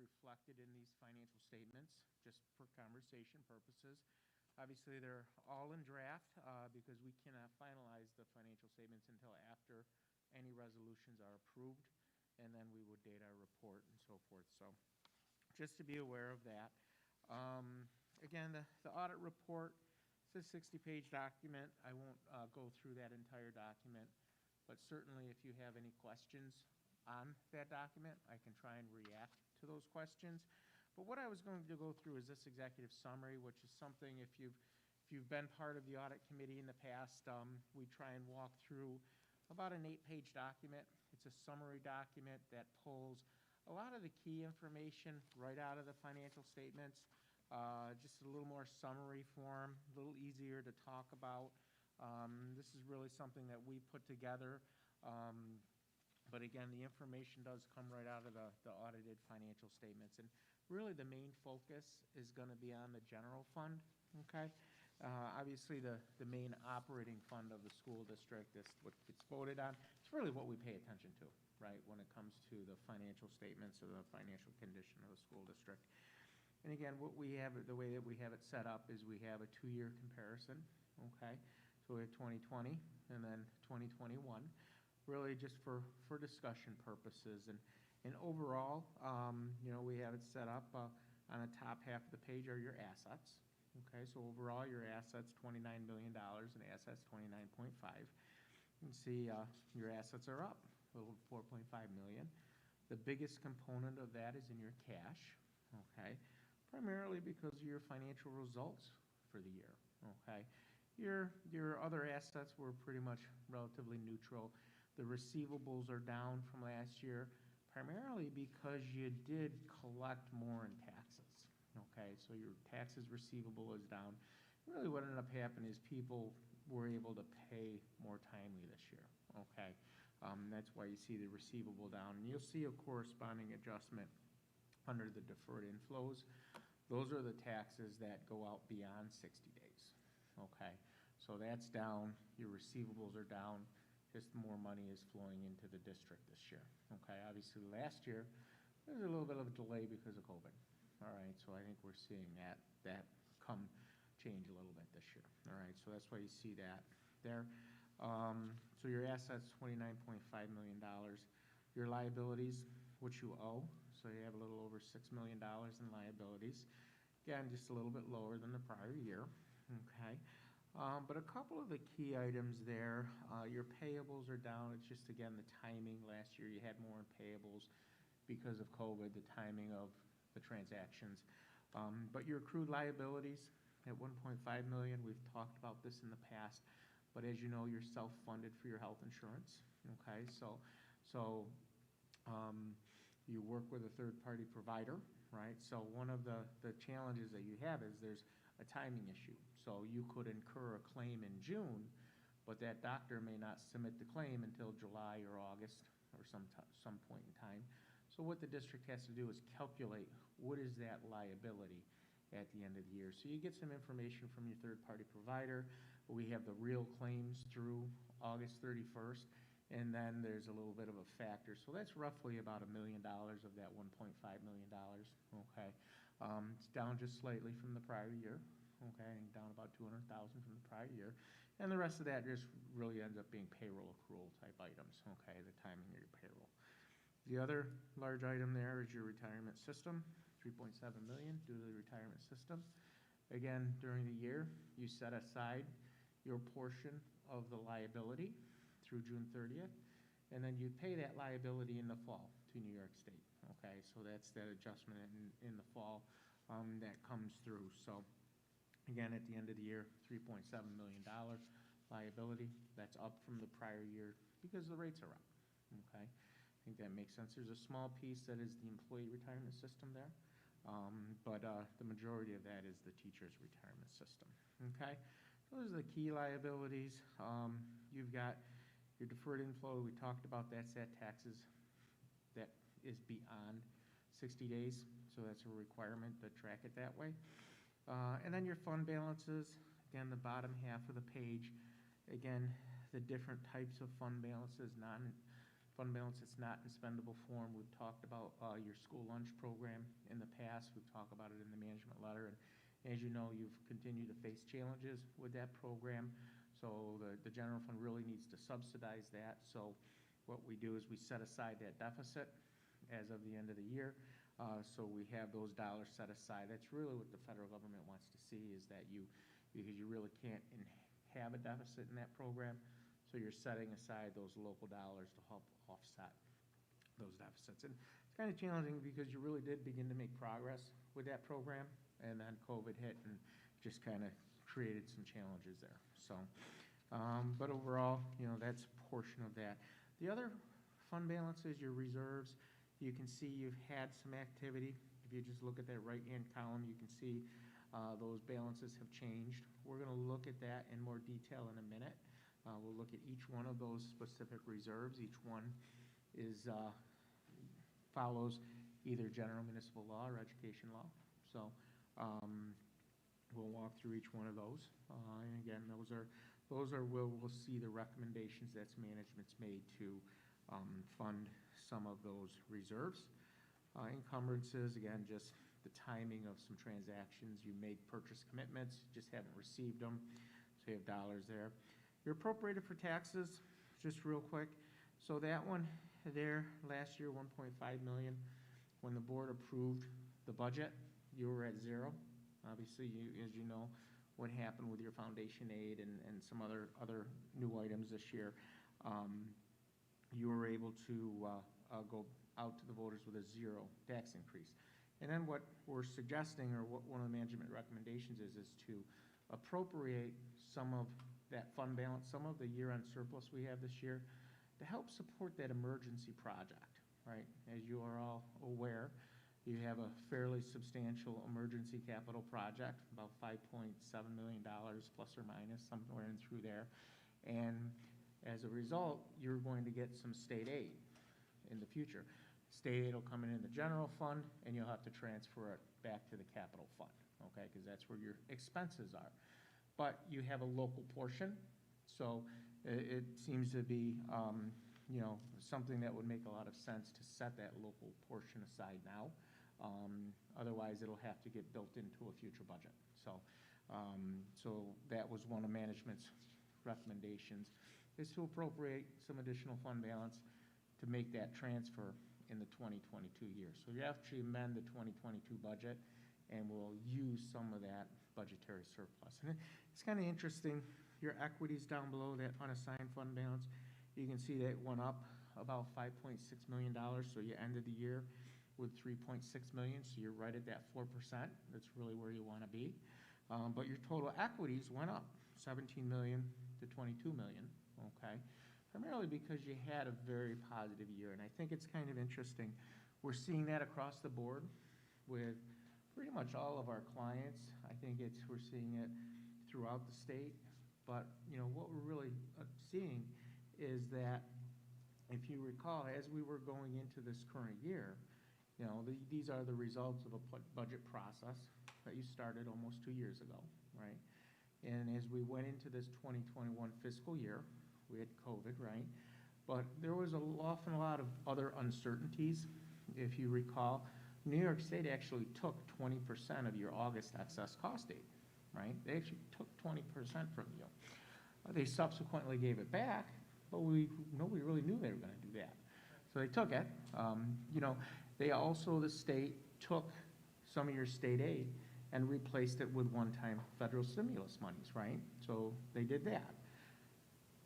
reflected in these financial statements, just for conversation purposes. Obviously, they're all in draft because we cannot finalize the financial statements until after any resolutions are approved, and then we would date our report and so forth. So just to be aware of that. Again, the audit report, it's a 60-page document. I won't go through that entire document, but certainly if you have any questions on that document, I can try and react to those questions. But what I was going to go through is this executive summary, which is something, if you've been part of the audit committee in the past, we try and walk through about an 8-page document. It's a summary document that pulls a lot of the key information right out of the financial statements, just a little more summary form, a little easier to talk about. This is really something that we put together. But again, the information does come right out of the audited financial statements. And really the main focus is going to be on the general fund, okay? Obviously the main operating fund of the school district is what gets voted on. It's really what we pay attention to, right, when it comes to the financial statements or the financial condition of the school district. And again, what we have, the way that we have it set up is we have a 2-year comparison, okay? So we have 2020 and then 2021, really just for discussion purposes. And overall, you know, we have it set up on the top half of the page are your assets. Okay, so overall your assets $29 million and assets 29.5. You can see your assets are up a little 4.5 million. The biggest component of that is in your cash, okay, primarily because of your financial results for the year, okay. Your other assets were pretty much relatively neutral. The receivables are down from last year, primarily because you did collect more in taxes, okay? So your taxes receivable is down. Really what ended up happening is people were able to pay more timely this year, okay? That's why you see the receivable down. And you'll see a corresponding adjustment under the deferred inflows. Those are the taxes that go out beyond 60 days, okay? So that's down, your receivables are down, just more money is flowing into the district this year, okay? Obviously last year, there's a little bit of a delay because of COVID, all right? So I think we're seeing that come change a little bit this year, all right? So that's why you see that there. So your assets, $29.5 million. Your liabilities, which you owe, so you have a little over $6 million in liabilities. Again, just a little bit lower than the prior year, okay? But a couple of the key items there, your payables are down. It's just, again, the timing. Last year you had more in payables because of COVID, the timing of the transactions. But your accrued liabilities at $1.5 million, we've talked about this in the past, but as you know, you're self-funded for your health insurance, okay? So you work with a third-party provider, right? So one of the challenges that you have is there's a timing issue. So you could incur a claim in June, but that doctor may not submit the claim until July or August or some point in time. So what the district has to do is calculate what is that liability at the end of the year. So you get some information from your third-party provider. We have the real claims through August 31st, and then there's a little bit of a factor. So that's roughly about $1 million of that $1.5 million, okay? It's down just slightly from the prior year, okay, and down about $200,000 from the prior year. And the rest of that just really ends up being payroll accrual type items, okay, the timing of your payroll. The other large item there is your retirement system, $3.7 million due to the retirement system. Again, during the year, you set aside your portion of the liability through June 30th, and then you pay that liability in the fall to New York State, okay? So that's that adjustment in the fall that comes through. So again, at the end of the year, $3.7 million liability. That's up from the prior year because the rates are up, okay? I think that makes sense. There's a small piece that is the employee retirement system there, but the majority of that is the teacher's retirement system, okay? Those are the key liabilities. You've got your deferred inflow, we talked about that, taxes that is beyond 60 days, so that's a requirement to track it that way. And then your fund balances, again, the bottom half of the page, again, the different types of fund balances, fund balance that's not in spendable form. We've talked about your school lunch program in the past. We've talked about it in the management letter. And as you know, you've continued to face challenges with that program. So the general fund really needs to subsidize that. So what we do is we set aside that deficit as of the end of the year. So we have those dollars set aside. That's really what the federal government wants to see, is that because you really can't have a deficit in that program. So you're setting aside those local dollars to help offset those deficits. And it's kind of challenging because you really did begin to make progress with that program, and then COVID hit and just kind of created some challenges there. So, but overall, that's a portion of that. The other fund balance is your reserves. You can see you've had some activity. If you just look at that right-hand column, you can see those balances have changed. We're going to look at that in more detail in a minute. We'll look at each one of those specific reserves. Each one follows either general municipal law or education law. So we'll walk through each one of those. And again, those are where we'll see the recommendations that's management's made to fund some of those reserves. Encumbrances, again, just the timing of some transactions. You made purchase commitments, just haven't received them, so you have dollars there. You're appropriated for taxes, just real quick. So that one there, last year, $1.5 million. When the board approved the budget, you were at zero. Obviously, as you know, what happened with your foundation aid and some other new items this year, you were able to go out to the voters with a zero tax increase. And then what we're suggesting, or what one of the management recommendations is to appropriate some of that fund balance, some of the year-end surplus we have this year, to help support that emergency project, right? As you are all aware, you have a fairly substantial emergency capital project, about $5.7 million plus or minus, somewhere in through there. And as a result, you're going to get some state aid in the future. State aid will come in the general fund, and you'll have to transfer it back to the capital fund, okay? Because that's where your expenses are. But you have a local portion, so it seems to be, something that would make a lot of sense to set that local portion aside now. Otherwise, it'll have to get built into a future budget. So that was one of management's recommendations, is to appropriate some additional fund balance to make that transfer in the 2022 year. So you actually amend the 2022 budget, and we'll use some of that budgetary surplus. And it's kind of interesting, your equities down below that unassigned fund balance, you can see that it went up about $5.6 million, so you ended the year with $3.6 million, so you're right at that 4%. That's really where you want to be. But your total equities went up $17 million to $22 million, okay? Primarily because you had a very positive year, and I think it's kind of interesting. We're seeing that across the board with pretty much all of our clients. I think we're seeing it throughout the state. But what we're really seeing is that, if you recall, as we were going into this current year, these are the results of a budget process that you started almost 2 years ago, right? And as we went into this 2021 fiscal year, we had COVID, right? But there was an awful lot of other uncertainties. If you recall, New York State actually took 20% of your August excess cost aid, right? They actually took 20% from you. They subsequently gave it back, but nobody really knew they were going to do that. So they took it. They also, the state, took some of your state aid and replaced it with one-time federal stimulus monies, right? So they did that.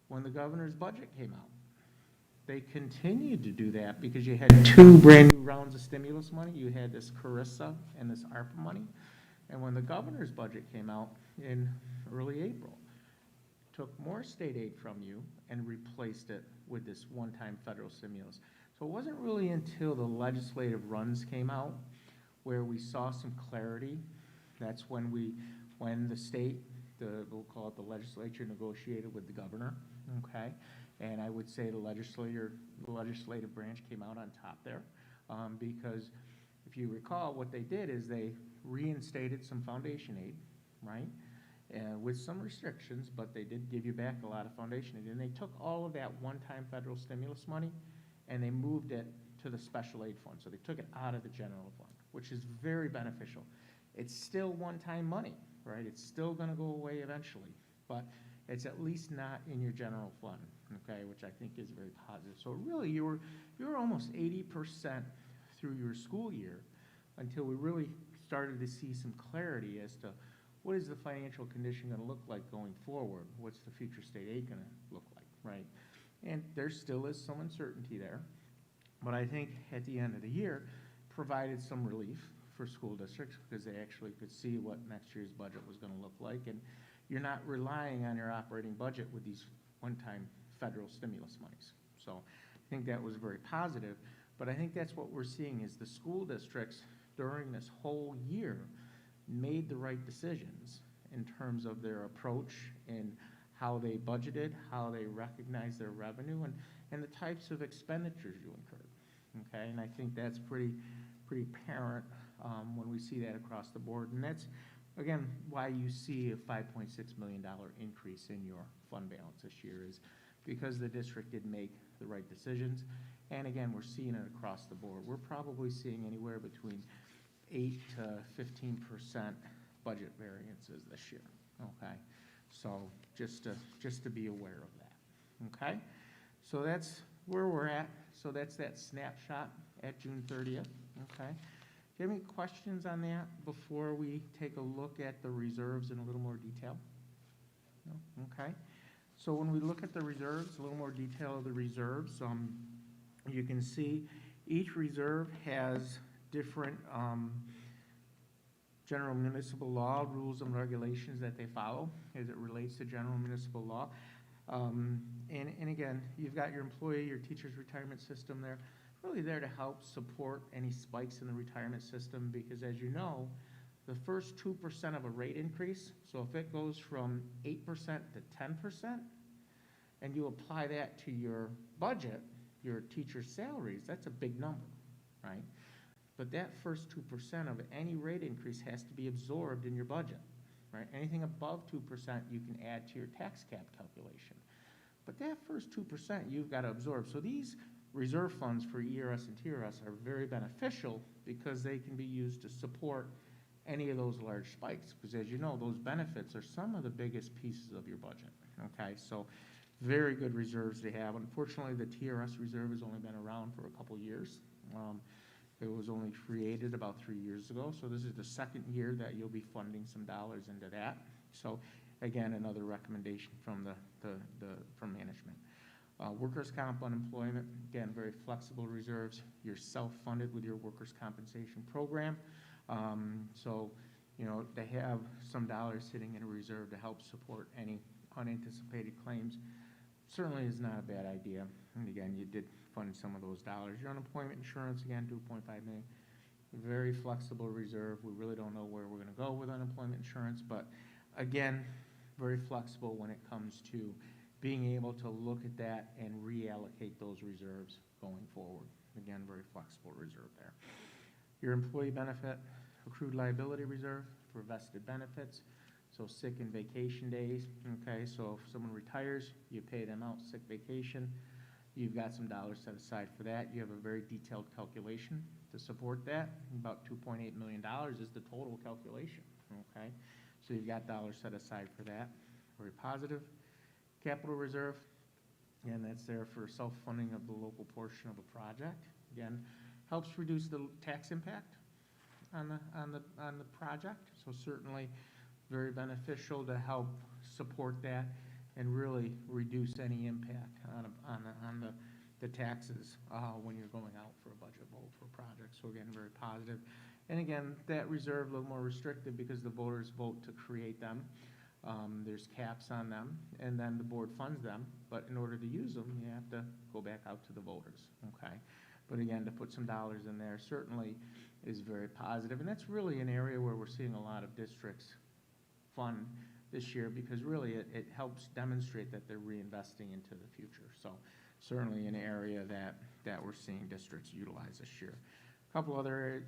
When the governor's budget came out, they continued to do that because you had 2 brand new rounds of stimulus money. You had this CARISA and this ARPA money. And when the governor's budget came out in early April, took more state aid from you and replaced it with this one-time federal stimulus. So it wasn't really until the legislative runs came out where we saw some clarity. That's when the state, we'll call it the legislature, negotiated with the governor, okay? And I would say the legislative branch came out on top there because if you recall, what they did is they reinstated some foundation aid, right? With some restrictions, but they did give you back a lot of foundation aid. And they took all of that one-time federal stimulus money and they moved it to the special aid fund. So they took it out of the general fund, which is very beneficial. It's still one-time money, right? It's still gonna go away eventually, but it's at least not in your general fund, okay, which I think is very positive. So really, you were almost 80% through your school year until we really started to see some clarity as to what is the financial condition gonna look like going forward? What's the future state aid gonna look like, right? And there still is some uncertainty there, but I think at the end of the year, provided some relief for school districts because they actually could see what next year's budget was gonna look like, and you're not relying on your operating budget with these one-time federal stimulus monies. So I think that was very positive, but I think that's what we're seeing is the school districts during this whole year made the right decisions in terms of their approach and how they budgeted, how they recognized their revenue, and the types of expenditures you incurred, okay? And I think that's pretty apparent when we see that across the board. And that's, again, why you see a $5.6 million increase in your fund balance this year is because the district did make the right decisions. And again, we're seeing it across the board. We're probably seeing anywhere between 8 to 15% budget variances this year, okay? So just to be aware of that, okay? So that's where we're at. So that's that snapshot at June 30th, okay? Do you have any questions on that before we take a look at the reserves in a little more detail? No? Okay. So when we look at the reserves, a little more detail of the reserves, you can see each reserve has different general municipal law rules and regulations that they follow as it relates to general municipal law. And again, you've got your employee, your teacher's retirement system there, really there to help support any spikes in the retirement system because as you know, the first 2% of a rate increase, so if it goes from 8% to 10%, and you apply that to your budget, your teacher's salaries, that's a big number, right? But that first 2% of any rate increase has to be absorbed in your budget, right? Anything above 2% you can add to your tax cap calculation. But that first 2% you've got to absorb. So these reserve funds for ERS and TRS are very beneficial because they can be used to support any of those large spikes. Because as you know, those benefits are some of the biggest pieces of your budget, okay? So very good reserves to have. Unfortunately, the TRS reserve has only been around for a couple years. It was only created about 3 years ago, so this is the second year that you'll be funding some dollars into that. So again, another recommendation from from management. Workers' comp unemployment, again, very flexible reserves. You're self-funded with your workers' compensation program. So, you know, to have some dollars sitting in a reserve to help support any unanticipated claims certainly is not a bad idea. And again, you did fund some of those dollars. Your unemployment insurance, again, $2.5 million. Very flexible reserve. We really don't know where we're going to go with unemployment insurance, but again, very flexible when it comes to being able to look at that and reallocate those reserves going forward. Again, very flexible reserve there. Your employee benefit, accrued liability reserve for vested benefits, so sick and vacation days, okay? So if someone retires, you pay them out sick vacation. You've got some dollars set aside for that. You have a very detailed calculation to support that. About $2.8 million is the total calculation, okay? So you've got dollars set aside for that. Very positive. Capital reserve, and that's there for self-funding of the local portion of a project. Again, helps reduce the tax impact on the project. So certainly very beneficial to help support that and really reduce any impact on the taxes when you're going out for a budget vote for a project. So again, very positive. And again, that reserve a little more restricted because the voters vote to create them. There's caps on them, and then the board funds them. But in order to use them, you have to go back out to the voters, okay? But again, to put some dollars in there certainly is very positive. And that's really an area where we're seeing a lot of districts fund this year because really it helps demonstrate that they're reinvesting into the future. So certainly an area that we're seeing districts utilize this year. A couple other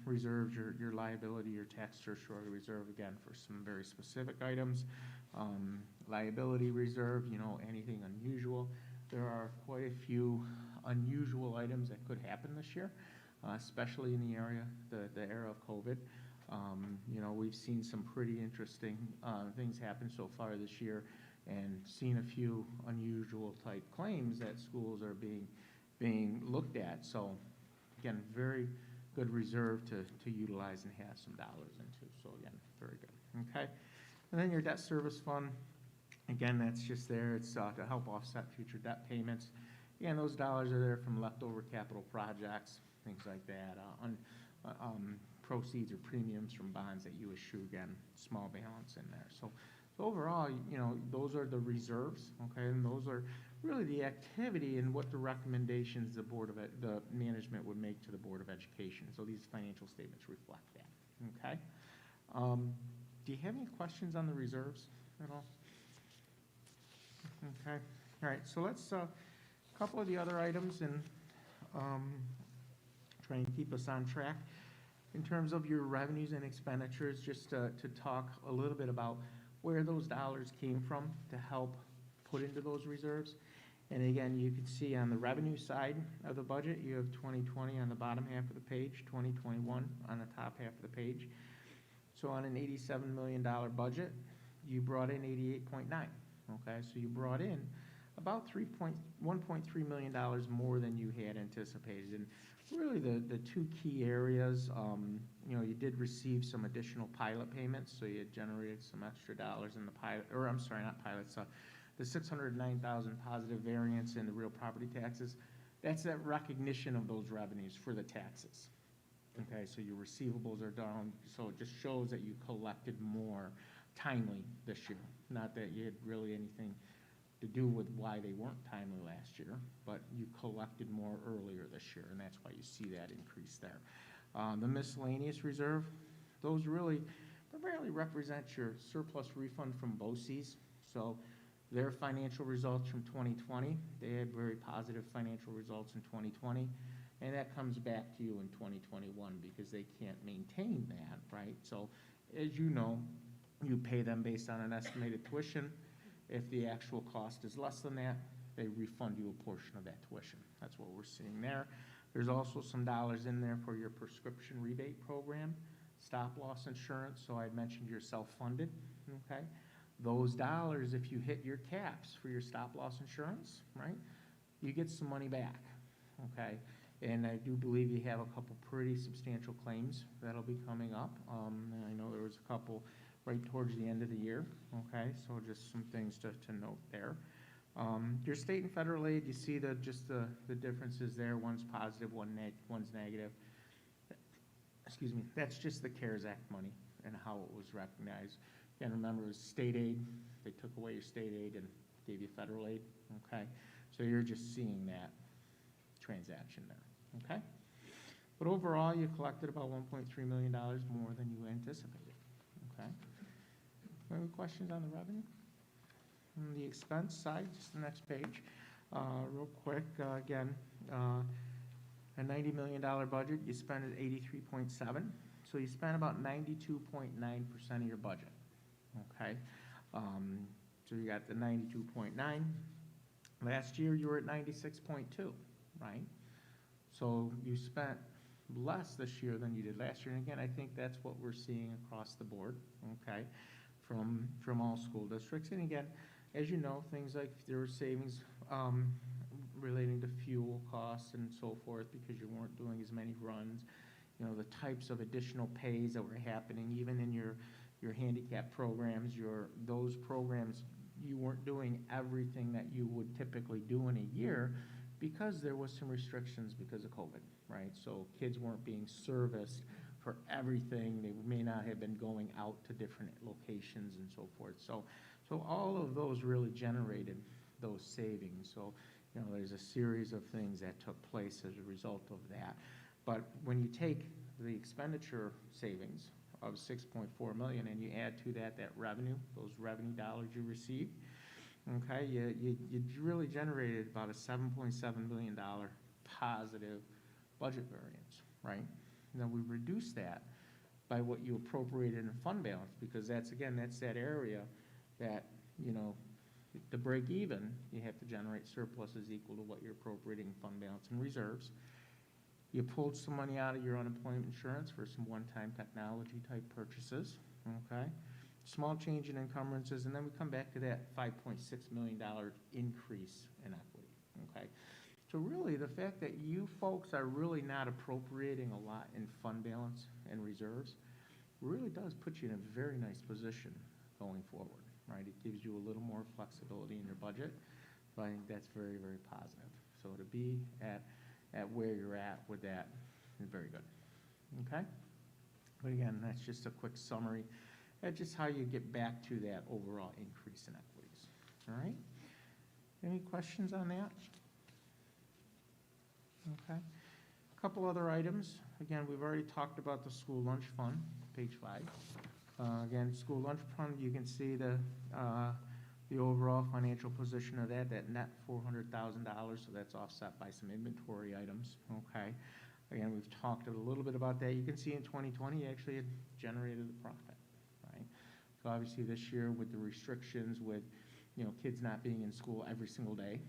reserves, your liability, your tax surcharge reserve, again, for some very specific items. Liability reserve, you know, anything unusual. There are quite a few unusual items that could happen this year, especially in the era of COVID. You know, we've seen some pretty interesting things happen so far this year, and seen a few unusual type claims that schools are being looked at. So again, very good reserve to utilize and have some dollars into. So again, very good. Okay. And then your debt service fund, again, that's just there. It's to help offset future debt payments. Again, those dollars are there from leftover capital projects, things like that. Proceeds or premiums from bonds that you issue, again, small balance in there. So overall, you know, those are the reserves, okay, and those are really the activity and what the recommendations the management would make to the Board of Education. So these financial statements reflect that, okay. Do you have any questions on the reserves at all? Okay, all right, so let's, a couple of the other items and try and keep us on track. In terms of your revenues and expenditures, just to talk a little bit about where those dollars came from to help put into those reserves. And again, you can see on the revenue side of the budget, you have 2020 on the bottom half of the page, 2021 on the top half of the page. So on an $87 million budget, you brought in 88.9. Okay, so you brought in about $1.3 million more than you had anticipated. And really the two key areas, you know, you did receive some additional pilot payments, so you had generated some extra dollars in the pilot, or I'm sorry, not pilots, the 609,000 positive variance in the real property taxes. That's that recognition of those revenues for the taxes. Okay, so your receivables are down, so it just shows that you collected more timely this year. Not that you had really anything to do with why they weren't timely last year, but you collected more earlier this year, and that's why you see that increase there. The miscellaneous reserve, those really primarily represent your surplus refund from BOCES. So their financial results from 2020, they had very positive financial results in 2020, and that comes back to you in 2021 because they can't maintain that, right? So as you know, you pay them based on an estimated tuition. If the actual cost is less than that, they refund you a portion of that tuition. That's what we're seeing there. There's also some dollars in there for your prescription rebate program, stop-loss insurance. So I mentioned you're self-funded, okay? Those dollars, if you hit your caps for your stop-loss insurance, right, you get some money back, okay? And I do believe you have a couple pretty substantial claims that'll be coming up. I know there was a couple right towards the end of the year, okay? So just some things to note there. Your state and federal aid, you see the differences there. One's positive, one's negative. Excuse me, that's just the CARES Act money and how it was recognized. Again, remember, it was state aid. They took away your state aid and gave you federal aid, okay? So you're just seeing that transaction there, okay? But overall, you collected about $1.3 million more than you anticipated, okay? Any questions on the revenue? On the expense side, just the next page, real quick, again, a $90 million budget, you spent at 83.7, so you spent about 92.9% of your budget, okay? So you got the 92.9. Last year, you were at 96.2, right? So you spent less this year than you did last year. And again, I think that's what we're seeing across the board, okay, from all school districts. And again, as you know, things like there were savings relating to fuel costs and so forth because you weren't doing as many runs. You know, the types of additional pays that were happening, even in your handicap programs, those programs, you weren't doing everything that you would typically do in a year because there was some restrictions because of COVID, right? So kids weren't being serviced for everything. They may not have been going out to different locations and so forth. So all of those really generated those savings. So, you know, there's a series of things that took place as a result of that. But when you take the expenditure savings of $6.4 million and you add to that revenue, those revenue dollars you received, okay, you really generated about a $7.7 million positive budget variance, right? And then we reduced that by what you appropriated in fund balance because that's that area that, you know, To break even, you have to generate surpluses equal to what you're appropriating fund balance and reserves. You pulled some money out of your unemployment insurance for some one-time technology type purchases, okay? Small change in encumbrances, and then we come back to that $5.6 million increase in equity, okay? So really, the fact that you folks are really not appropriating a lot in fund balance and reserves really does put you in a very nice position going forward, right? It gives you a little more flexibility in your budget, so I think that's very, very positive. So to be at where you're at with that is very good, okay? But again, that's just a quick summary. That's just how you get back to that overall increase in equities, all right? Any questions on that? Okay. A couple other items. Again, we've already talked about the school lunch fund, page 5. Again, school lunch fund, you can see the overall financial position of that net $400,000, so that's offset by some inventory items, okay? Again, we've talked a little bit about that. You can see in 2020, you actually had generated a profit, right? So obviously this year with the restrictions, with, you know, kids not being in school every single day,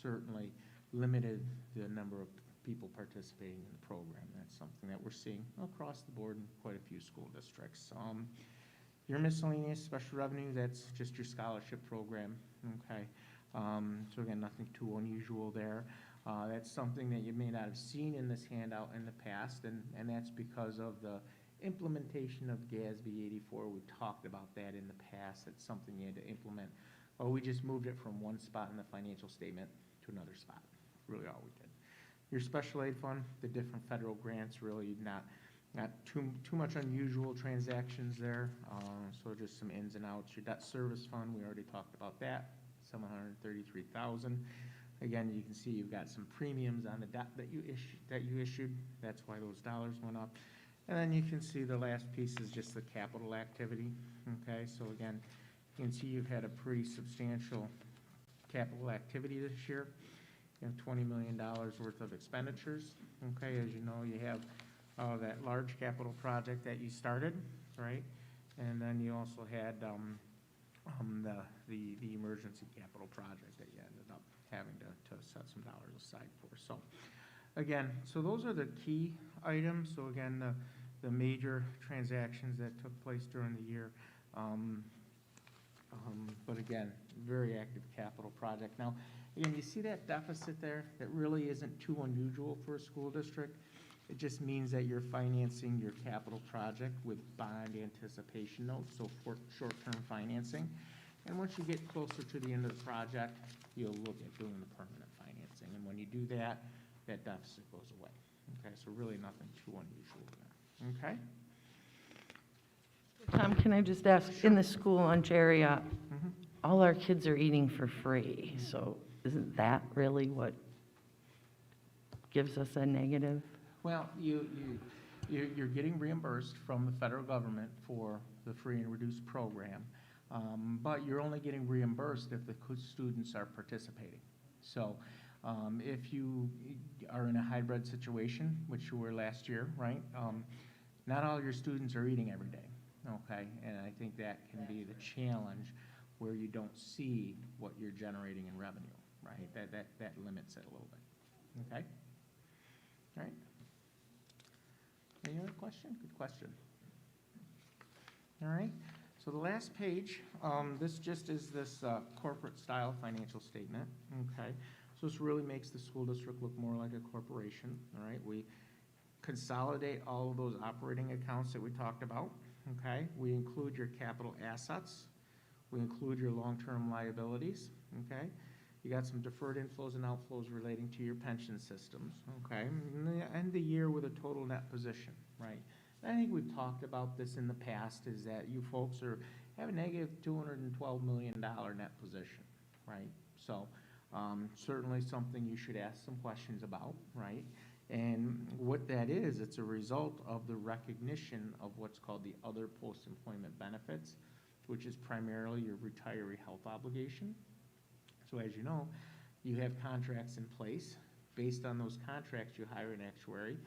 certainly limited the number of people participating in the program. That's something that we're seeing across the board in quite a few school districts. Your miscellaneous special revenue, that's just your scholarship program, okay? So again, nothing too unusual there. That's something that you may not have seen in this handout in the past, and that's because of the implementation of GASB 84. We talked about that in the past. It's something you had to implement. Well, we just moved it from one spot in the financial statement to another spot. Really all we did. Your special aid fund, the different federal grants, really not too much unusual transactions there. So just some ins and outs. Your debt service fund, we already talked about that, $733,000. Again, you can see you've got some premiums on the debt that you issued. That's why those dollars went up. And then you can see the last piece is just the capital activity. Okay, so again, you can see you've had a pretty substantial capital activity this year. You have $20 million worth of expenditures. Okay, as you know, you have that large capital project that you started, right? And then you also had the emergency capital project that you ended up having to set some dollars aside for. So again, so those are the key items. So again, the major transactions that took place during the year. But again, very active capital project. Now, again, you see that deficit there? That really isn't too unusual for a school district. It just means that you're financing your capital project with bond anticipation notes, so for short-term financing. And once you get closer to the end of the project, you'll look at doing the permanent financing. And when you do that, that deficit goes away. Okay, so really nothing too unusual there. Okay? Tom, can I just ask, in the school lunch area, all our kids are eating for free, so isn't that really what gives us a negative? Well, you're getting reimbursed from the federal government for the free and reduced program, but you're only getting reimbursed if the students are participating. So if you are in a hybrid situation, which you were last year, right, not all your students are eating every day, okay? And I think that can be the challenge where you don't see what you're generating in revenue, right? That limits it a little bit, okay? All right. Any other question? Good question. All right. So the last page, this just is this corporate style financial statement. Okay. So this really makes the school district look more like a corporation. All right. We consolidate all of those operating accounts that we talked about. Okay. We include your capital assets. We include your long-term liabilities. Okay. You got some deferred inflows and outflows relating to your pension systems, okay? And end the year with a total net position, right? And I think we've talked about this in the past, is that you folks have a negative $212 million net position, right? So certainly something you should ask some questions about, right? And what that is, it's a result of the recognition of what's called the other post-employment benefits, which is primarily your retiree health obligation. So as you know, you have contracts in place. Based on those contracts, you hire an actuary.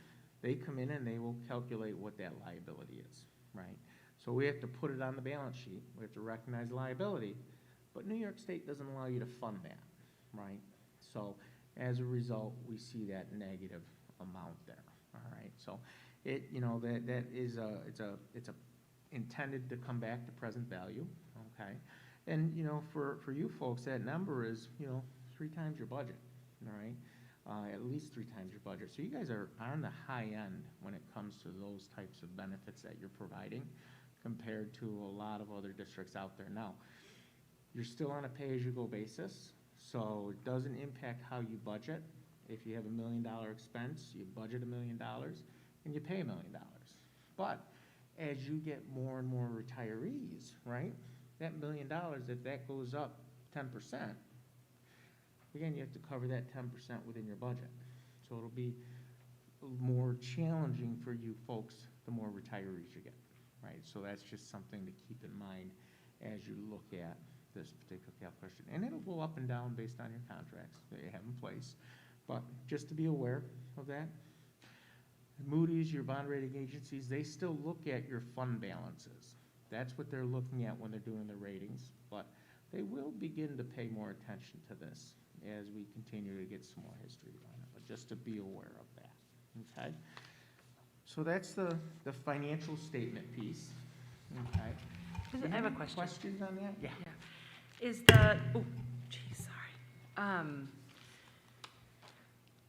They come in and they will calculate what that liability is, right? So we have to put it on the balance sheet. We have to recognize liability, But New York State doesn't allow you to fund that, right? So as a result, we see that negative amount there, all right? So it, that is it's intended to come back to present value, okay? And, for you folks, that number is, 3 times your budget, all right? At least 3 times your budget. So you guys are on the high end when it comes to those types of benefits that you're providing compared to a lot of other districts out there. Now, you're still on a pay-as-you-go basis, so it doesn't impact how you budget. If you have $1 million expense, you budget $1 million and you pay $1 million. But as you get more and more retirees, right, that $1 million, if that goes up 10%, again, you have to cover that 10% within your budget. So it'll be more challenging for you folks the more retirees you get, right? So that's just something to keep in mind as you look at this particular calculation. And it'll go up and down based on your contracts that you have in place. But just to be aware of that. Moody's, your bond rating agencies, they still look at your fund balances. That's what they're looking at when they're doing the ratings. But they will begin to pay more attention to this as we continue to get some more history on it, but just to be aware of that, okay? So that's the financial statement piece, okay? I have a question. Questions on that? Yeah. Is the, oh, geez, sorry.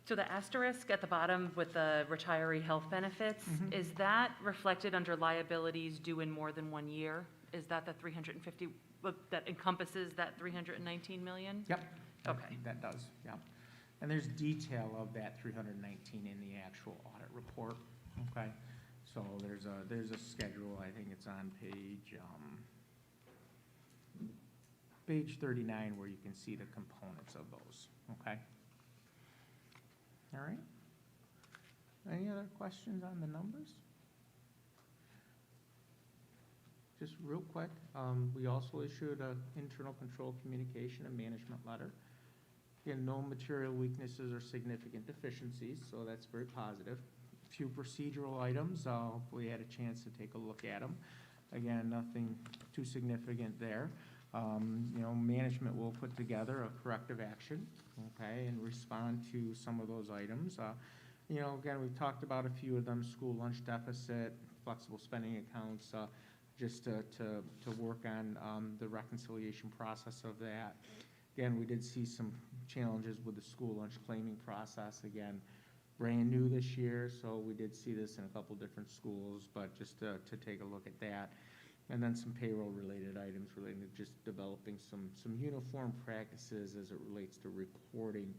So the asterisk at the bottom with the retiree health benefits, is that reflected under liabilities due in more than 1 year? Is that the 350, that encompasses that 319 million? Yep. Okay. That does, yeah. And there's detail of that 319 in the actual audit report, okay? So there's a schedule, I think it's on page 39 where you can see the components of those, okay? All right. Any other questions on the numbers? Just real quick, we also issued an internal control communication and management letter. Again, no material weaknesses or significant deficiencies, so that's very positive. A few procedural items, we had a chance to take a look at them. Again, nothing too significant there. Management will put together a corrective action, okay, and respond to some of those items. Again, we've talked about a few of them: school lunch deficit, flexible spending accounts, just to work on the reconciliation process of that. Again, we did see some challenges with the school lunch claiming process. Again, brand new this year, so we did see this in a couple different schools, but just to take a look at that. And then some payroll-related items relating to just developing some uniform practices as it relates to reporting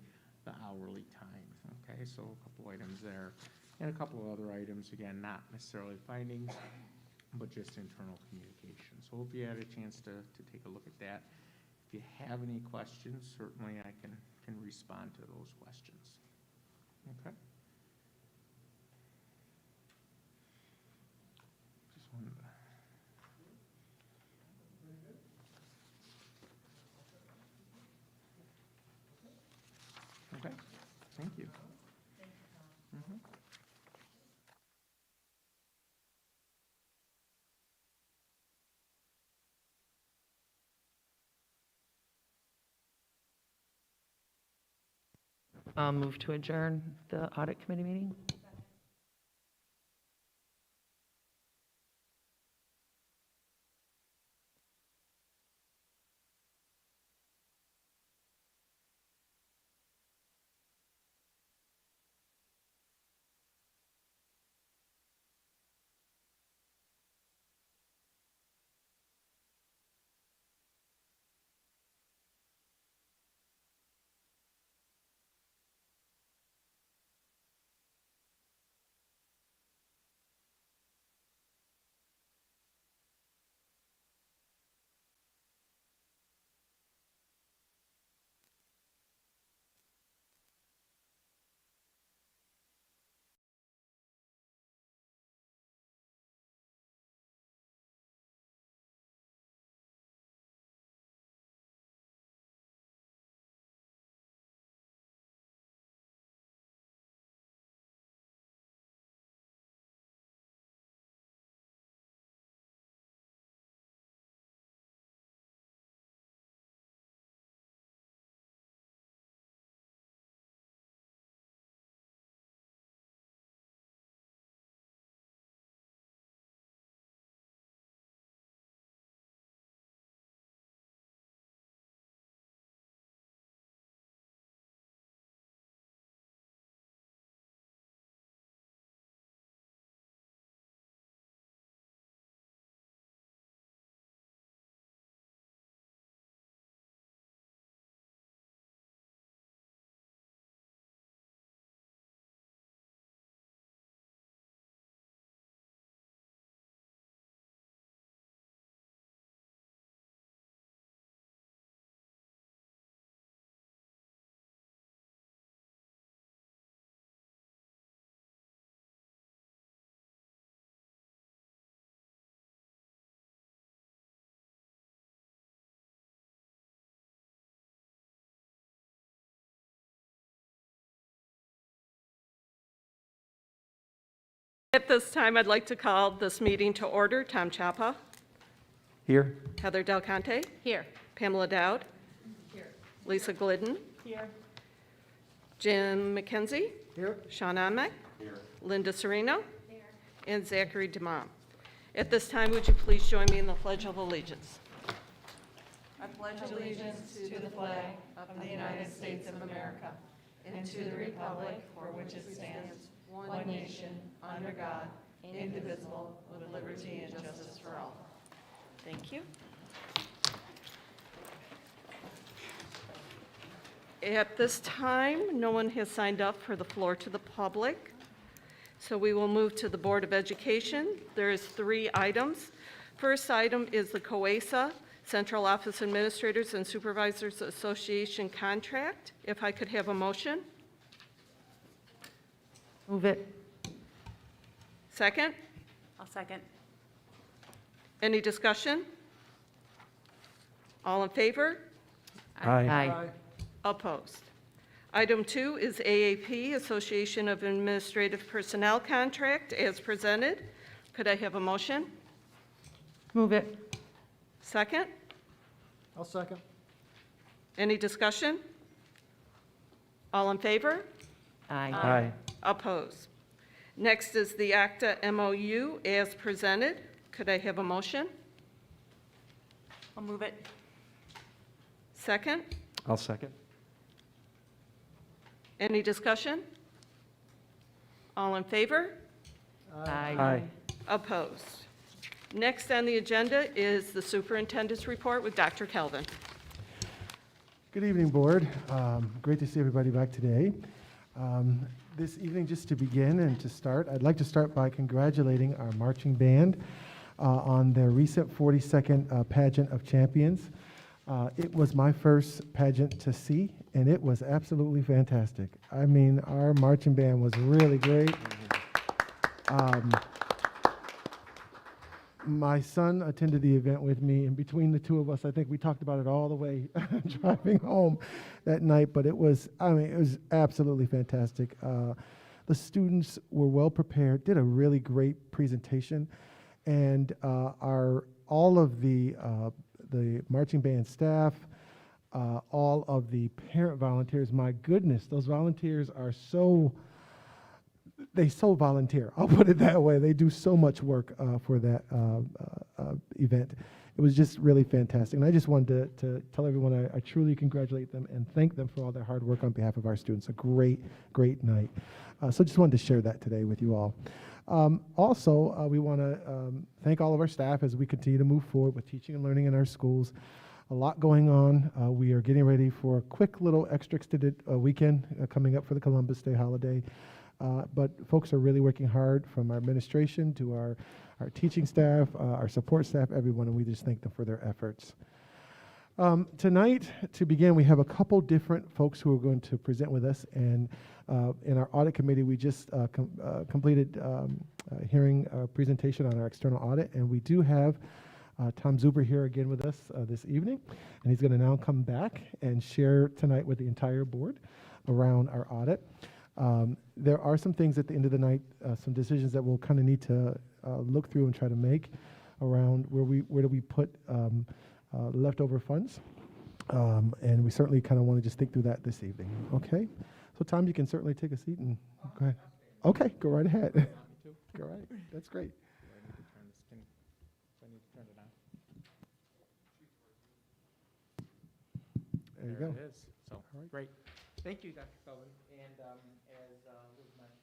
the hourly time. Okay, so a couple items there. And a couple of other items, again, not necessarily findings, but just internal communication. So hope you had a chance to take a look at that. If you have any questions, certainly I can respond to those questions. Okay? Just wanted to... Okay, thank you. Mhm. Move to adjourn the audit committee meeting? At this time, I'd like to call this meeting to order. Tom Chapa, Here. Heather Del Conte, Here. Pamela Dowd, Lisa Glidden, Here. Jim McKenzie, Here. Sean Onmek, Linda Sereno, and Zachary Demam. At this time, would you please join me in the Pledge of Allegiance? I pledge allegiance to the flag of the United States of America and to the republic for which it stands, one nation, under God, indivisible, with liberty and justice for all. Thank you. At this time, no one has signed up for the floor to the public, so we will move to the Board of Education. There is 3 items. First item is the COASA, Central Office Administrators and Supervisors Association contract. If I could have a motion. Move it. Second? I'll second. Any discussion? All in favor? Aye. Opposed. Item 2 is AAP, Association of Administrative Personnel contract, as presented. Could I have a motion? Move it. Second? I'll second. Any discussion? All in favor? Aye. Opposed. Next is the ACTA MOU as presented. Could I have a motion? I'll move it. Second? I'll second. Any discussion? All in favor? Aye. Opposed. Next on the agenda is the superintendent's report with Dr. Kelvin. Good evening, Board. Great to see everybody back today. This evening, just to begin and to start, I'd like to start by congratulating our marching band on their recent 42nd Pageant of Champions. It was my first pageant to see, and it was absolutely fantastic. I mean, our marching band was really great. My son attended the event with me, and between the two of us, I think we talked about it all the way driving home that night, but it was absolutely fantastic. The students were well prepared, did a really great presentation, and all of the marching band staff, all of the parent volunteers, my goodness, those volunteers are they volunteer. I'll put it that way. They do so much work for that event. It was just really fantastic. And I just wanted to tell everyone I truly congratulate them and thank them for all their hard work on behalf of our students. A great, great night. So just wanted to share that today with you all. Also, we want to thank all of our staff as we continue to move forward with teaching and learning in our schools. A lot going on. We are getting ready for a quick little extra extended weekend coming up for the Columbus Day holiday. But folks are really working hard, from our administration to our teaching staff, our support staff, everyone, and we just thank them for their efforts. Tonight, to begin, we have a couple different folks who are going to present with us, and in our audit committee, we just completed hearing a presentation on our external audit, and we do have Tom Zuber here again with us this evening, and he's going to now come back and share tonight with the entire board around our audit. There are some things at the end of the night, some decisions that we'll kind of need to look through and try to make around where do we put leftover funds, and we certainly kind of want to just think through that this evening. Okay, so Tom, you can certainly take a seat and go ahead. Okay, go right ahead. Go right. That's great. There you go. There it is. So, great. Thank you, Dr. Sullivan. And as was mentioned,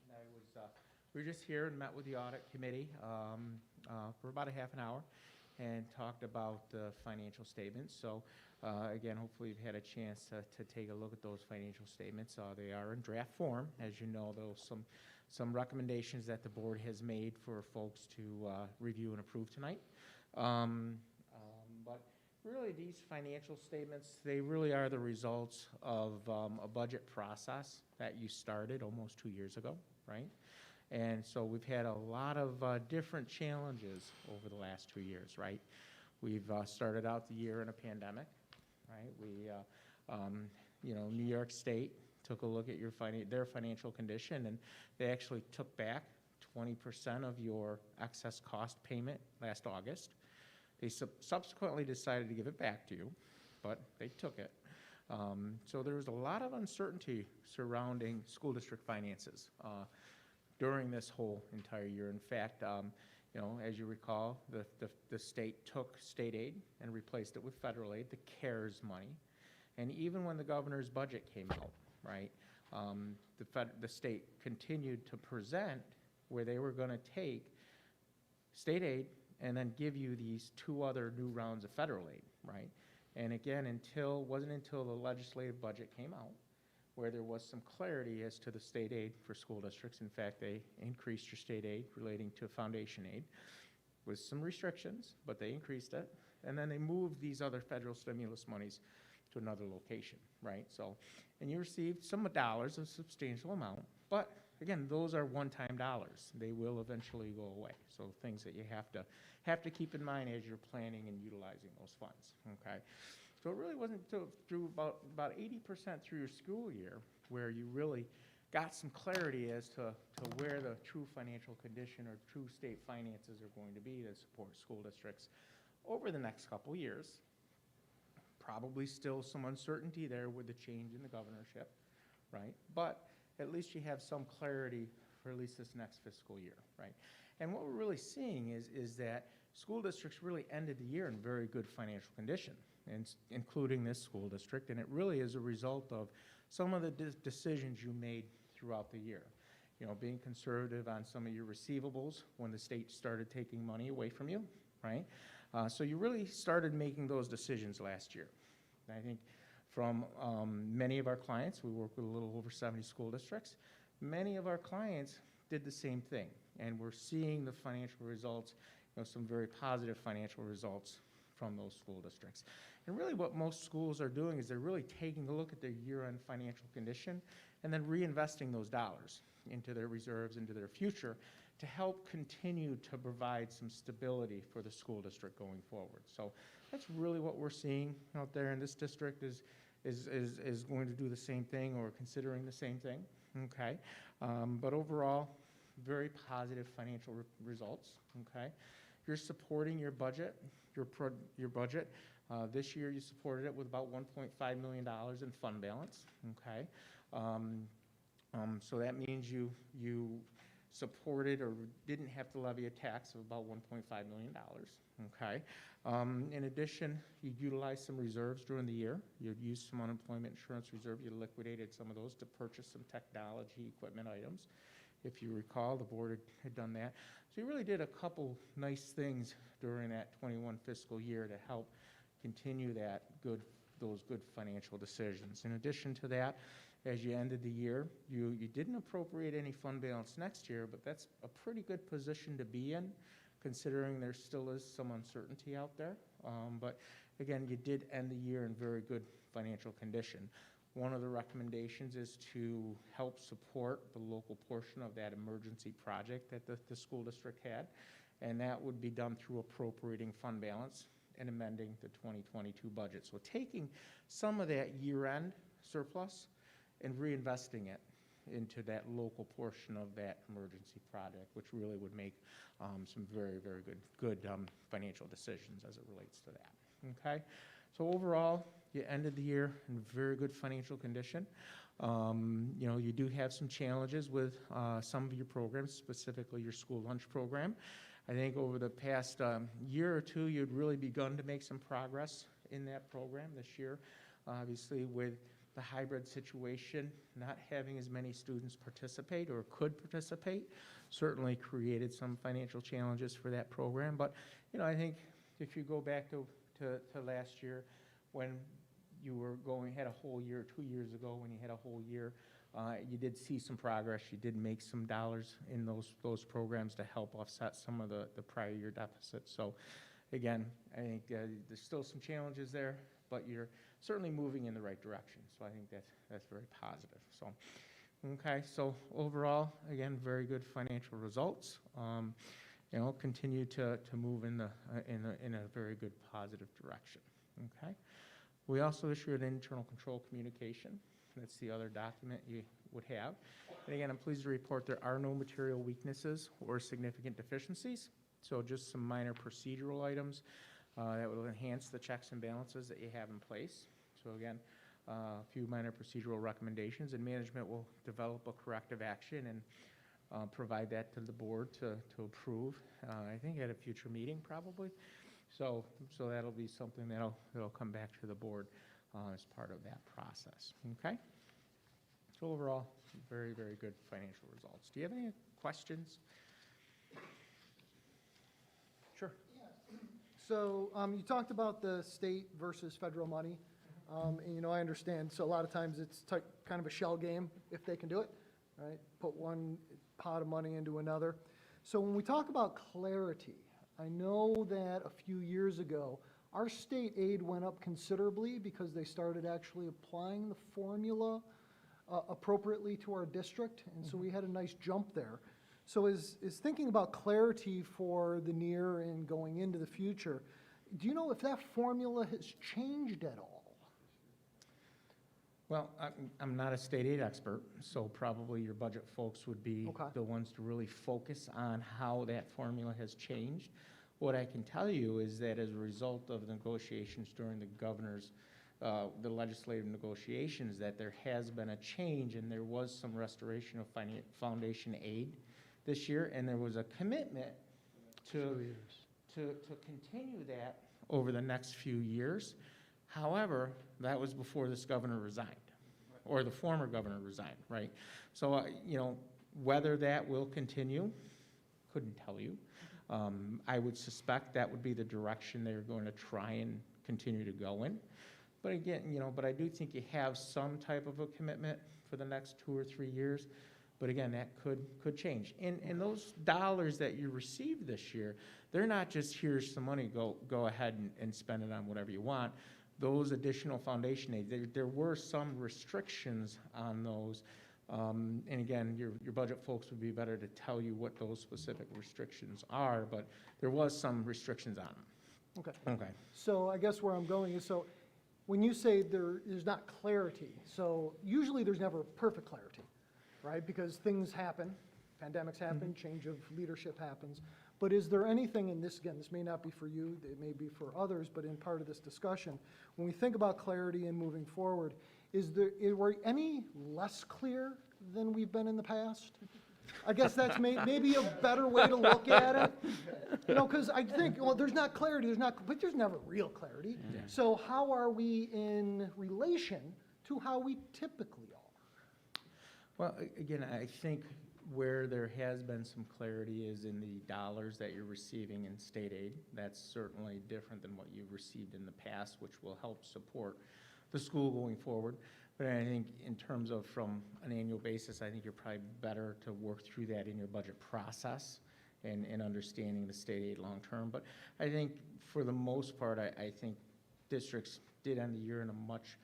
we were just here and met with the audit committee for about a half an hour and talked about the financial statements. So again, hopefully you've had a chance to take a look at those financial statements. They are in draft form. As you know, there was some recommendations that the board has made for folks to review and approve tonight. But really, these financial statements, they really are the results of a budget process that you started almost 2 years ago, right? And so we've had a lot of different challenges over the last 2 years, right? We've started out the year in a pandemic, right? We, New York State took a look at their financial condition, and they actually took back 20% of your excess cost payment last August. They subsequently decided to give it back to you, but they took it. So there was a lot of uncertainty surrounding school district finances during this whole entire year. In fact, you know, as you recall, the state took state aid and replaced it with federal aid, the CARES money. And even when the governor's budget came out, right, the state continued to present where they were going to take state aid and then give you these 2 other new rounds of federal aid, right? And again, wasn't until the legislative budget came out where there was some clarity as to the state aid for school districts. In fact, they increased your state aid relating to foundation aid with some restrictions, but they increased it. And then they moved these other federal stimulus monies to another location, right? So, and you received some dollars, a substantial amount, but again, those are one-time dollars. They will eventually go away. So things that you have to keep in mind as you're planning and utilizing those funds, okay? So it really wasn't through about 80% through your school year where you really got some clarity as to where the true financial condition or true state finances are going to be to support school districts over the next couple years. Probably still some uncertainty there with the change in the governorship, right? But at least you have some clarity for at least this next fiscal year, right? And what we're really seeing is that school districts really ended the year in very good financial condition, and including this school district, and it really is a result of some of the decisions you made throughout the year. You know, being conservative on some of your receivables when the state started taking money away from you, right? So you really started making those decisions last year. And I think from many of our clients, we work with a little over 70 school districts, many of our clients did the same thing, and we're seeing the financial results, you know, some very positive financial results from those school districts. And really what most schools are doing is they're really taking a look at their year-end financial condition and then reinvesting those dollars into their reserves, into their future, to help continue to provide some stability for the school district going forward. So that's really what we're seeing out there, and this district is going to do the same thing or considering the same thing, okay? But overall, very positive financial results, okay? You're supporting your budget, your budget. This year you supported it with about $1.5 million in fund balance, okay? So that means you supported or didn't have to levy a tax of about $1.5 million, okay? In addition, you utilized some reserves during the year. You used some unemployment insurance reserve. You liquidated some of those to purchase some technology equipment items. If you recall, the board had done that. So you really did a couple nice things during that 21 fiscal year to help continue those good financial decisions. In addition to that, as you ended the year, you didn't appropriate any fund balance next year, but that's a pretty good position to be in, considering there still is some uncertainty out there. But again, you did end the year in very good financial condition. One of the recommendations is to help support the local portion of that emergency project that the school district had, and that would be done through appropriating fund balance and amending the 2022 budget. So taking some of that year-end surplus and reinvesting it into that local portion of that emergency project, which really would make some very, very good financial decisions as it relates to that, okay? So overall, you ended the year in very good financial condition. You know, you do have some challenges with some of your programs, specifically your school lunch program. I think over the past year or two, you'd really begun to make some progress in that program this year. Obviously, with the hybrid situation, not having as many students participate or could participate, certainly created some financial challenges for that program. But, you know, I think if you go back to last year when you were had a whole year, 2 years ago when you had a whole year, you did see some progress. You did make some dollars in those programs to help offset some of the prior year deficits. So again, I think there's still some challenges there, but you're certainly moving in the right direction. So I think that's very positive. So, okay, so overall, again, very good financial results. You know, continue to move in a very good positive direction. Okay. We also issued an internal control communication That's the other document you would have. And again, I'm pleased to report there are no material weaknesses or significant deficiencies, so just some minor procedural items that will enhance the checks and balances that you have in place. So again, a few minor procedural recommendations, and management will develop a corrective action and provide that to the board to approve, I think at a future meeting probably. So that'll be something that'll come back to the board as part of that process, okay? So overall, very, very good financial results. Do you have any questions? Sure. So you talked about the state versus federal money. And, I understand, so a lot of times it's kind of a shell game if they can do it, right? Put one pot of money into another. So when we talk about clarity, I know that a few years ago, our state aid went up considerably because they started actually applying the formula appropriately to our district, and so we had a nice jump there. So is thinking about clarity for the near and going into the future, do you know if that formula has changed at all? Well, I'm not a state aid expert, so probably your budget folks would be Okay. the ones to really focus on how that formula has changed. What I can tell you is that as a result of the negotiations during the governor's, the legislative negotiations, that there has been a change and there was some restoration of foundation aid this year, and there was a commitment to continue that over the next few years. However, that was before this governor resigned, or the former governor resigned, right? So, whether that will continue, couldn't tell you. I would suspect that would be the direction they're going to try and continue to go in. But again, but I do think you have some type of a commitment for the next 2 or 3 years. But again, that could change. And those dollars that you received this year, they're not just here's some money, go ahead and spend it on whatever you want. Those additional foundation aid, there were some restrictions on those. And again, your budget folks would be better to tell you what those specific restrictions are, but there was some restrictions on them. Okay. Okay. So I guess where I'm going is, so when you say there's not clarity, so usually there's never perfect clarity, right? Because things happen, pandemics happen, change of leadership happens. But is there anything in this, again, this may not be for you, it may be for others, but in part of this discussion, when we think about clarity and moving forward, were any less clear than we've been in the past? I guess that's maybe a better way to look at it. Because I think, well, there's not clarity, but there's never real clarity. Yeah. So how are we in relation to how we typically are? Well, again, I think where there has been some clarity is in the dollars that you're receiving in state aid. That's certainly different than what you've received in the past, which will help support the school going forward. But I think in terms of from an annual basis, I think you're probably better to work through that in your budget process and understanding the state aid long-term. But I think for the most part, I think districts did end the year in a much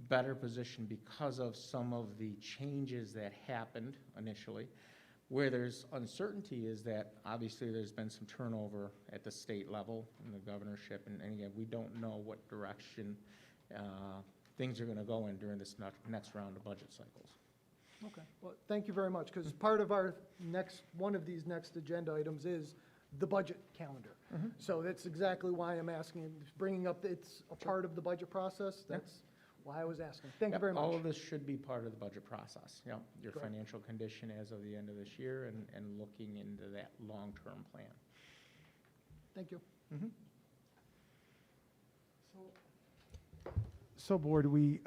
better position because of some of the changes that happened initially. Where there's uncertainty is that obviously there's been some turnover at the state level in the governorship, and again, we don't know what direction things are going to go in during this next round of budget cycles. Okay, well, thank you very much, because part of our one of these next agenda items is the budget calendar. So that's exactly why I'm asking, bringing up, it's a part of the budget process, that's why I was asking. Thank you very much. All of this should be part of the budget process, your Great. financial condition as of the end of this year and looking into that long-term plan. Thank you. So board, we,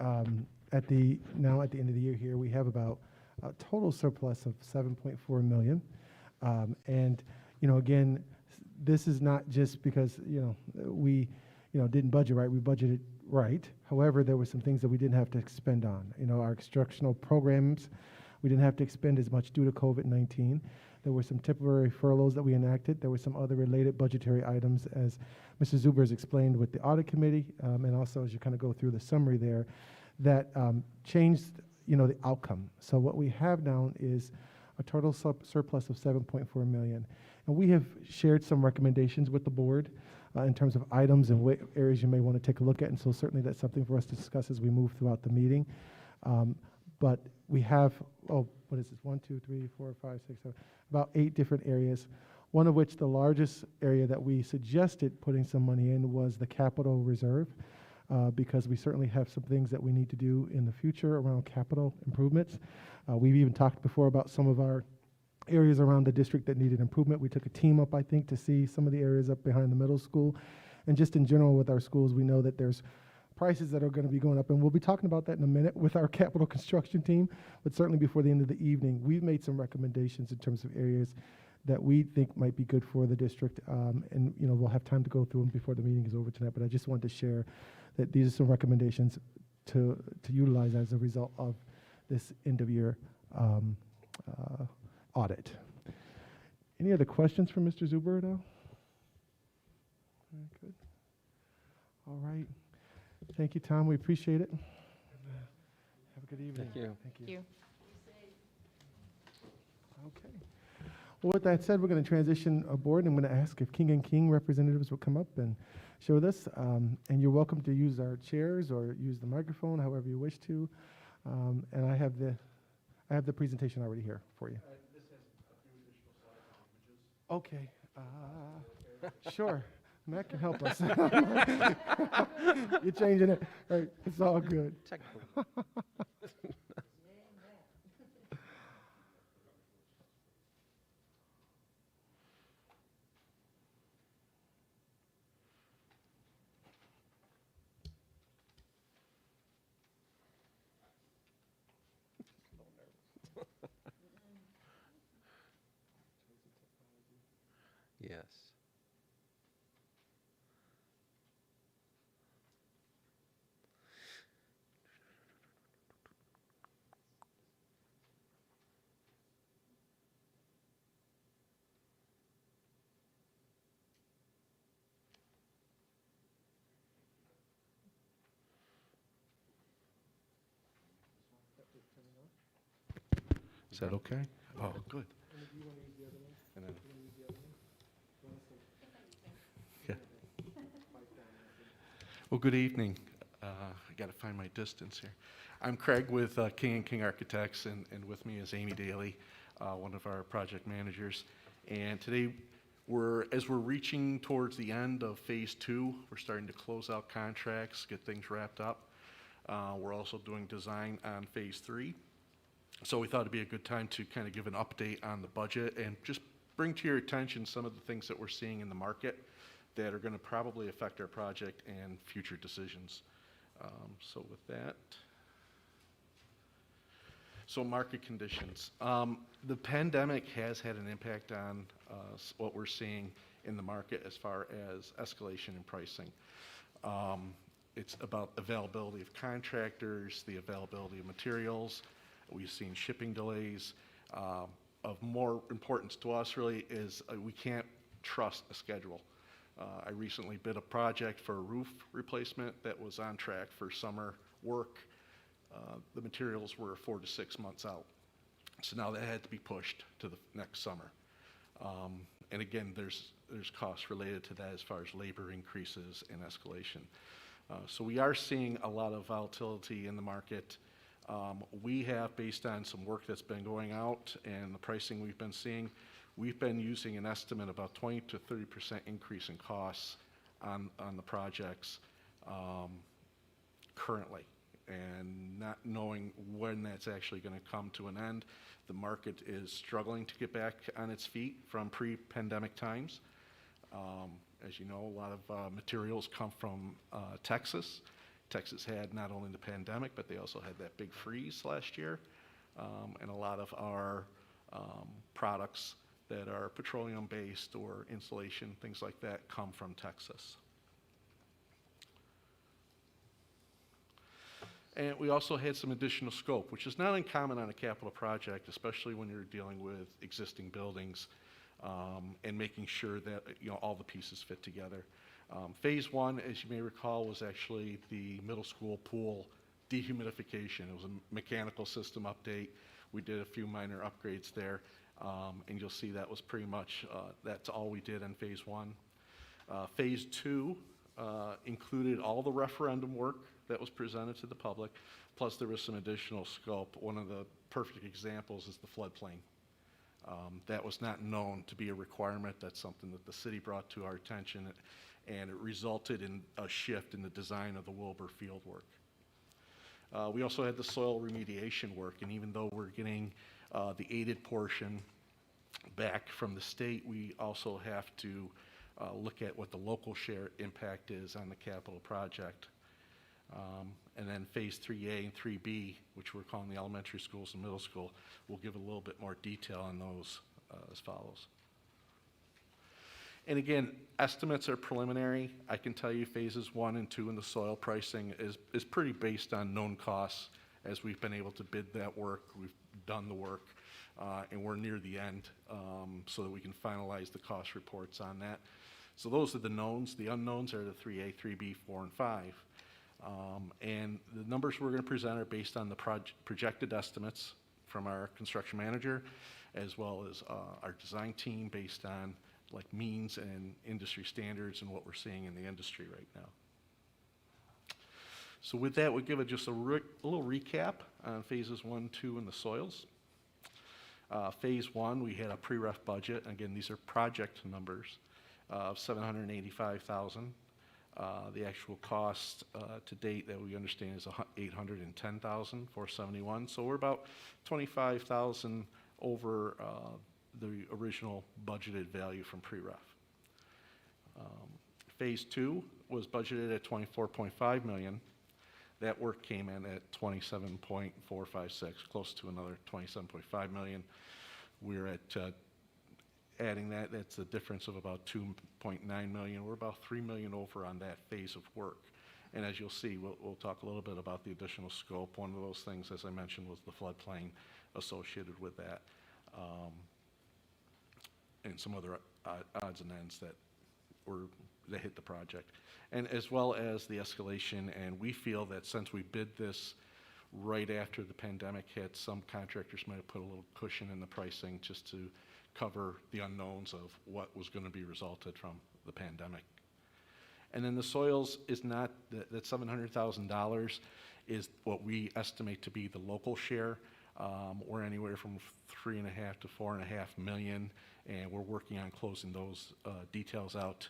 at the end of the year here, we have about a total surplus of 7.4 million. And, again, this is not just because, we, didn't budget right, we budgeted right. However, there were some things that we didn't have to expend on. Our instructional programs, we didn't have to expend as much due to COVID-19. There were some temporary furloughs that we enacted. There were some other related budgetary items, as Mr. Zuber has explained with the audit committee, and also as you kind of go through the summary there, that changed, the outcome. So what we have now is a total surplus of 7.4 million. And we have shared some recommendations with the board in terms of items and what areas you may want to take a look at. And so certainly that's something for us to discuss as we move throughout the meeting. But we have, what is this, 1, 2, 3, 4, 5, 6, 7, about 8 different areas, one of which the largest area that we suggested putting some money in was the capital reserve, because we certainly have some things that we need to do in the future around capital improvements. We've even talked before about some of our areas around the district that needed improvement. We took a team up, I think, to see some of the areas up behind the middle school. And just in general with our schools, we know that there's prices that are going to be going up, and we'll be talking about that in a minute with our capital construction team, but certainly before the end of the evening, we've made some recommendations in terms of areas that we think might be good for the district, and we'll have time to go through them before the meeting is over tonight, but I just wanted to share that these are some recommendations to utilize as a result of this end-of-year audit. Any other questions for Mr. Zuber at all? Very good. All right. Thank you, Tom. We appreciate it. Have a good evening. Thank you. Thank you. Thank you. Okay. Well, with that said, we're going to transition aboard. I'm going to ask if King and King representatives will come up and show this. And you're welcome to use our chairs or use the microphone, however you wish to. And I have the presentation already here for you. This has a few additional slides and images. Okay. Sure. Matt can help us. You're changing it. All right. It's all good. Technical. Yes. Is that okay? Oh, good. And then- Yeah. Well, good evening. I got to find my distance here. I'm Craig with King and King Architects, and with me is Amy Daly, one of our project managers. And today, as we're reaching towards the end of Phase 2, we're starting to close out contracts, get things wrapped up. We're also doing design on Phase 3. So we thought it'd be a good time to kind of give an update on the budget and just bring to your attention some of the things that we're seeing in the market that are going to probably affect our project and future decisions. So with that, so market conditions. The pandemic has had an impact on what we're seeing in the market as far as escalation in pricing. It's about availability of contractors, the availability of materials. We've seen shipping delays. Of more importance to us really is we can't trust a schedule. I recently bid a project for a roof replacement that was on track for summer work. The materials were 4 to 6 months out. So now that had to be pushed to the next summer. And again, there's costs related to that as far as labor increases and escalation. So we are seeing a lot of volatility in the market. We have, based on some work that's been going out and the pricing we've been seeing, we've been using an estimate about 20 to 30% increase in costs on the projects currently, and not knowing when that's actually going to come to an end. The market is struggling to get back on its feet from pre-pandemic times. As you know, a lot of materials come from Texas. Texas had not only the pandemic, but they also had that big freeze last year. And a lot of our products that are petroleum-based or insulation, things like that, come from Texas. And we also had some additional scope, which is not uncommon on a capital project, especially when you're dealing with existing buildings and making sure that all the pieces fit together. Phase 1, as you may recall, was actually the middle school pool dehumidification. It was a mechanical system update. We did a few minor upgrades there, and you'll see that was pretty much, that's all we did in Phase 1. Phase 2 included all the referendum work that was presented to the public, plus there was some additional scope. One of the perfect examples is the floodplain. That was not known to be a requirement. That's something that the city brought to our attention, and it resulted in a shift in the design of the Wilbur field work. We also had the soil remediation work, and even though we're getting the aided portion back from the state, we also have to look at what the local share impact is on the capital project. And then Phase 3A and 3B, which we're calling the elementary schools and middle school, we'll give a little bit more detail on those as follows. And again, estimates are preliminary. I can tell you Phases 1 and 2 in the soil pricing is pretty based on known costs. As we've been able to bid that work, we've done the work, and we're near the end so that we can finalize the cost reports on that. So those are the knowns. The unknowns are the 3A, 3B, 4, and 5. And the numbers we're going to present are based on the projected estimates from our construction manager, as well as our design team based on like means and industry standards and what we're seeing in the industry right now. So with that, we'll give just a little recap on Phases 1, 2, and the soils. Phase 1, we had a pre-ref budget. Again, these are project numbers of $785,000. The actual cost to date that we understand is $810,471. So we're about $25,000 over the original budgeted value from pre-ref. Phase 2 was budgeted at $24.5 million. That work came in at $27.456, close to another $27.5 million. We're at adding that's a difference of about $2.9 million. We're about $3 million over on that phase of work. And as you'll see, we'll talk a little bit about the additional scope. One of those things, as I mentioned, was the floodplain associated with that, and some other odds and ends that hit the project, and as well as the escalation. And we feel that since we bid this right after the pandemic hit, some contractors might have put a little cushion in the pricing just to cover the unknowns of what was going to be resulted from the pandemic. And then the soils is not, that $700,000 is what we estimate to be the local share. We're anywhere from $3.5 to $4.5 million, and we're working on closing those details out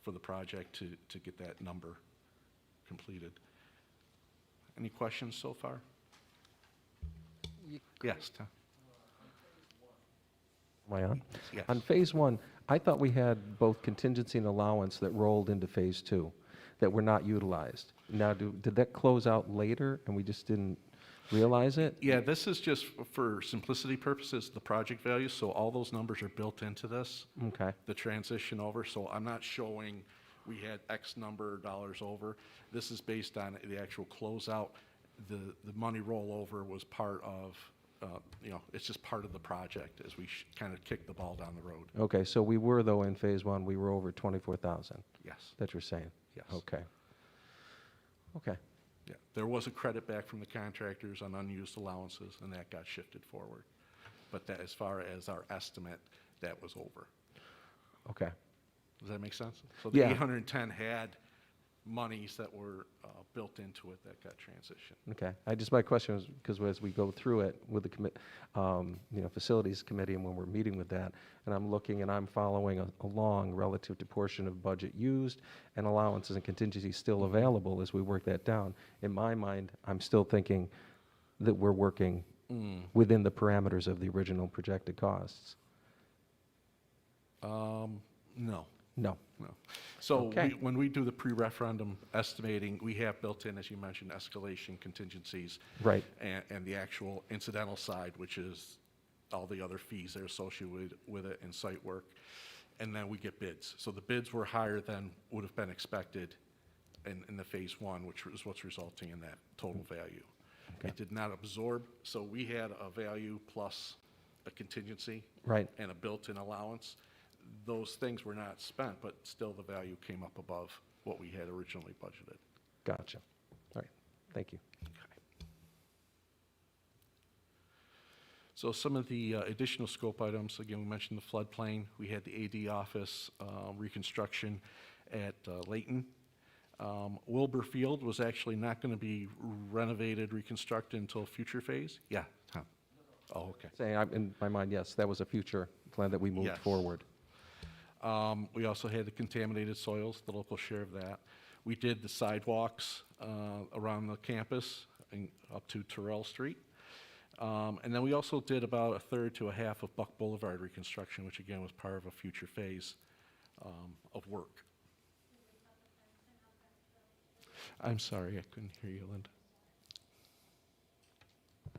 for the project to get that number completed. Any questions so far? Yes, Tom? Am I on? Yes. On Phase 1, I thought we had both contingency and allowance that rolled into Phase 2 that were not utilized. Now, did that close out later and we just didn't realize it? Yeah, this is just for simplicity purposes, the project value, so all those numbers are built into this. Okay. The transition over, so I'm not showing we had X number of dollars over. This is based on the actual closeout. The money rollover was part of, it's just part of the project as we kind of kick the ball down the road. Okay, so we were, though, in Phase 1, we were over 24,000. Yes. That you're saying? Yes. Okay. Okay. Yeah, there was a credit back from the contractors on unused allowances, and that got shifted forward. But that, as far as our estimate, that was over. Okay. Does that make sense? So the Yeah. 810 had monies that were built into it that got transitioned. Okay. My question was, because as we go through it with the facilities committee, and when we're meeting with that, and I'm looking and I'm following along relative to portion of budget used and allowances and contingencies still available as we work that down. In my mind, I'm still thinking that we're working within the parameters of the original projected costs. No. No. No. So Okay. when we do the pre-referendum estimating, we have built in, as you mentioned, escalation contingencies. Right. And the actual incidental side, which is all the other fees that are associated with it and site work. And then we get bids. So the bids were higher than would have been expected in the Phase 1, which is what's resulting in that total value. Okay. It did not absorb, so we had a value plus a contingency. Right. And a built-in allowance. Those things were not spent, but still the value came up above what we had originally budgeted. Gotcha. All right. Thank you. So some of the additional scope items, again, we mentioned the floodplain. We had the AD office reconstruction, at Layton. Wilbur Field was actually not going to be renovated, reconstructed until future phase? Yeah, Tom? Oh, okay. Saying, in my mind, yes, that was a future plan that we moved Yes. forward. We also had the contaminated soils, the local share of that. We did the sidewalks around the campus and up to Terrell Street. And then we also did about a third to a half of Buck Boulevard reconstruction, which again was part of a future phase of work. I'm sorry, I couldn't hear you, Linda.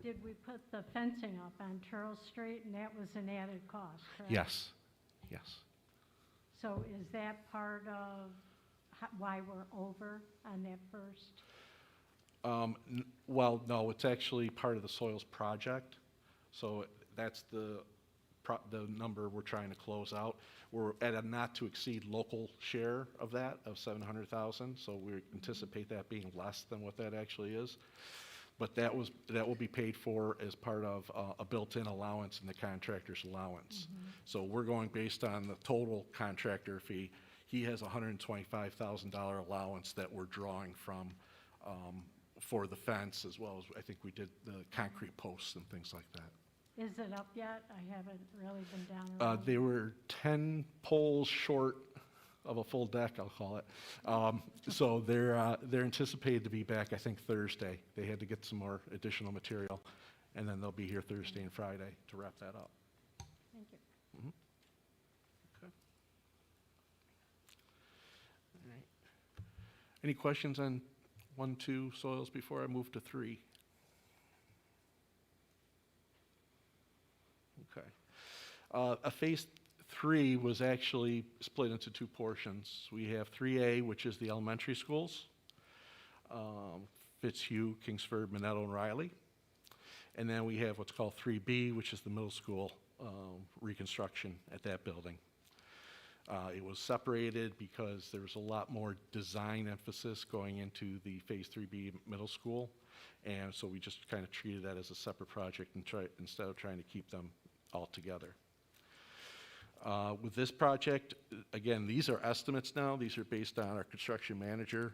Did we put the fencing up on Charles Street, and that was an added cost, correct? Yes, yes. So is that part of why we're over on that first? Well, no, it's actually part of the soils project. So that's the number we're trying to close out. We're at a not to exceed local share of that, of 700,000. So we anticipate that being less than what that actually is. But that will be paid for as part of a built-in allowance in the contractor's allowance. So we're going based on the total contractor fee. He has a $125,000 allowance that we're drawing from for the fence, as well as I think we did the concrete posts and things like that. Is it up yet? I haven't really been down around. They were 10 poles short of a full deck, I'll call it. So they're anticipated to be back, I think, Thursday. They had to get some more additional material, and then they'll be here Thursday and Friday to wrap that up. Thank you. Okay. All right. Any questions on 1, 2 soils before I move to 3? Okay. A phase 3 was actually split into 2 portions. We have 3A, which is the elementary schools, Fitzhugh, Kingsford, Minetto, and Riley. And then we have what's called 3B, which is the middle school reconstruction at that building. It was separated because there was a lot more design emphasis going into the Phase 3B middle school. And so we just kind of treated that as a separate project and instead of trying to keep them all together. With this project, again, these are estimates now. These are based on our construction manager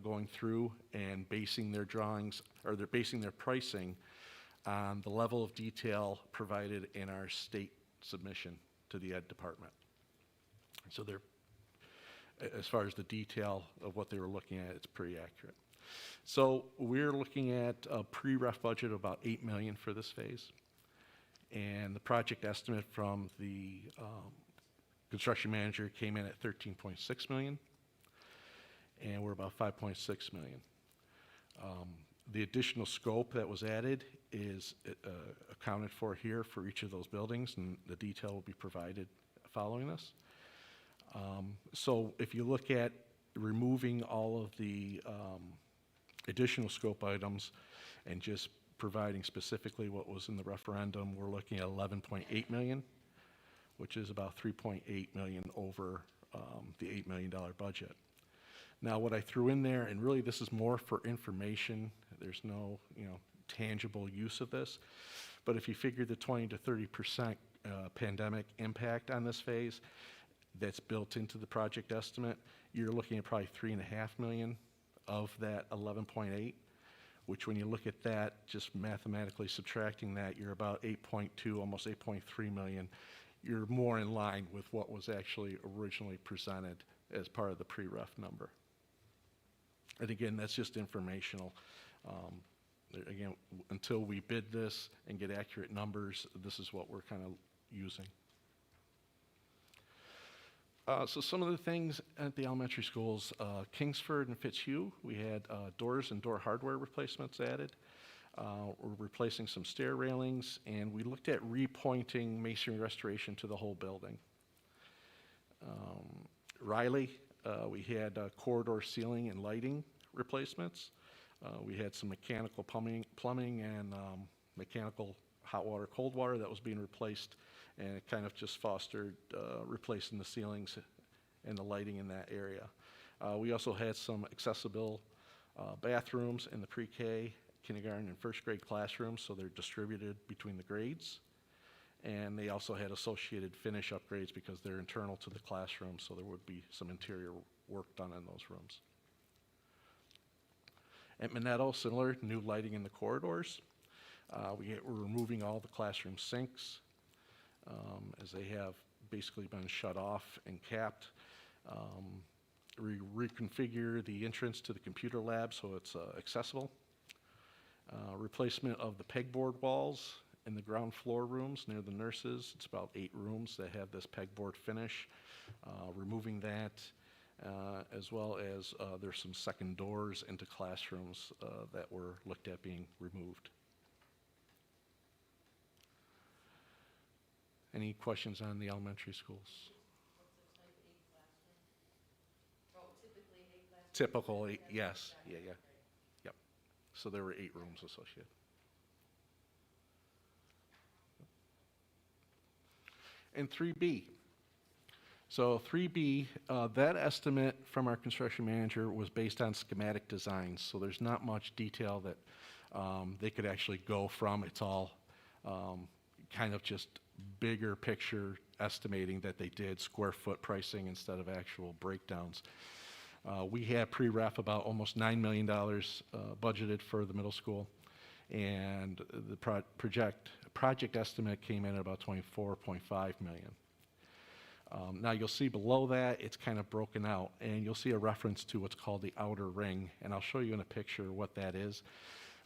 going through and basing their drawings, or they're basing their pricing on the level of detail provided in our state submission to the Ed Department. So they're, as far as the detail of what they were looking at, it's pretty accurate. So we're looking at a pre-ref budget of about $8 million for this phase. And the project estimate from the construction manager came in at $13.6 million, and we're about $5.6 million. The additional scope that was added is accounted for here for each of those buildings, and the detail will be provided following this. So if you look at removing all of the additional scope items and just providing specifically what was in the referendum, we're looking at $11.8 million, which is about $3.8 million over the $8 million budget. Now, what I threw in there, and really this is more for information, there's no tangible use of this, but if you figure the 20 to 30% pandemic impact on this phase that's built into the project estimate, you're looking at probably $3.5 million of that 11.8, which when you look at that, just mathematically subtracting that, you're about 8.2, almost 8.3 million. You're more in line with what was actually originally presented as part of the pre-ref number. And again, that's just informational. Again, until we bid this and get accurate numbers, this is what we're kind of using. So some of the things at the elementary schools, Kingsford and Fitzhugh, we had doors and door hardware replacements added. We're replacing some stair railings, and we looked at repointing masonry restoration to the whole building. Riley, we had corridor ceiling and lighting replacements. We had some mechanical plumbing and mechanical hot water, cold water that was being replaced, and it kind of just fostered replacing the ceilings and the lighting in that area. We also had some accessible bathrooms in the pre-K, kindergarten, and first grade classrooms, so they're distributed between the grades. And they also had associated finish upgrades because they're internal to the classroom, so there would be some interior work done in those rooms. At Minetto, similar, new lighting in the corridors. We're removing all the classroom sinks, as they have basically been shut off and capped. Reconfigure the entrance to the computer lab so it's accessible. Replacement of the pegboard walls in the ground floor rooms near the nurses. It's about 8 rooms that have this pegboard finish. Removing that, as well as there's some second doors into classrooms that were looked at being removed. Any questions on the elementary schools? Typical 8, yes, yeah. Yep. So there were 8 rooms associated. And 3B. So 3B, that estimate from our construction manager was based on schematic designs. So there's not much detail that they could actually go from. It's all kind of just bigger picture estimating that they did square foot pricing instead of actual breakdowns. We had pre-ref about almost $9 million budgeted for the middle school, and the project estimate came in at about $24.5 million. Now you'll see below that, it's kind of broken out, and you'll see a reference to what's called the outer ring, and I'll show you in a picture what that is.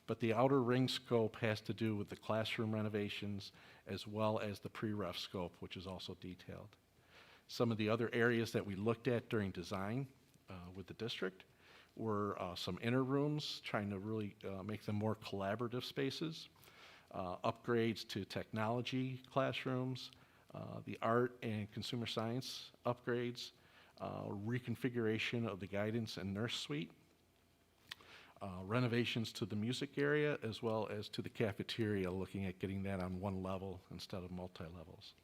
But the outer ring scope has to do with the classroom renovations as well as the pre-ref scope, which is also detailed. Some of the other areas that we looked at during design with the district were some inner rooms, trying to really make them more collaborative spaces, upgrades to technology classrooms, the art and consumer science upgrades, reconfiguration of the guidance and nurse suite, renovations to the music area as well as to the cafeteria, looking at getting that on one level instead of multi-levels.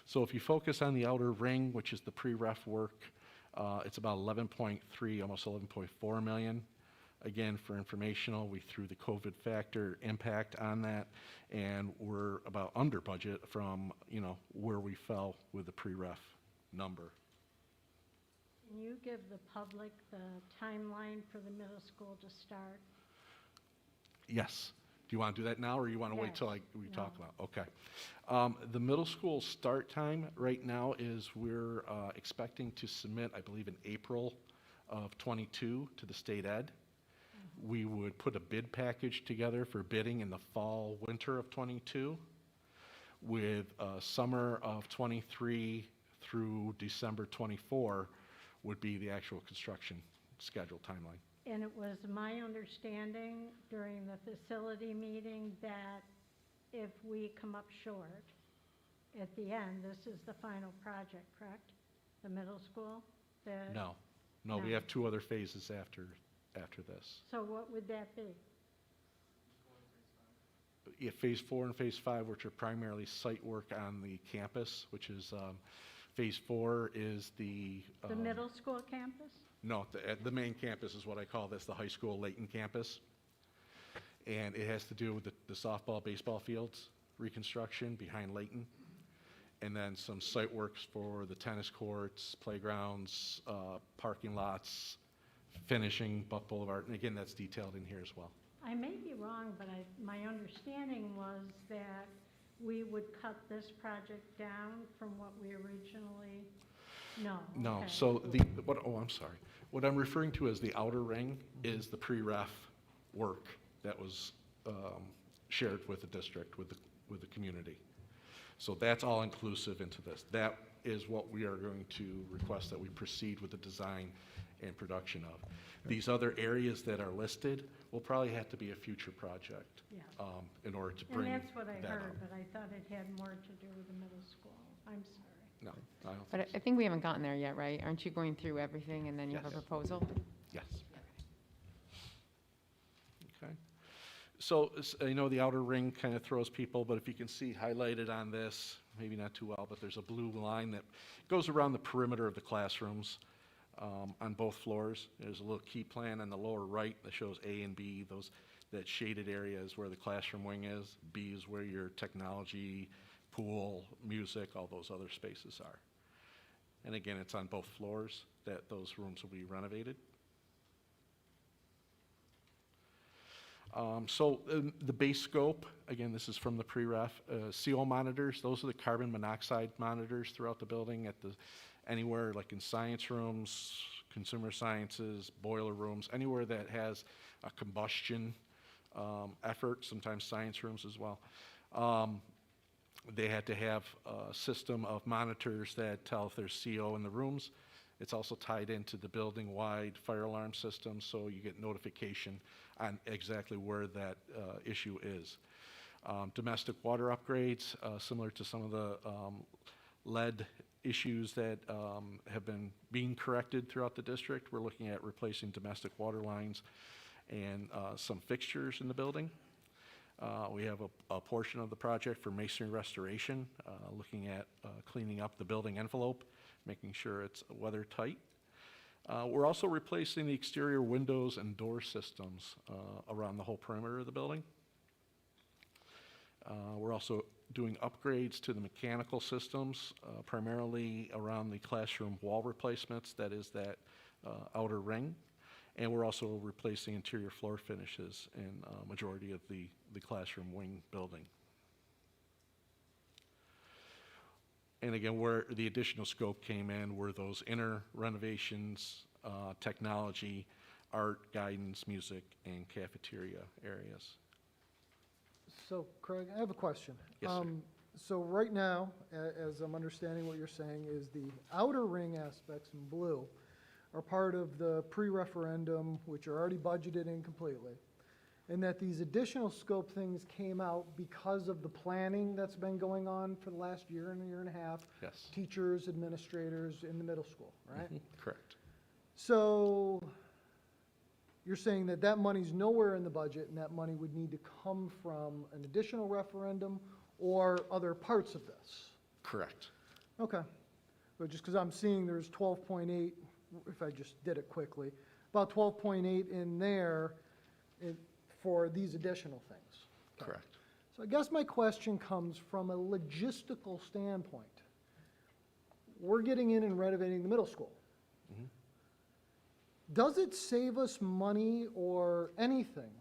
So if you focus on the outer ring, which is the pre-ref work, it's about 11.3, almost 11.4 million. Again, for informational, we threw the COVID factor impact on that, and we're about under budget from, where we fell with the pre-ref number. Can you give the public the timeline for the middle school to start? Yes. Do you want to do that now, or you want to wait till we talk No. about it? Okay. The middle school start time right now is we're expecting to submit, I believe, in April of 22 to the state ed. We would put a bid package together for bidding in the fall, winter of 22, with summer of 23 through December 24 would be the actual construction schedule timeline. And it was my understanding during the facility meeting that if we come up short, at the end, this is the final project, correct? The middle school? No, we No. have 2 other phases after this. So what would that be? Yeah, phase 4 and phase 5, which are primarily site work on the campus, which is phase 4 is the The middle school campus? No, the main campus is what I call this, the high school Layton campus. And it has to do with the softball, baseball fields reconstruction behind Layton. And then some site works for the tennis courts, playgrounds, parking lots, finishing Buck Boulevard. And again, that's detailed in here as well. I may be wrong, but my understanding was that we would cut this project down from what we originally, no. No, okay. so I'm sorry. What I'm referring to as the outer ring is the pre-ref work that was shared with the district, with the community. So that's all inclusive into this. That is what we are going to request that we proceed with the design and production of. These other areas that are listed will probably have to be a future project Yeah. in order to bring And that's what I that heard, up. but I thought it had more to do with the middle school. I'm sorry. No, I don't But think I think we haven't gotten there yet, right? Aren't you going through everything and then you have a Yes. proposal? Yes. Okay. So, I know the outer ring kind of throws people, but if you can see highlighted on this, maybe not too well, but there's a blue line that goes around the perimeter of the classrooms on both floors. There's a little key plan on the lower right that shows A and B. That shaded area is where the classroom wing is. B is where your technology, pool, music, all those other spaces are. And again, it's on both floors. that those rooms will be renovated. The base scope, again, this is from the pre-ref, CO monitors, those are the carbon monoxide monitors throughout the building anywhere like in science rooms, consumer sciences, boiler rooms, anywhere that has a combustion effort, sometimes science rooms as well. They had to have a system of monitors that tell if there's CO in the rooms. It's also tied into the building-wide fire alarm system, so you get notification on exactly where that issue is. Domestic water upgrades, similar to some of the lead issues that have been being corrected throughout the district. We're looking at replacing domestic water lines and some fixtures in the building. We have a portion of the project for masonry restoration, looking at cleaning up the building envelope, making sure it's weather tight. We're also replacing the exterior windows and door systems around the whole perimeter of the building. We're also doing upgrades to the mechanical systems, primarily around the classroom wall replacements, that is that outer ring. And we're also replacing interior floor finishes in majority of the classroom wing building. And again, where the additional scope came in were those inner renovations, technology, art, guidance, music, and cafeteria areas. So Craig, I have a question. Yes, sir. So right now, as I'm understanding what you're saying, is the outer ring aspects in blue are part of the pre-referendum, which are already budgeted in completely, and that these additional scope things came out because of the planning that's been going on for the last year and a year and a half. Yes. Teachers, administrators in the middle school, right? Correct. So you're saying that that money's nowhere in the budget, and that money would need to come from an additional referendum or other parts of this? Correct. Okay. But just because I'm seeing there's 12.8, if I just did it quickly, about 12.8 in there for these additional things. Okay. Correct. So I guess my question comes from a logistical standpoint. We're getting in and renovating the middle school. Mhm. Does it save us money or anything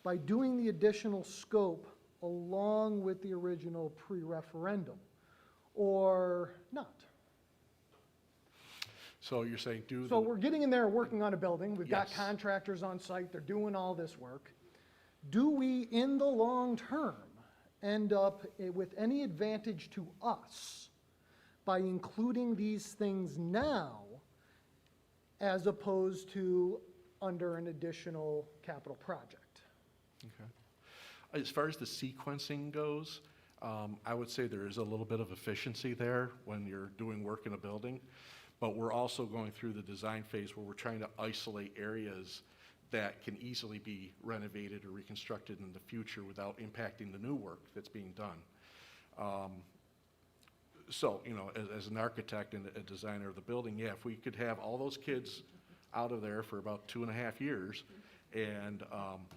by doing the additional scope along with the original pre-referendum, or not? So you're saying So we're getting in there working on a building, we've got Yes. contractors on site, they're doing all this work. Do we, in the long term, end up with any advantage to us by including these things now as opposed to under an additional capital project? Okay. As far as the sequencing goes, I would say there is a little bit of efficiency there when you're doing work in a building, but we're also going through the design phase where we're trying to isolate areas that can easily be renovated or reconstructed in the future without impacting the new work that's being done. So, you know, as an architect and a designer of the building, yeah, if we could have all those kids out of there for about 2.5 years, and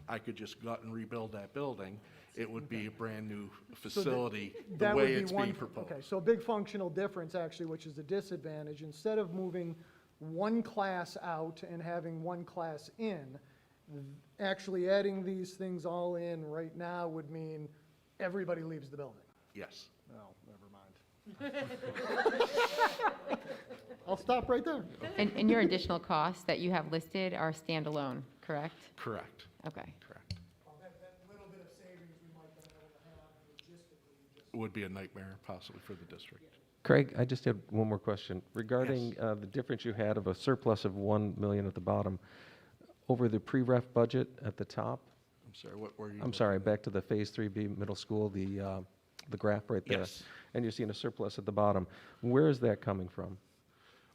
I could just gut and rebuild that building, it would be a brand-new facility, the That would way be it's one- being proposed. Okay, so a big functional difference, actually, which is a disadvantage. Instead of moving one class out and having one class in, actually adding these things all in right now would mean everybody leaves the building. Yes. Oh, never mind. I'll stop right there. And your additional costs that you have listed are standalone, correct? Correct, Okay. correct. That little bit of savings we might be able to have logistically, just. It would be a nightmare possibly for the district. Craig, I just had one more question. Regarding the difference you had of a surplus of 1 million at the bottom, over the pre-ref budget at the top, I'm sorry, what were you? I'm sorry, back to the Phase 3B middle school, the graph right there. Yes. And you're seeing a surplus at the bottom. Where is that coming from?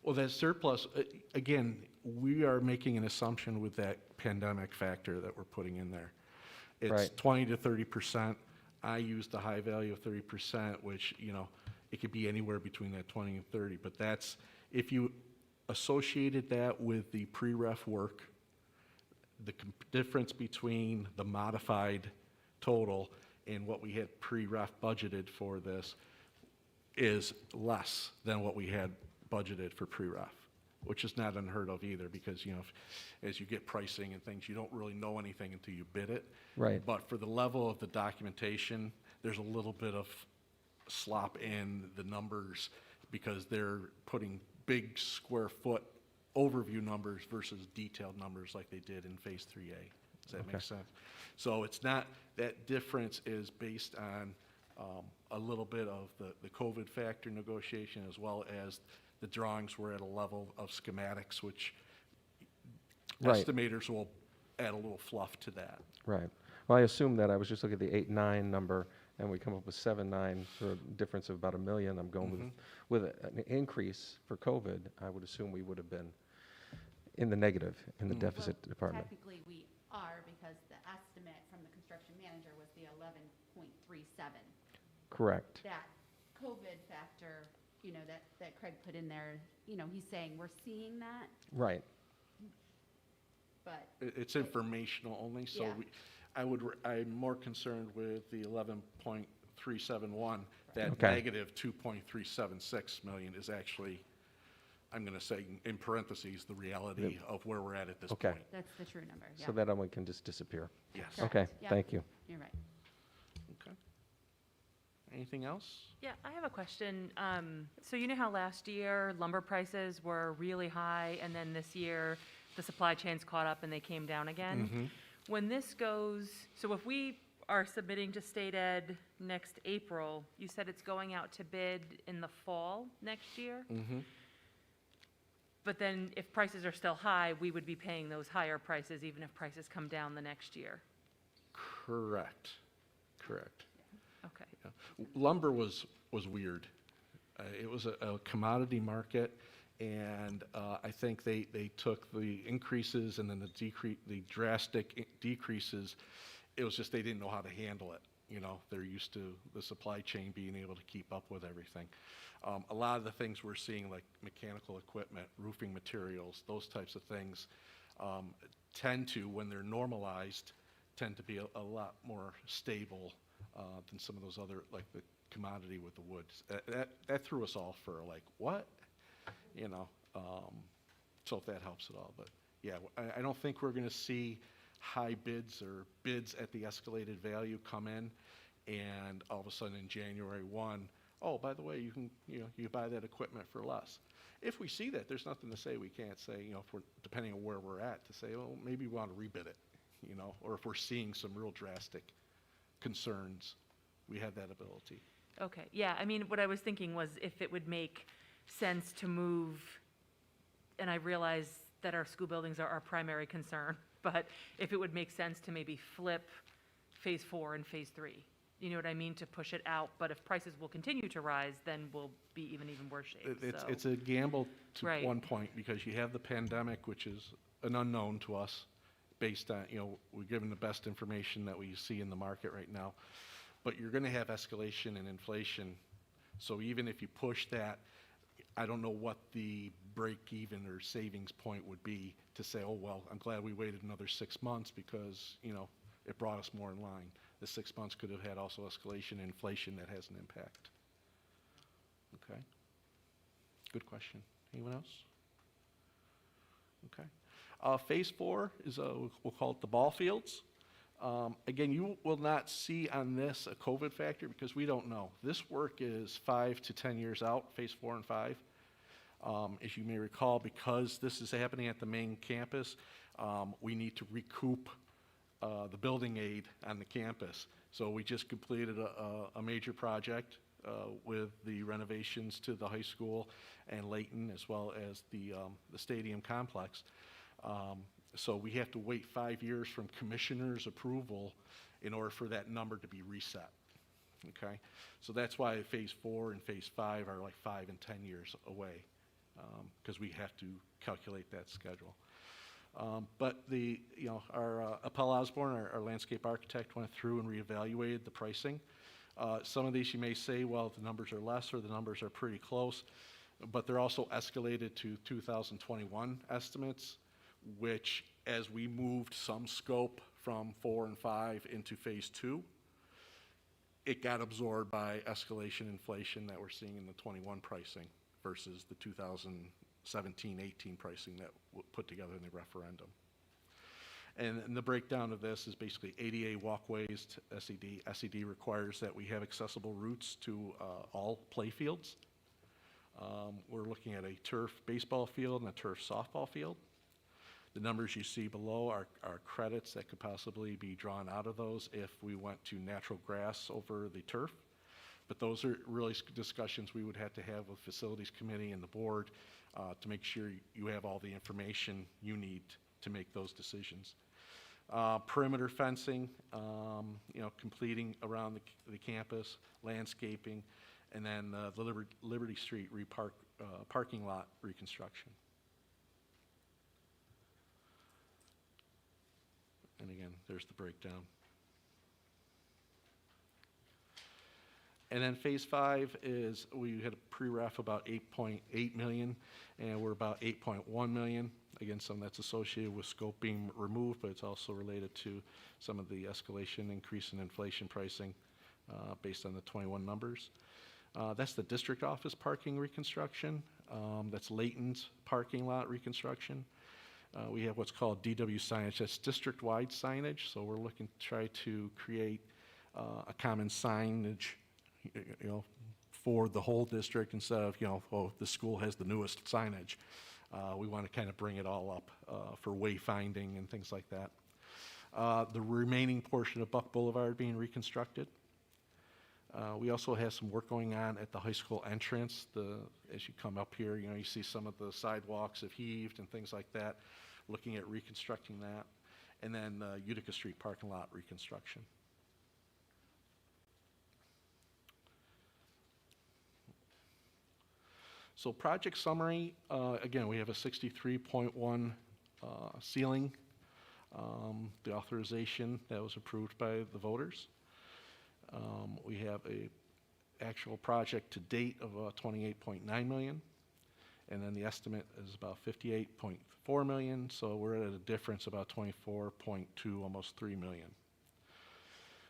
Well, that surplus, again, we are making an assumption with that pandemic factor that we're putting in there. It's Right. 20 to 30%. I used the high value of 30%, which, you know, it could be anywhere between that 20 and 30, but that's, if you associated that with the pre-ref work, the difference between the modified total and what we had pre-ref budgeted for this is less than what we had budgeted for pre-ref. which is not unheard of either, because, as you get pricing and things, you don't really know anything until you bid it. Right. But for the level of the documentation, there's a little bit of slop in the numbers, because they're putting big square foot overview numbers versus detailed numbers like they did in Phase 3A. Does that make sense? So it's not, that difference is based on a little bit of the COVID factor negotiation, as well as the drawings were at a level of schematics, which Right. estimators will add a little fluff to that. Right. Well, I assume that. I was just looking at the 8.9 number, and we come up with 7.9 for a difference of about $1 million. I'm going with an increase for COVID. I would assume we would have been in the negative in the deficit department. Technically, we are, because the estimate from the construction manager was the 11.37. Correct. That COVID factor, that Craig put in there, he's saying we're seeing that, Right. but It's informational only, so Yeah. I'm more concerned with the 11.371. That Okay. negative 2.376 million is actually, I'm going to say in parentheses, the reality of where we're at this Okay. point. that's the true number, yeah. So that one can just disappear. Yes. Correct. Okay, Yeah. thank you. You're right. Okay. Anything else? Yeah, I have a question. So you know how last year lumber prices were really high, and then this year the supply chains caught up and they came down again? When this goes, so if we are submitting to state ed next April, you said it's going out to bid in the fall next year? But then if prices are still high, we would be paying those higher prices even if prices come down the next year? Correct. Okay. Lumber was weird. It was a commodity market, and I think they took the increases and then the drastic decreases. It was just they didn't know how to handle it. They're used to the supply chain being able to keep up with everything. A lot of the things we're seeing, like mechanical equipment, roofing materials, those types of things, tend to, when they're normalized, tend to be a lot more stable than some of those other, like the commodity with the woods. That threw us all for like, what? So if that helps at all. But yeah, I don't think we're going to see high bids or bids at the escalated value come in, and all of a sudden in January 1, oh, by the way, you can buy that equipment for less. If we see that, there's nothing to say we can't say, if we're, depending on where we're at, to say, well, maybe we want to rebid it, or if we're seeing some real drastic concerns, we have that ability. Okay, yeah, I mean, what I was thinking was if it would make sense to move, and I realize that our school buildings are our primary concern, but if it would make sense to maybe flip Phase 4 and Phase 3. You know what I mean, to push it out, but if prices will continue to rise, then we'll be even worse shape, so. It's a gamble to Right. one point, because you have the pandemic, which is an unknown to us, based on, we're given the best information that we see in the market right now. But you're going to have escalation and inflation. So even if you push that, I don't know what the break-even or savings point would be to say, oh, well, I'm glad we waited another 6 months because, it brought us more in line. The 6 months could have had also escalation and inflation that has an impact. Okay. Good question. Anyone else? Okay. Phase 4 is, we'll call it the ball fields. Again, you will not see on this a COVID factor because we don't know. This work is 5 to 10 years out, Phase 4 and 5. As you may recall, because this is happening at the main campus, we need to recoup the building aid on the campus. So we just completed a major project with the renovations to the high school and Layton, as well as the stadium complex. So we have to wait 5 years from commissioner's approval in order for that number to be reset. Okay? So that's why Phase 4 and Phase 5 are like 5 and 10 years away, because we have to calculate that schedule. But our Appel Osborne, our landscape architect, went through and reevaluated the pricing. Some of these you may say, well, the numbers are less or the numbers are pretty close, but they're also escalated to 2021 estimates, which, as we moved some scope from 4 and 5 into Phase 2, it got absorbed by escalation inflation that we're seeing in the 21 pricing versus the 2000 17-18 pricing that put together in the referendum. And the breakdown of this is basically ADA walkways to SED. SED requires that we have accessible routes to all play fields. We're looking at a turf baseball field and a turf softball field. The numbers you see below are credits that could possibly be drawn out of those if we went to natural grass over the turf. But those are really discussions we would have to have with Facilities Committee and the board to make sure you have all the information you need to make those decisions. Perimeter fencing, completing around the campus, landscaping, and then the Liberty Street parking lot reconstruction. And again, there's the breakdown. And then phase 5 is, we had a pre-ref about 8.8 million, and we're about 8.1 million. Again, some that's associated with scope being removed, but it's also related to some of the escalation, increase in inflation pricing based on the 21 numbers. That's the district office parking reconstruction. That's Layton's parking lot reconstruction. We have what's called DW signage. That's district-wide signage. So we're looking to try to create a common signage, for the whole district instead of, the school has the newest signage. We want to kind of bring it all up for wayfinding and things like that. The remaining portion of Buck Boulevard being reconstructed. We also have some work going on at the high school entrance. As you come up here, you see some of the sidewalks have heaved and things like that, looking at reconstructing that. And then Utica Street parking lot reconstruction. So project summary, again, we have a 63.1 ceiling, the authorization that was approved by the voters. We have a actual project to date of 28.9 million, and then the estimate is about 58.4 million, so we're at a difference about 24.2, almost 3 million.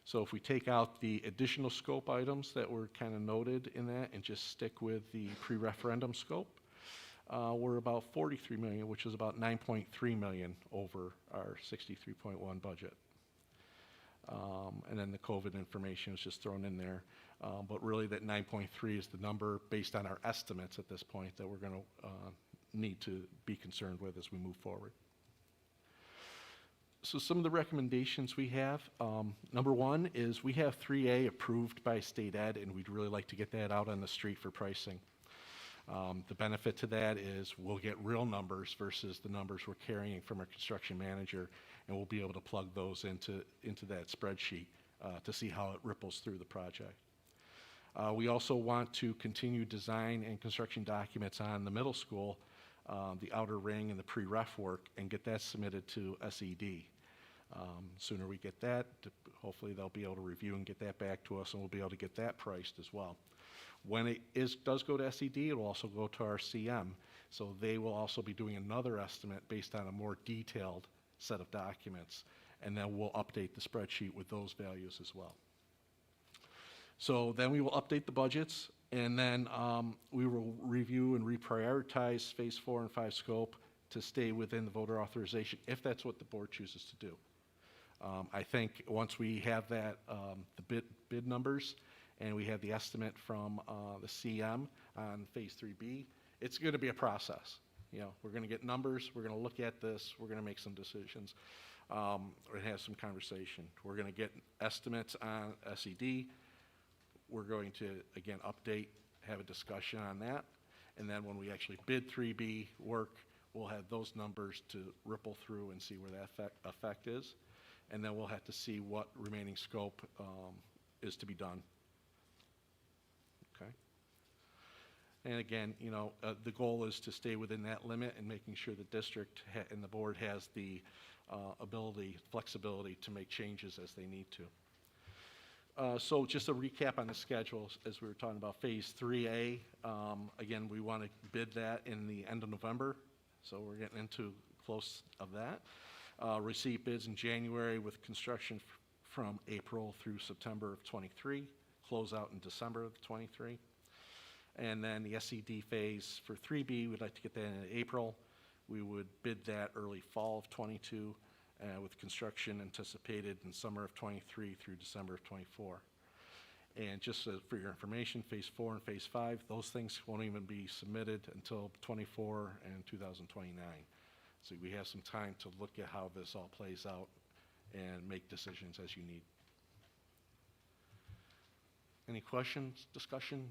So if we take out the additional scope items that were kind of noted in that and just stick with the pre-referendum scope, we're about 43 million, which is about 9.3 million over our 63.1 budget. And then the COVID information is just thrown in there. But really that 9.3 is the number based on our estimates at this point that we're going to need to be concerned with as we move forward. So some of the recommendations we have, number one is we have 3A approved by state ed, and we'd really like to get that out on the street for pricing. The benefit to that is we'll get real numbers versus the numbers we're carrying from our construction manager, and we'll be able to plug those into that spreadsheet to see how it ripples through the project. We also want to continue design and construction documents on the middle school, the outer ring and the pre-ref work, and get that submitted to SED. Sooner we get that, hopefully they'll be able to review and get that back to us, and we'll be able to get that priced as well. When it does go to SED, it will also go to our CM, so they will also be doing another estimate based on a more detailed set of documents, and then we'll update the spreadsheet with those values as well. So then we will update the budgets, and then we will review and reprioritize phase 4 and 5 scope to stay within the voter authorization if that's what the board chooses to do. I think once we have that, the bid numbers, and we have the estimate from the CM on phase 3B, it's going to be a process. We're going to get numbers, we're going to look at this, we're going to make some decisions, or have some conversation. We're going to get estimates on SED. We're going to, again, update, have a discussion on that, and then when we actually bid 3B work, we'll have those numbers to ripple through and see where that effect is, and then we'll have to see what remaining scope is to be done. Okay. And again, the goal is to stay within that limit and making sure the district and the board has the flexibility to make changes as they need to. So just a recap on the schedule, as we were talking about phase 3A. Again, we want to bid that in the end of November, so we're getting into close of that. Receive bids in January with construction from April through September of 23, close out in December of 23. And then the SED phase for 3B, we'd like to get that in April. We would bid that early fall of '22, with construction anticipated in summer of '23 through December of '24. And just for your information, Phase 4 and Phase 5, those things won't even be submitted until '24 and 2029. So we have some time to look at how this all plays out and make decisions as you need. Any questions, discussion?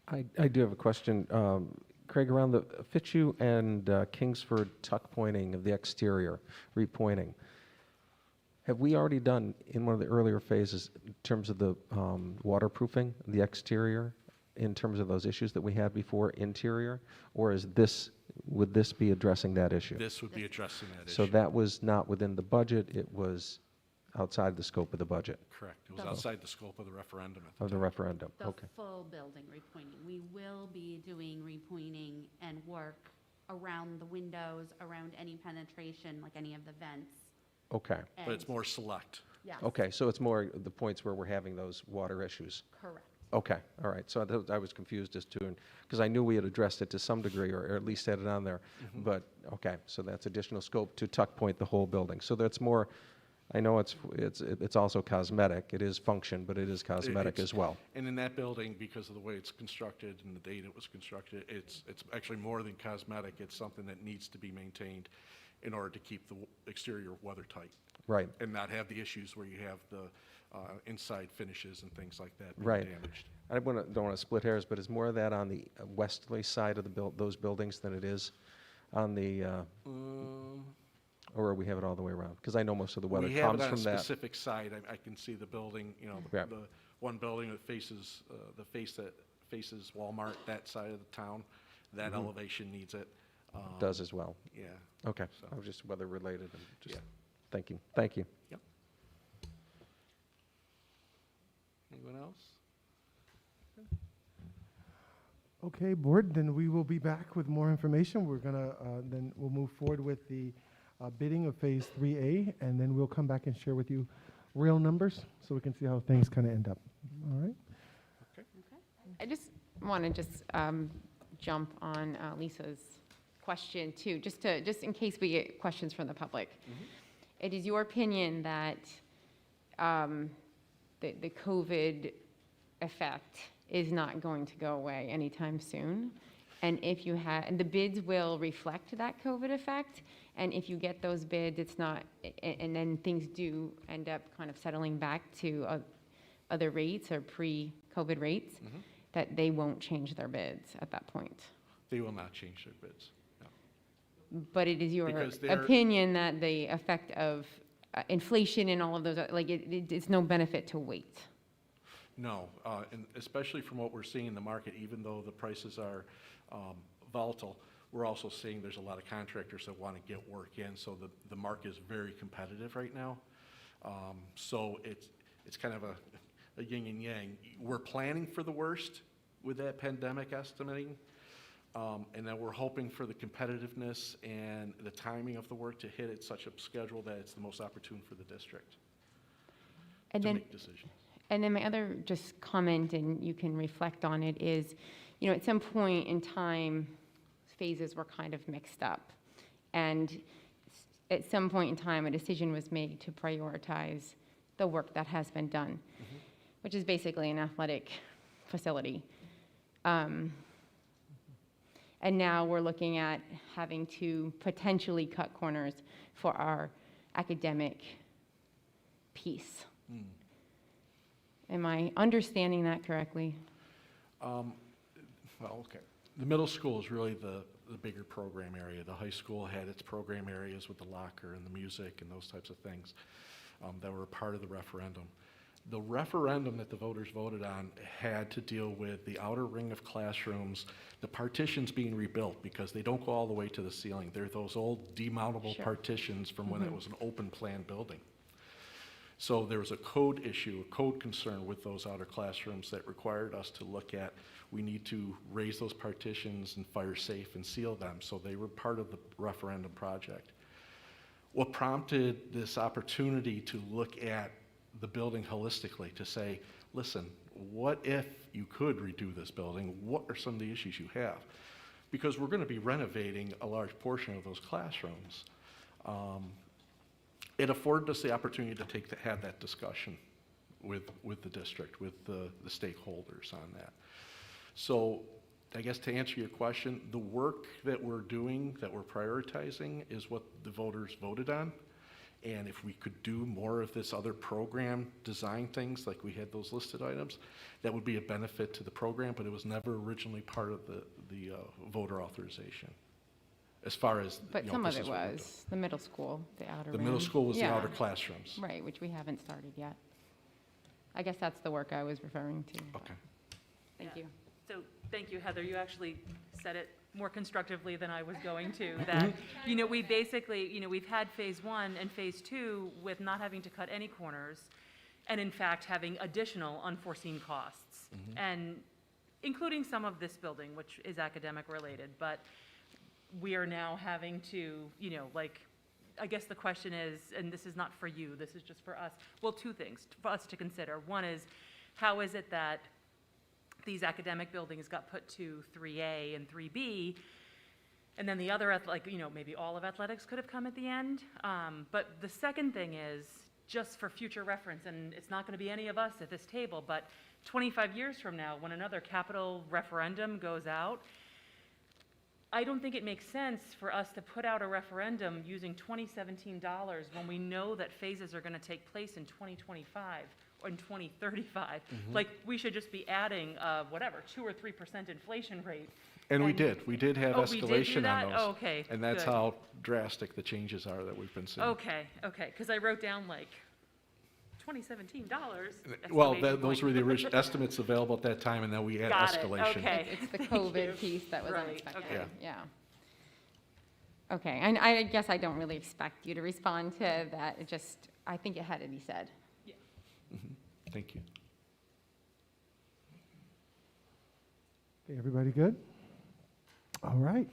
I do have a question. Craig, around the Fitzhugh and Kingsford tuck pointing of the exterior, repointing, have we already done in one of the earlier phases in terms of the waterproofing, the exterior, in terms of those issues that we had before interior? Or would this be addressing that issue? This would be addressing that issue. So that was not within the budget, it was outside the scope of the budget, Correct. It was outside the scope of the referendum at the of the time. referendum? The Okay. full building repointing. We will be doing repointing and work around the windows, around any penetration, like any of the vents. Okay. But it's more select. Yes. Okay, so it's more the points where we're having those water issues. Correct. Okay, all right. So I was confused as to, because I knew we had addressed it to some degree, or at least had it on there. But, okay, so that's additional scope to tuck point the whole building. So that's more, I know it's also cosmetic. It is function, but it is cosmetic It's- as well. And in that building, because of the way it's constructed and the date it was constructed, it's actually more than cosmetic. It's something that needs to be maintained in order to keep the exterior weather tight Right, and not have the issues where you have the inside finishes and things like that being Right. damaged. I don't want to split hairs, but is more of that on the westerly side of those buildings than it is on the, or we have it all the way around? Because I know most of the weather We have comes it on a from that. specific side. I can see the building, you know, Yeah. the one building that faces, the face that faces Walmart, that side of the town, that elevation needs it. Does as well. Yeah. Okay, So- I was just weather related and just Yeah. thinking. Thank you. Yep. Anyone else? Okay, board, then we will be back with more information. We're gonna, then we'll move forward with the bidding of Phase 3A, and then we'll come back and share with you real numbers, so we can see how things kind of end up. All right? I just want to jump on Lisa's question too, just in case we get questions from the public. It is your opinion that the COVID effect is not going to go away anytime soon? And if you and the bids will reflect that COVID effect, and if you get those bids, it's not, and then things do end up kind of settling back to other rates or pre-COVID rates, that they won't change their bids at that point. They will not change their bids. No. But it is your Because they're- opinion that the effect of inflation and all of those, like, it's no benefit to wait. No, and especially from what we're seeing in the market, even though the prices are volatile, we're also seeing there's a lot of contractors that want to get work in, so the market is very competitive right now. So it's kind of a yin and yang. We're planning for the worst with that pandemic estimating, and then we're hoping for the competitiveness and the timing of the work to hit at such a schedule that it's the most opportune for the district And to then, make decisions. and then my other just comment, and you can reflect on it, is, you know, at some point in time, phases were kind of mixed up. And at some point in time, a decision was made to prioritize the work that has been done, which is basically an athletic facility. And now we're looking at having to potentially cut corners for our academic piece. Am I understanding that correctly? Well, okay. The middle school is really the bigger program area. The high school had its program areas with the locker and the music and those types of things that were part of the referendum. The referendum that the voters voted on had to deal with the outer ring of classrooms, the partitions being rebuilt because they don't go all the way to the ceiling. They're those old demountable Sure. partitions from when it was an open plan building. So there was a code issue, a code concern with those outer classrooms that required us to look at, we need to raise those partitions and fire safe and seal them. So they were part of the referendum project. What prompted this opportunity to look at the building holistically, to say, listen, what if you could redo this building? What are some of the issues you have? Because we're going to be renovating a large portion of those classrooms. It afforded us the opportunity to have that discussion with the district, with the stakeholders on that. So I guess to answer your question, the work that we're doing, that we're prioritizing, is what the voters voted on. And if we could do more of this other program design things, like we had those listed items, that would be a benefit to the program, but it was never originally part of the voter authorization. As far as, But you know, some of this it is what we're was, the middle school, the outer doing. The ring. middle school was the Yeah. outer classrooms. Right, which we haven't started yet. I guess that's the work I was referring to. Okay. Thank Yeah. you. So, thank you, Heather. You actually said it more constructively than I was going to, that, you know, we basically, you know, we've had phase 1 and phase 2 with not having to cut any corners, and in fact, having additional unforeseen costs, and including some of this building, which is academic related, but we are now having to, you know, like, I guess the question is, and this is not for you, this is just for us, well, two things for us to consider. One is, how is it that these academic buildings got put to 3A and 3B, and then the other, like, you know, maybe all of athletics could have come at the end? But the second thing is, just for future reference, and it's not going to be any of us at this table, but 25 years from now, when another capital referendum goes out, I don't think it makes sense for us to put out a referendum using 2017 dollars when we know that phases are going to take place in 2025 or in 2035. Like, we should just be adding, whatever, 2 or 3% inflation rate. And we did have Oh, we did do escalation that? on those. Oh, okay, And that's good. how drastic the changes are that we've been seeing. Okay, because I wrote down like 2017 dollars. Well, those were the original estimates available at that time, and then we had Got it, escalation. okay. It's the Thank COVID you. piece that was Right, unexpected. okay. Yeah. Okay, and I guess I don't really expect you to respond to that. It just, I think it had to be said. Thank you. Okay, everybody good? All right.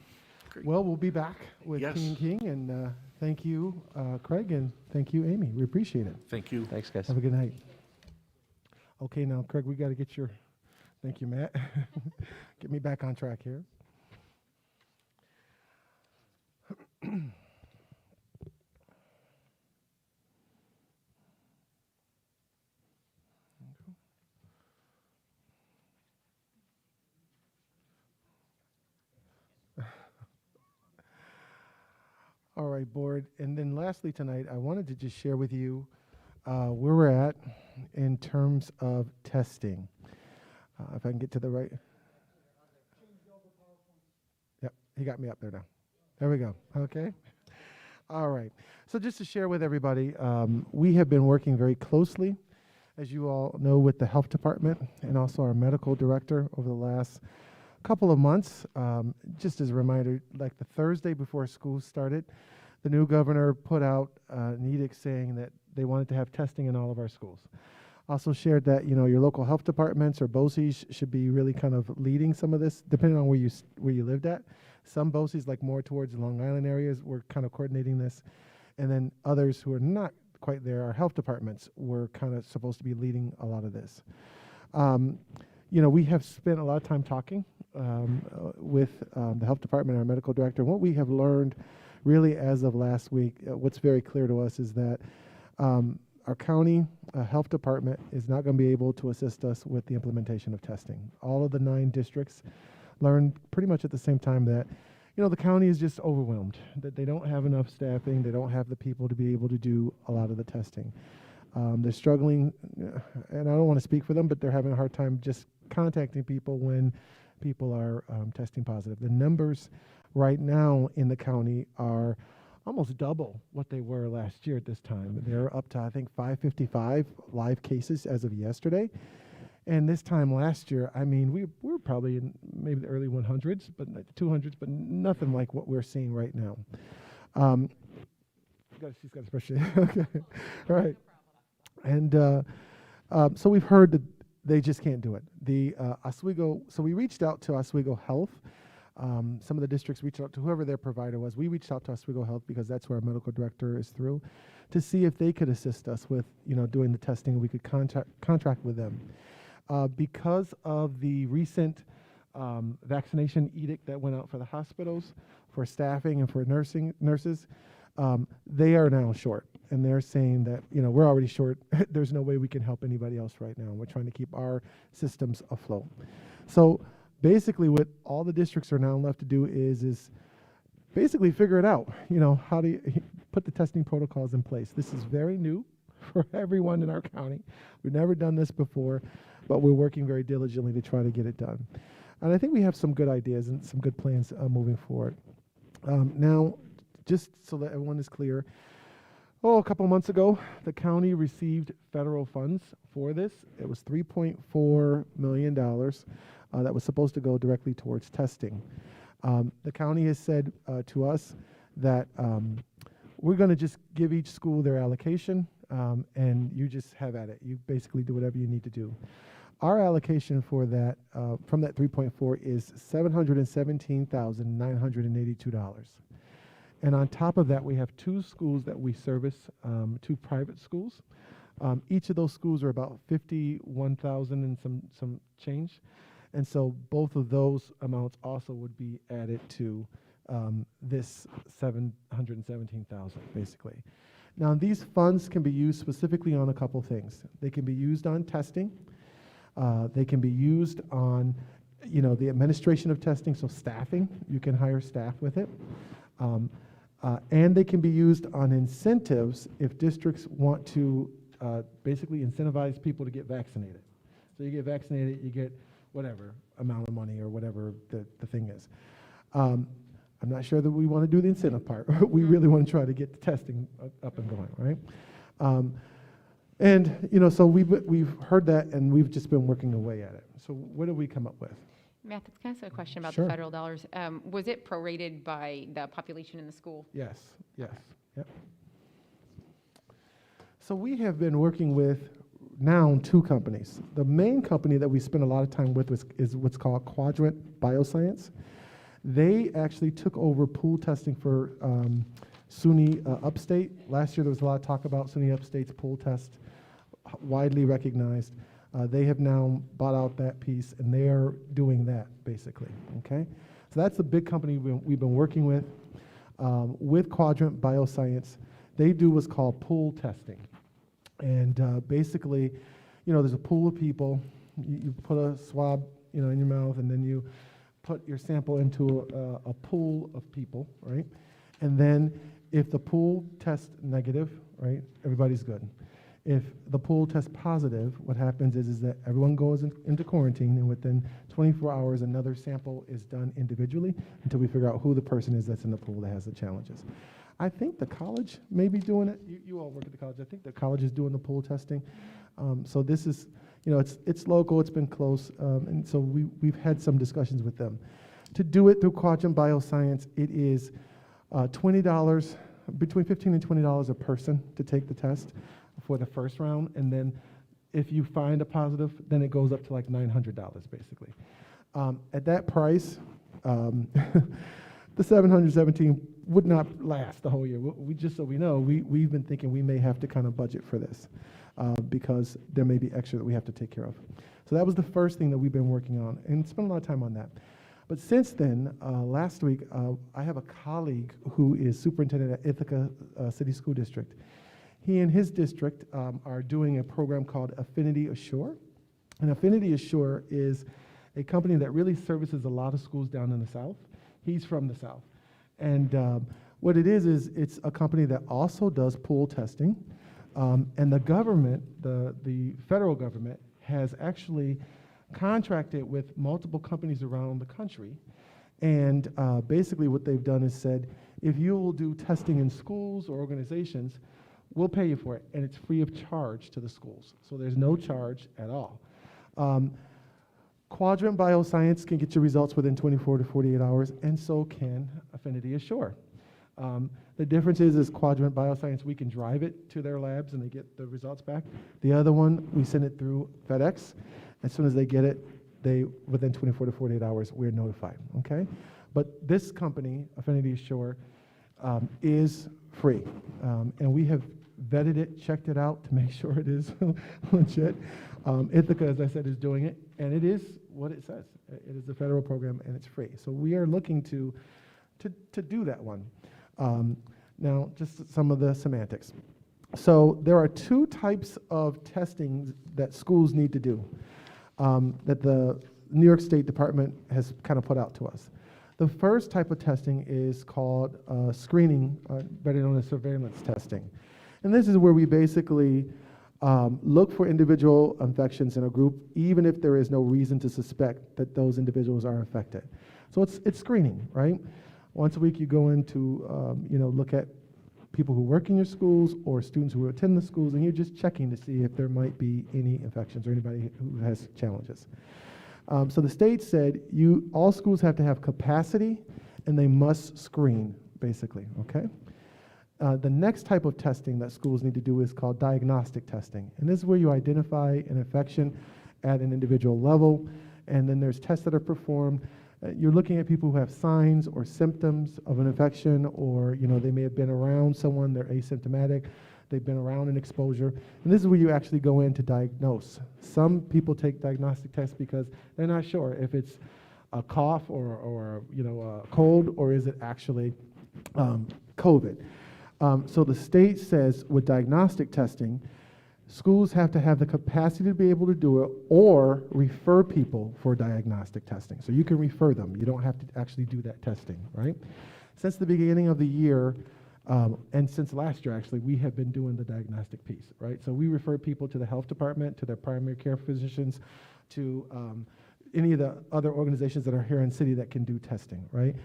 Great. Well, we'll be back with Yes. King and King, and thank you, Craig, and thank you, Amy. We appreciate it. Thank you. Thanks, guys. Have a good night. Okay, now, Craig, we got to get your, thank you, Matt. Get me back on track here. All right, board. And then lastly tonight, I wanted to just share with you where we're at in terms of testing. If I can get to the right. Yep, he got me up there now. There we go. Okay. All right. So just to share with everybody, we have been working very closely, as you all know, with the health department and also our medical director over the last couple of months. Just as a reminder, like the Thursday before school started, the new governor put out an edict saying that they wanted to have testing in all of our schools. Also shared that, you know, your local health departments or BOCES should be really kind of leading some of this, depending on where you lived at. Some BOCES, like more towards the Long Island areas, were kind of coordinating this. And then others who are not quite there, our health departments, were kind of supposed to be leading a lot of this. You know, we have spent a lot of time talking with the health department, our medical director. And what we have learned really as of last week, what's very clear to us is that our county health department is not going to be able to assist us with the implementation of testing. All of the 9 districts learned pretty much at the same time that, you know, the county is just overwhelmed, that they don't have enough staffing, they don't have the people to be able to do a lot of the testing. They're struggling, and I don't want to speak for them, but they're having a hard time just contacting people when people are testing positive. The numbers right now in the county are almost double what they were last year at this time. They're up to, I think, 555 live cases as of yesterday. And this time last year, I mean, we were probably in maybe the early 100s, but 200s, but nothing like what we're seeing right now. She's got a spreadsheet. Okay, all right. And so we've heard that they just can't do it. The Oswego, so we reached out to Oswego Health Some of the districts reached out to whoever their provider was. We reached out to Oswego Health because that's where our medical director is through, to see if they could assist us with, doing the testing. We could contract with them. Because of the recent vaccination edict that went out for the hospitals, for staffing and for nurses, they are now short. And they're saying that, we're already short. There's no way we can help anybody else right now. We're trying to keep our systems afloat. So basically what all the districts are now left to do is basically figure it out. How do you put the testing protocols in place? This is very new for everyone in our county. We've never done this before, but we're working very diligently to try to get it done. And I think we have some good ideas and some good plans moving forward. Now, just so that everyone is clear, a couple months ago, the county received federal funds for this. It was $3.4 million that was supposed to go directly towards testing. The county has said to us that we're going to just give each school their allocation, and you just have at it. You basically do whatever you need to do. Our allocation for that, from that 3.4, is $717,982. And on top of that, we have 2 schools that we service, 2 private schools. Each of those schools are about 51,000 and some change. And so both of those amounts also would be added to this 717,000, basically. Now, these funds can be used specifically on a couple things. They can be used on testing. They can be used on, the administration of testing, so staffing. You can hire staff with it. And they can be used on incentives if districts want to basically incentivize people to get vaccinated. So you get vaccinated, you get whatever amount of money or whatever the thing is. I'm not sure that we want to do the incentive part. We really want to try to get the testing up and going, right? So we've heard that, and we've just been working away at it. So what did we come up with? Matt, can I ask a question about Sure. the federal dollars? Was it prorated by the population in the school? Yes, yep. So we have been working with now 2 companies. The main company that we spend a lot of time with is what's called Quadrant Bioscience. They actually took over pool testing for SUNY Upstate. Last year there was a lot of talk about SUNY Upstate's pool test, widely recognized. They have now bought out that piece, and they are doing that, basically, okay? So that's the big company we've been working with. With Quadrant Bioscience, they do what's called pool testing. And basically, there's a pool of people. You put a swab, in your mouth, and then you put your sample into a pool of people, right? And then if the pool tests negative, right, everybody's good. If the pool tests positive, what happens is that everyone goes into quarantine, and within 24 hours, another sample is done individually until we figure out who the person is that's in the pool that has the challenges. I think the college may be doing it. You all work at the college. I think the college is doing the pool testing. So this is, it's local, it's been close, and so we've had some discussions with them. To do it through Quadrant Bioscience, it is $20, between $15 and $20 a person to take the test for the first round, and then if you find a positive, then it goes up to like $900, basically. At that price, the 717 would not last the whole year. Just so we know, we've been thinking we may have to kind of budget for this because there may be extra that we have to take care of. So that was the first thing that we've been working on, and spent a lot of time on that. But since then, last week, I have a colleague who is superintendent at Ithaca City School District. He and his district are doing a program called Affinity Assure. And Affinity Assure is a company that really services a lot of schools down in the South. He's from the South. And what it is it's a company that also does pool testing. And the government, the federal government, has actually contracted with multiple companies around the country. And basically what they've done is said, if you will do testing in schools or organizations, we'll pay you for it, and it's free of charge to the schools. So there's no charge at all. Quadrant Bioscience can get your results within 24 to 48 hours, and so can Affinity Assure. The difference is Quadrant Bioscience, we can drive it to their labs and they get the results back. The other one, we send it through FedEx. As soon as they get it, within 24 to 48 hours, we're notified, okay? But this company, Affinity Shore, is free. And we have vetted it, checked it out to make sure it is legit. Ithaca, as I said, is doing it, and it is what it says. It is a federal program, and it's free. So we are looking to do that one. Now, just some of the semantics. So there are two types of testing that schools need to do that the New York State Department has kind of put out to us. The first type of testing is called screening, better known as surveillance testing. And this is where we basically look for individual infections in a group, even if there is no reason to suspect that those individuals are affected. So it's screening, right? Once a week you go in to look at people who work in your schools or students who attend the schools, and you're just checking to see if there might be any infections or anybody who has challenges. So the state said all schools have to have capacity and they must screen, basically, okay? The next type of testing that schools need to do is called diagnostic testing. And this is where you identify an infection at an individual level, and then there's tests that are performed. You're looking at people who have signs or symptoms of an infection, or they may have been around someone, they're asymptomatic, they've been around an exposure, and this is where you actually go in to diagnose. Some people take diagnostic tests because they're not sure if it's a cough or a cold, or is it actually COVID. So the state says with diagnostic testing, schools have to have the capacity to be able to do it or refer people for diagnostic testing. So you can refer them. You don't have to actually do that testing, right? Since the beginning of the year, and since last year, actually, we have been doing the diagnostic piece, right? So we refer people to the health department, to their primary care physicians, to any of the other organizations that are here in the city that can do testing, right?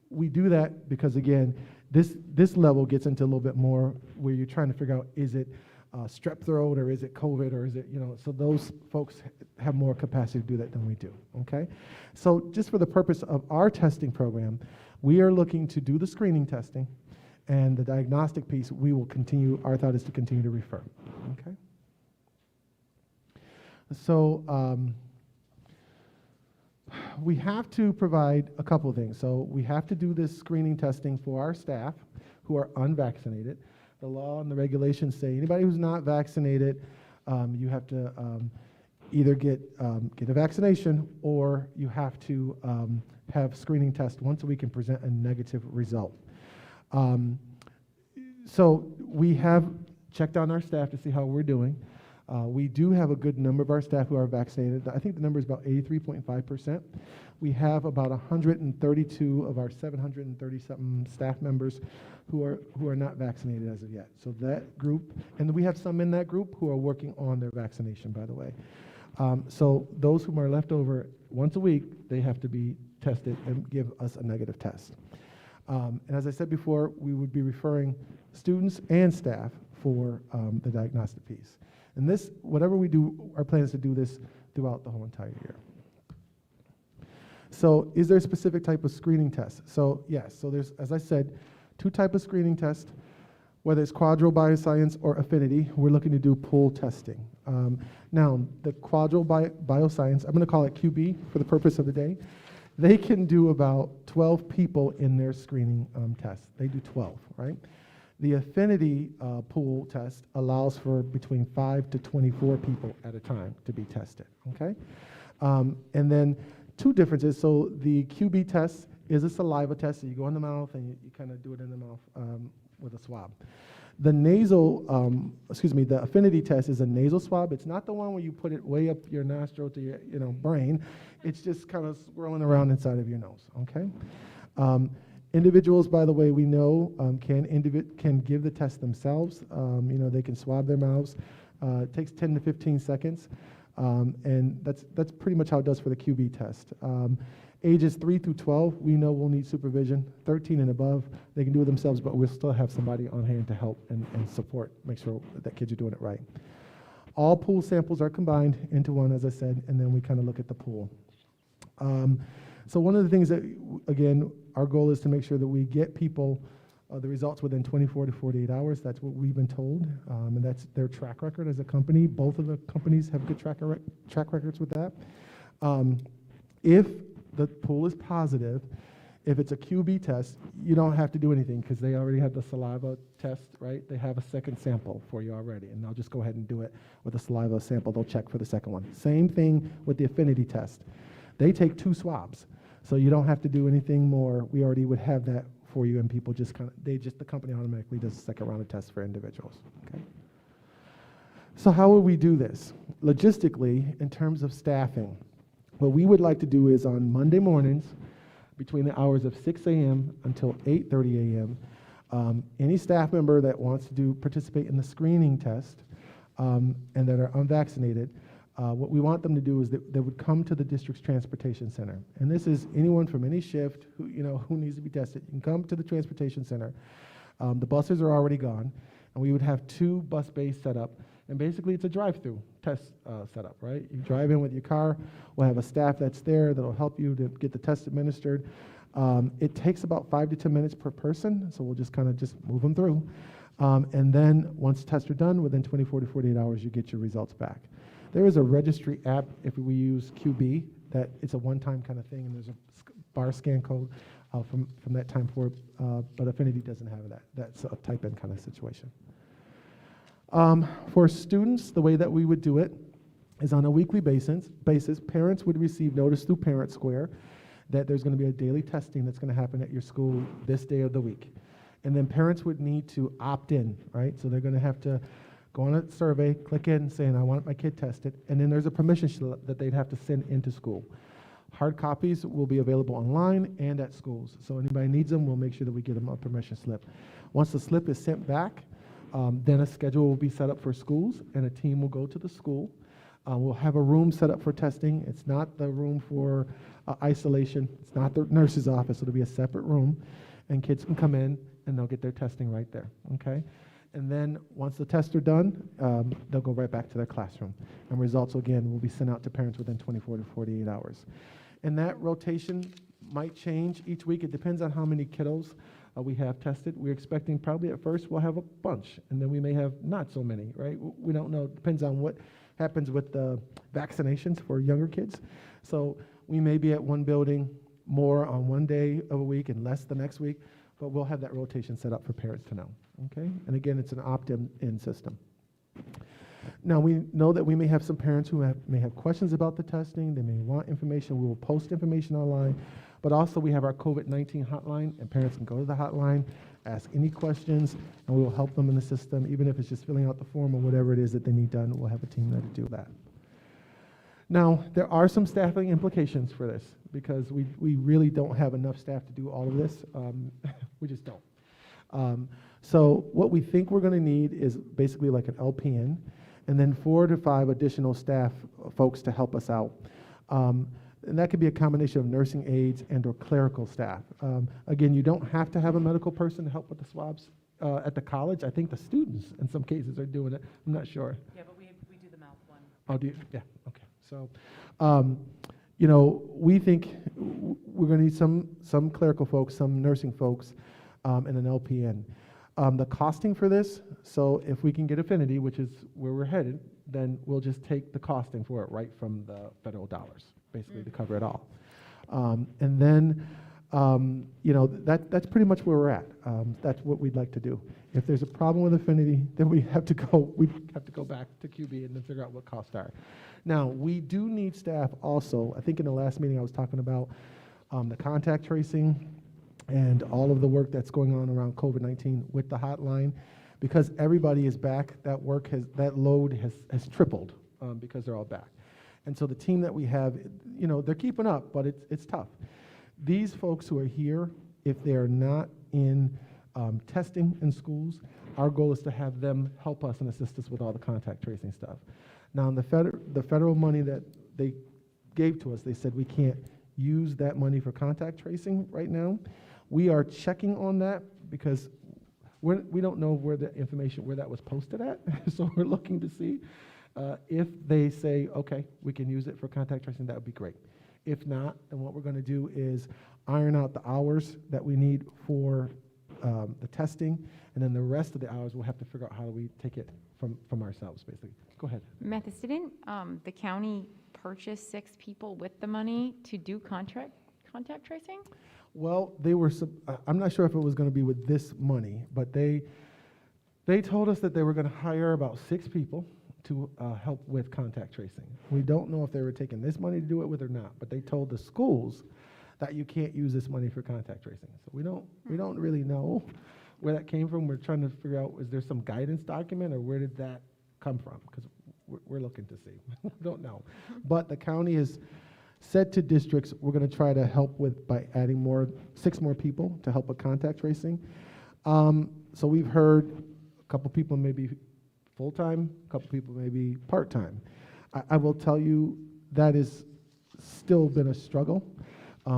We do that because, again, this level gets into a little bit more where you're trying to figure out, is it strep throat, or is it COVID, or is it, so those folks have more capacity to do that than we do, okay? So just for the purpose of our testing program, we are looking to do the screening testing, and the diagnostic piece, we will continue, our thought is to continue to refer, okay? So we have to provide a couple of things. So we have to do this screening testing for our staff who are unvaccinated. The law and the regulations say anybody who's not vaccinated, you have to either get a vaccination, or you have to have screening tests once a week and present a negative result. So we have checked on our staff to see how we're doing. We do have a good number of our staff who are vaccinated. I think the number is about 83.5%. We have about 132 of our 730-something staff members who are not vaccinated as of yet. So that group, and we have some in that group who are working on their vaccination, by the way. So those whom are left over once a week, they have to be tested and give us a negative test. And as I said before, we would be referring students and staff for the diagnostic piece. And this, whatever we do, our plan is to do this throughout the whole entire year. So is there a specific type of screening test? So yes, so there's, as I said, two types of screening tests, whether it's Quadro Bioscience or Affinity. We're looking to do pool testing. Now, the Quadro Bioscience, I'm going to call it QB for the purpose of the day. They can do about 12 people in their screening test. They do 12, right? The Affinity pool test allows for between 5 to 24 people at a time to be tested, okay? And then two differences. So the QB test is a saliva test. So you go in the mouth and you kind of do it in the mouth with a swab. The the Affinity test is a nasal swab. It's not the one where you put it way up your nostril to your brain. It's just kind of swirling around inside of your nose, okay? Individuals, by the way, we know can give the test themselves. They can swab their mouths. It takes 10 to 15 seconds, and that's pretty much how it does for the QB test. Ages 3 through 12, we know will need supervision. 13 and above, they can do it themselves, but we'll still have somebody on hand to help and support, make sure that kids are doing it right. All pool samples are combined into one, as I said, and then we kind of look at the pool. So one of the things that, again, our goal is to make sure that we get people the results within 24 to 48 hours. That's what we've been told, and that's their track record as a company. Both of the companies have good track records with that. If the pool is positive, If it's a QB test, you don't have to do anything because they already have the saliva test, right? They have a second sample for you already, and they'll just go ahead and do it with a saliva sample. They'll check for the second one. Same thing with the affinity test. They take 2 swabs, so you don't have to do anything more. We already would have that for you, and people just the company automatically does a second round of tests for individuals, okay? So how would we do this? Logistically, in terms of staffing, what we would like to do is on Monday mornings, between the hours of 6 a.m. until 8:30 a.m., any staff member that wants to participate in the screening test and that are unvaccinated, what we want them to do is that they would come to the district's transportation center. And this is anyone from any shift who needs to be tested. You can come to the transportation center. The buses are already gone, and we would have 2 bus bays set up. And basically, it's a drive-through test setup, right? You drive in with your car. We'll have a staff that's there that'll help you to get the test administered. It takes about 5 to 10 minutes per person, so we'll just kind of move them through. And then once tests are done, within 24 to 48 hours, you get your results back. There is a registry app if we use QB that it's a one-time kind of thing, and there's a bar scan code from that time forward, but Affinity doesn't have that. That's a type-in kind of situation. For students, the way that we would do it is on a weekly basis. Parents would receive notice through Parent Square that there's going to be a daily testing that's going to happen at your school this day of the week. And then parents would need to opt in, right? So they're going to have to go on a survey, click in, saying, I want my kid tested, and then there's a permission slip that they'd have to send into school. Hard copies will be available online and at schools. So anybody needs them, we'll make sure that we get them a permission slip. Once the slip is sent back, then a schedule will be set up for schools, and a team will go to the school. We'll have a room set up for testing. It's not the room for isolation. It's not the nurse's office. It'll be a separate room, and kids can come in, and they'll get their testing right there, okay? And then once the tests are done, they'll go right back to their classroom. And results, again, will be sent out to parents within 24 to 48 hours. And that rotation might change each week. It depends on how many kiddos we have tested. We're expecting probably at first we'll have a bunch, and then we may have not so many, right? We don't know. It depends on what happens with the vaccinations for younger kids. So we may be at one building more on one day of a week and less the next week, but we'll have that rotation set up for parents to know, okay? And again, it's an opt-in system. Now, we know that we may have some parents who may have questions about the testing. They may want information. We will post information online. But also, we have our COVID-19 hotline, and parents can go to the hotline, ask any questions, and we will help them in the system, even if it's just filling out the form or whatever it is that they need done. We'll have a team there to do that. Now, there are some staffing implications for this, because we really don't have enough staff to do all of this. We just don't. So what we think we're going to need is basically like an LPN, and then 4 to 5 additional staff folks to help us out. And that could be a combination of nursing aides and or clerical staff. Again, you don't have to have a medical person to help with the swabs at the college. I think the students in some cases are doing it. I'm not sure. Yeah, but we do the mouth one. Oh, do you? Yeah, okay. So, we think we're going to need some clerical folks, some nursing folks, and an LPN. The costing for this, so if we can get Affinity, which is where we're headed, then we'll just take the costing for it right from the federal dollars, basically, to cover it all. And then, that's pretty much where we're at. That's what we'd like to do. If there's a problem with Affinity, then we'd have to go back to QB and then figure out what costs are. Now, we do need staff also. I think in the last meeting I was talking about the contact tracing and all of the work that's going on around COVID-19 with the hotline. Because everybody is back, that load has tripled because they're all back. And so the team that we have, they're keeping up, but it's tough. These folks who are here, if they are not in testing in schools, our goal is to have them help us and assist us with all the contact tracing stuff. Now, the federal money that they gave to us, they said we can't use that money for contact tracing right now. We are checking on that because we don't know where that was posted at. So we're looking to see if they say, okay, we can use it for contact tracing, that would be great. If not, then what we're going to do is iron out the hours that we need for the testing, and then the rest of the hours we'll have to figure out how do we take it from ourselves, basically. Go ahead. Mathis, didn't the county purchase 6 people with the money to do contact tracing? Well, I'm not sure if it was going to be with this money, but they told us that they were going to hire about 6 people to help with contact tracing. We don't know if they were taking this money to do it with or not, but they told the schools that you can't use this money for contact tracing. So we don't really know where that came from. We're trying to figure out, is there some guidance document, or where did that come from? Because we're looking to see. Don't know. But the county has said to districts, we're going to try to help by adding 6 more people to help with contact tracing. So we've heard a couple people maybe full-time, a couple people maybe part-time. I will tell you that is still been a struggle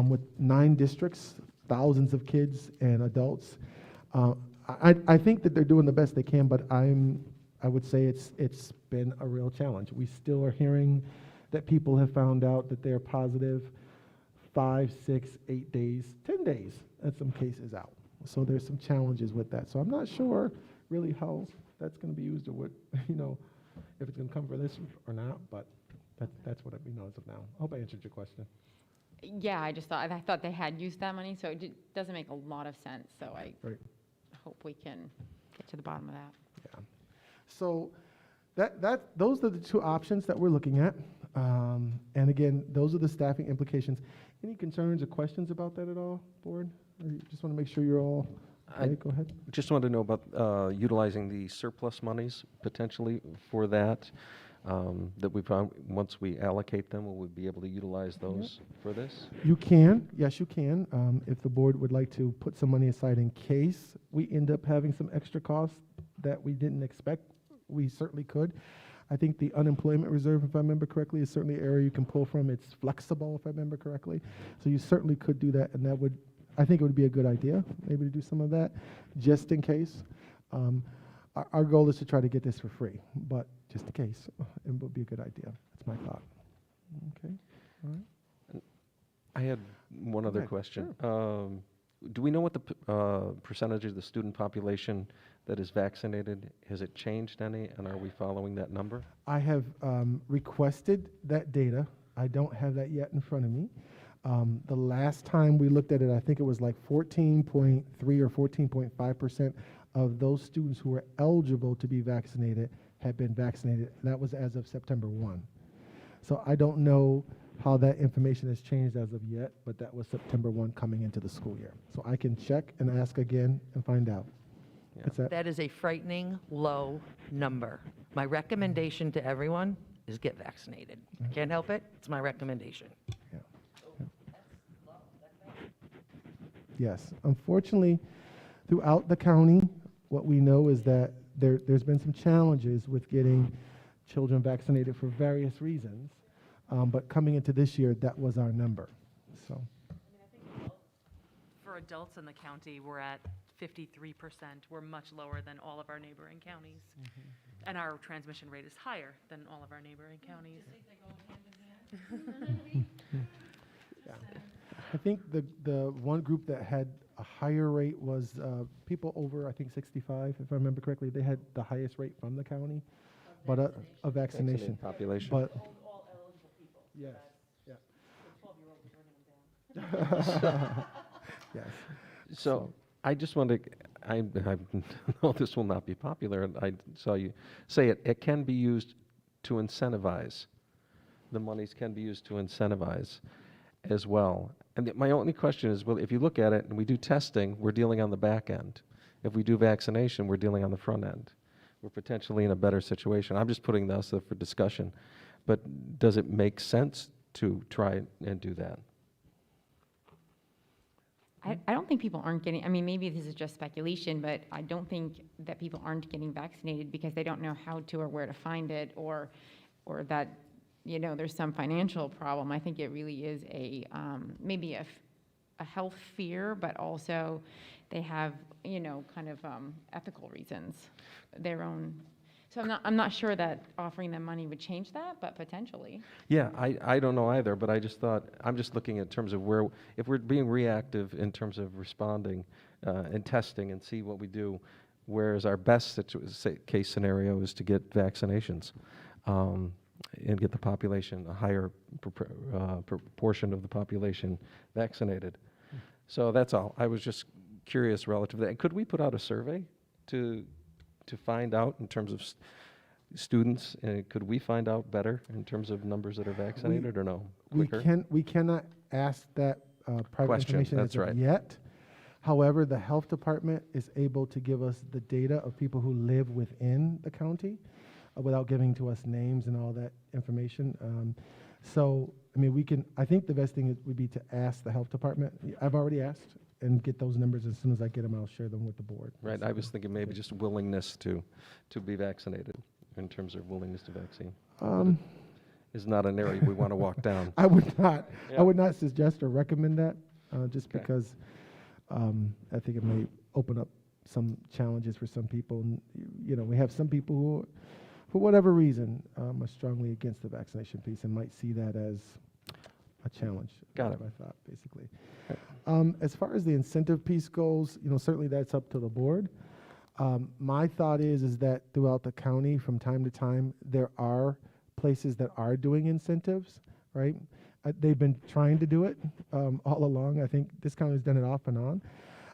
with 9 districts, thousands of kids and adults. I think that they're doing the best they can, but I would say it's been a real challenge. We still are hearing that people have found out that they're positive 5, 6, 8 days, 10 days in some cases out. So there's some challenges with that. So I'm not sure really how that's going to be used, or what, if it's going to come for this or not, but that's what we know as of now. I hope I answered your question. Yeah, I thought they had used that money, so it doesn't make a lot of sense. So I hope we can get to the bottom of that. Yeah. So those are the 2 options that we're looking at. And again, those are the staffing implications. Any concerns or questions about that at all, board? Or you just want to make sure you're all okay? Go ahead. Just wanted to know about utilizing the surplus monies potentially for that. That we found, once we allocate them, will we be able to utilize those for this? You can, yes, you can. If the board would like to put some money aside in case we end up having some extra costs that we didn't expect, we certainly could. I think the unemployment reserve, if I remember correctly, is certainly an area you can pull from. It's flexible, if I remember correctly. So you certainly could do that, and I think it would be a good idea, maybe to do some of that, just in case. Our goal is to try to get this for free, but just in case, it would be a good idea. That's my thought. Okay, all right. I had one other question. Do we know what the percentage of the student population that is vaccinated? Has it changed any, and are we following that number? I have requested that data. I don't have that yet in front of me. The last time we looked at it, I think it was like 14.3 or 14.5% of those students who were eligible to be vaccinated had been vaccinated. That was as of September 1. So I don't know how that information has changed as of yet, but that was September 1 coming into the school year. So I can check and ask again and find out. Yeah. What's that? That is a frightening low number. My recommendation to everyone is get vaccinated. I can't help it. It's my recommendation. Yeah. Yes. Unfortunately, throughout the county, what we know is that there's been some challenges with getting children vaccinated for various reasons. But coming into this year, that was our number. So, For adults in the county, we're at 53%. We're much lower than all of our neighboring counties. And our transmission rate is higher than all of our neighboring counties. yeah. I think the one group that had a higher rate was people over, I think, 65, if I remember correctly. They had the highest rate from the county, but a vaccination. Population. But All eligible people. yes, yeah. The 12-year-olds running them down. Yes. So I just wanted, I know this will not be popular, and I saw you say it can be used to incentivize. The monies can be used to incentivize as well. And my only question is, well, if you look at it and we do testing, we're dealing on the back end. If we do vaccination, we're dealing on the front end. We're potentially in a better situation. I'm just putting this up for discussion. But does it make sense to try and do that? I don't think people aren't getting, I mean, maybe this is just speculation, but I don't think that people aren't getting vaccinated because they don't know how to or where to find it, or that, there's some financial problem. I think it really is maybe a health fear, but also they have, kind of ethical reasons, their own. So I'm not sure that offering them money would change that, but potentially. Yeah, I don't know either, but I just thought, I'm just looking in terms of where, if we're being reactive in terms of responding and testing and see what we do, whereas our best case scenario is to get vaccinations and get the population, a higher proportion of the population vaccinated. So that's all. I was just curious relative to that. And could we put out a survey to find out in terms of students? Could we find out better in terms of numbers that are vaccinated or no? Quicker? We cannot ask that private Question, information that's as of right. yet. However, the health department is able to give us the data of people who live within the county without giving to us names and all that information. So, I mean, I think the best thing would be to ask the health department. I've already asked and get those numbers. As soon as I get them, I'll share them with the board. Right, I was thinking maybe just willingness to be vaccinated in terms of willingness to vaccine. Is not an area we want to walk down. I would not. Yeah. I would not suggest or recommend that, just Okay. because I think it may open up some challenges for some people. And, we have some people who, for whatever reason, are strongly against the vaccination piece and might see that as a challenge. Got That's it. what I thought, basically. As far as the incentive piece goes, certainly that's up to the board. My thought is that throughout the county, from time to time, there are places that are doing incentives, right? They've been trying to do it all along. I think this county's done it off and on.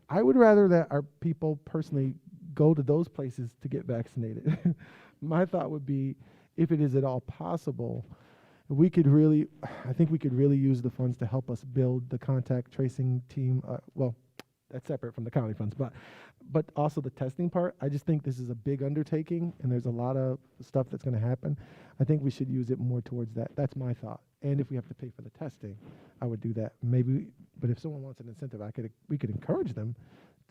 I would rather that our people personally go to those places to get vaccinated. My thought would be, if it is at all possible, I think we could really use the funds to help us build the contact tracing team. Well, that's separate from the county funds, but also the testing part. I just think this is a big undertaking, and there's a lot of stuff that's going to happen. I think we should use it more towards that. That's my thought. And if we have to pay for the testing, I would do that. Maybe, but if someone wants an incentive, we could encourage them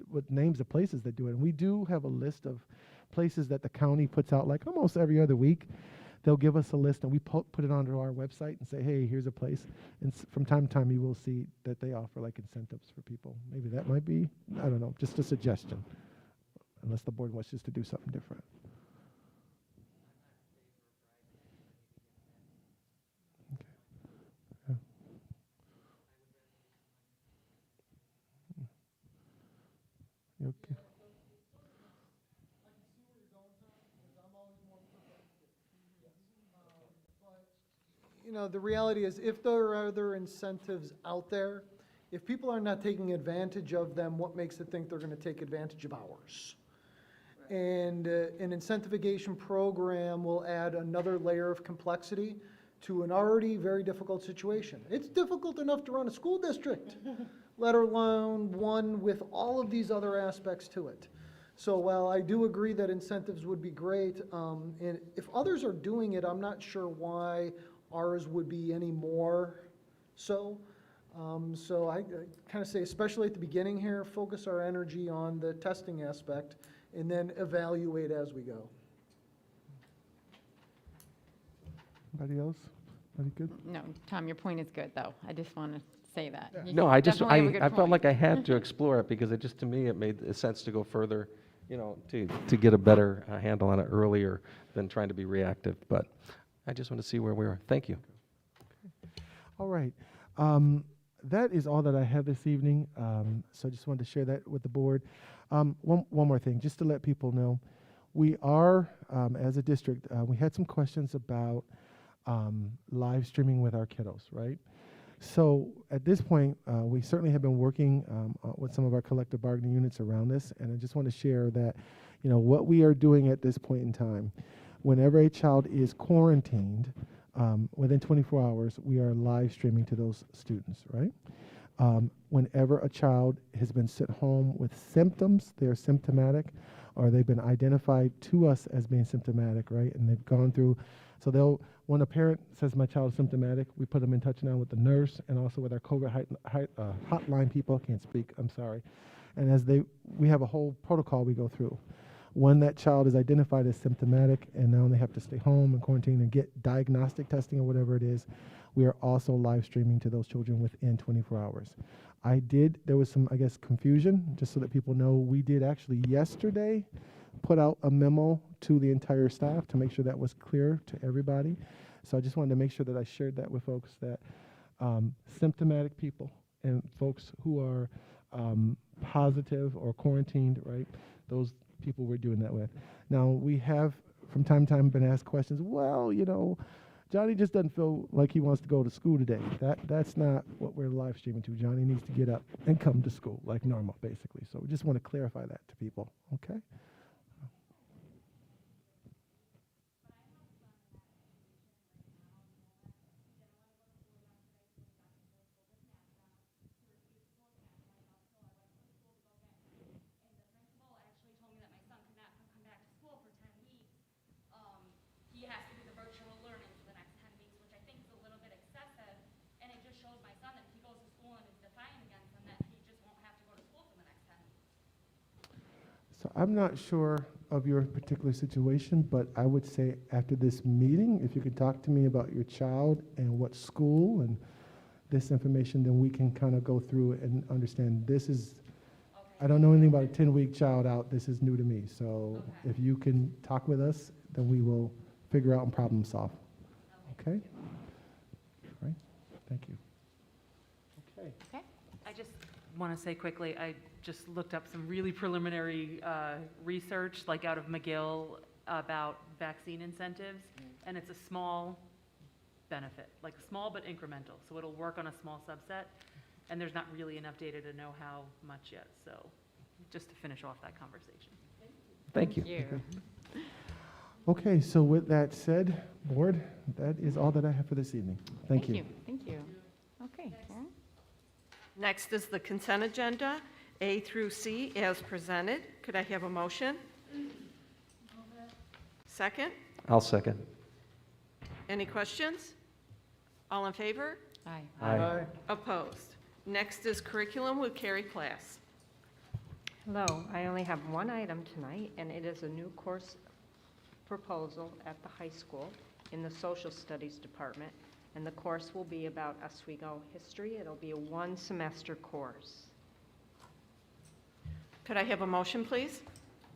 with names of places that do it. And we do have a list of places that the county puts out, like almost every other week. They'll give us a list, and we put it onto our website and say, hey, here's a place. And from time to time, you will see that they offer like incentives for people. Maybe that might be, I don't know, just a suggestion, unless the board wishes to do something different. Okay. Yeah. You okay? The reality is, if there are other incentives out there, if people are not taking advantage of them, what makes it think they're going to take advantage of ours? And an incentivization program will add another layer of complexity to an already very difficult situation. It's difficult enough to run a school district, let alone one with all of these other aspects to it. So while I do agree that incentives would be great, and if others are doing it, I'm not sure why ours would be any more so. So I kind of say, especially at the beginning here, focus our energy on the testing aspect and then evaluate as we go. Anybody else? Anybody good? No, Tom, your point is good, though. I just want to say that. You No, I definitely have a good felt point. like I had to explore it because to me, it made sense to go further, to get a better handle on it earlier than trying to be reactive. But I just want to see where we are. Thank you. All right. That is all that I have this evening. So I just wanted to share that with the board. One more thing, just to let people know, we are, as a district, we had some questions about live streaming with our kiddos, right? So at this point, we certainly have been working with some of our collective bargaining units around this, and I just want to share that, what we are doing at this point in time, whenever a child is quarantined, within 24 hours, we are live streaming to those students, right? Whenever a child has been sent home with symptoms, they're symptomatic, or they've been identified to us as being symptomatic, right? And they've gone through, so when a parent says my child is symptomatic, we put them in touch now with the nurse and also with our COVID hotline people. I can't speak, I'm sorry. And we have a whole protocol we go through. When that child is identified as symptomatic and now they have to stay home and quarantine and get diagnostic testing or whatever it is, we are also live streaming to those children within 24 hours. There was some, confusion, just so that people know, we did actually yesterday put out a memo to the entire staff to make sure that was clear to everybody. So I just wanted to make sure that I shared that with folks, that symptomatic people and folks who are positive or quarantined, right, those people we're doing that with. Now, we have from time to time been asked questions, well, Johnny just doesn't feel like he wants to go to school today. That's not what we're live streaming to. Johnny needs to get up and come to school like normal, basically. So we just want to clarify that to people, okay? He has to do the virtual learning for the next 10 weeks, which I think is a little bit excessive. And it just shows my son that if he goes to school and is defiant against him, that he just won't have to go to school for the next 10 weeks. So I'm not sure of your particular situation, but I would say after this meeting, if you could talk to me about your child and what school and this information, then we can kind of go through it and understand this is, I don't know anything about a 10-week child out. This is new to me. So if you can talk with us, then we will figure out and problem solve. Okay? All right. Thank you. Okay. Okay. I just want to say quickly, I just looked up some really preliminary research, like out of McGill, about vaccine incentives, and it's a small benefit, like small but incremental. So it'll work on a small subset, and there's not really enough data to know how much yet. So just to finish off that conversation. Thank you. Thank you. Okay. Okay, so with that said, board, that is all that I have for this evening. Thank you. Thank you. Okay, Karen? Next is the consent agenda, A through C, as presented. Could I have a motion? Second? I'll second. Any questions? All in favor? Aye. Aye. Opposed? Next is curriculum with Carrie Class. Hello, I only have one item tonight, and it is a new course proposal at the high school in the social studies department, and the course will be about Oswego history. It'll be a one-semester course. Could I have a motion, please?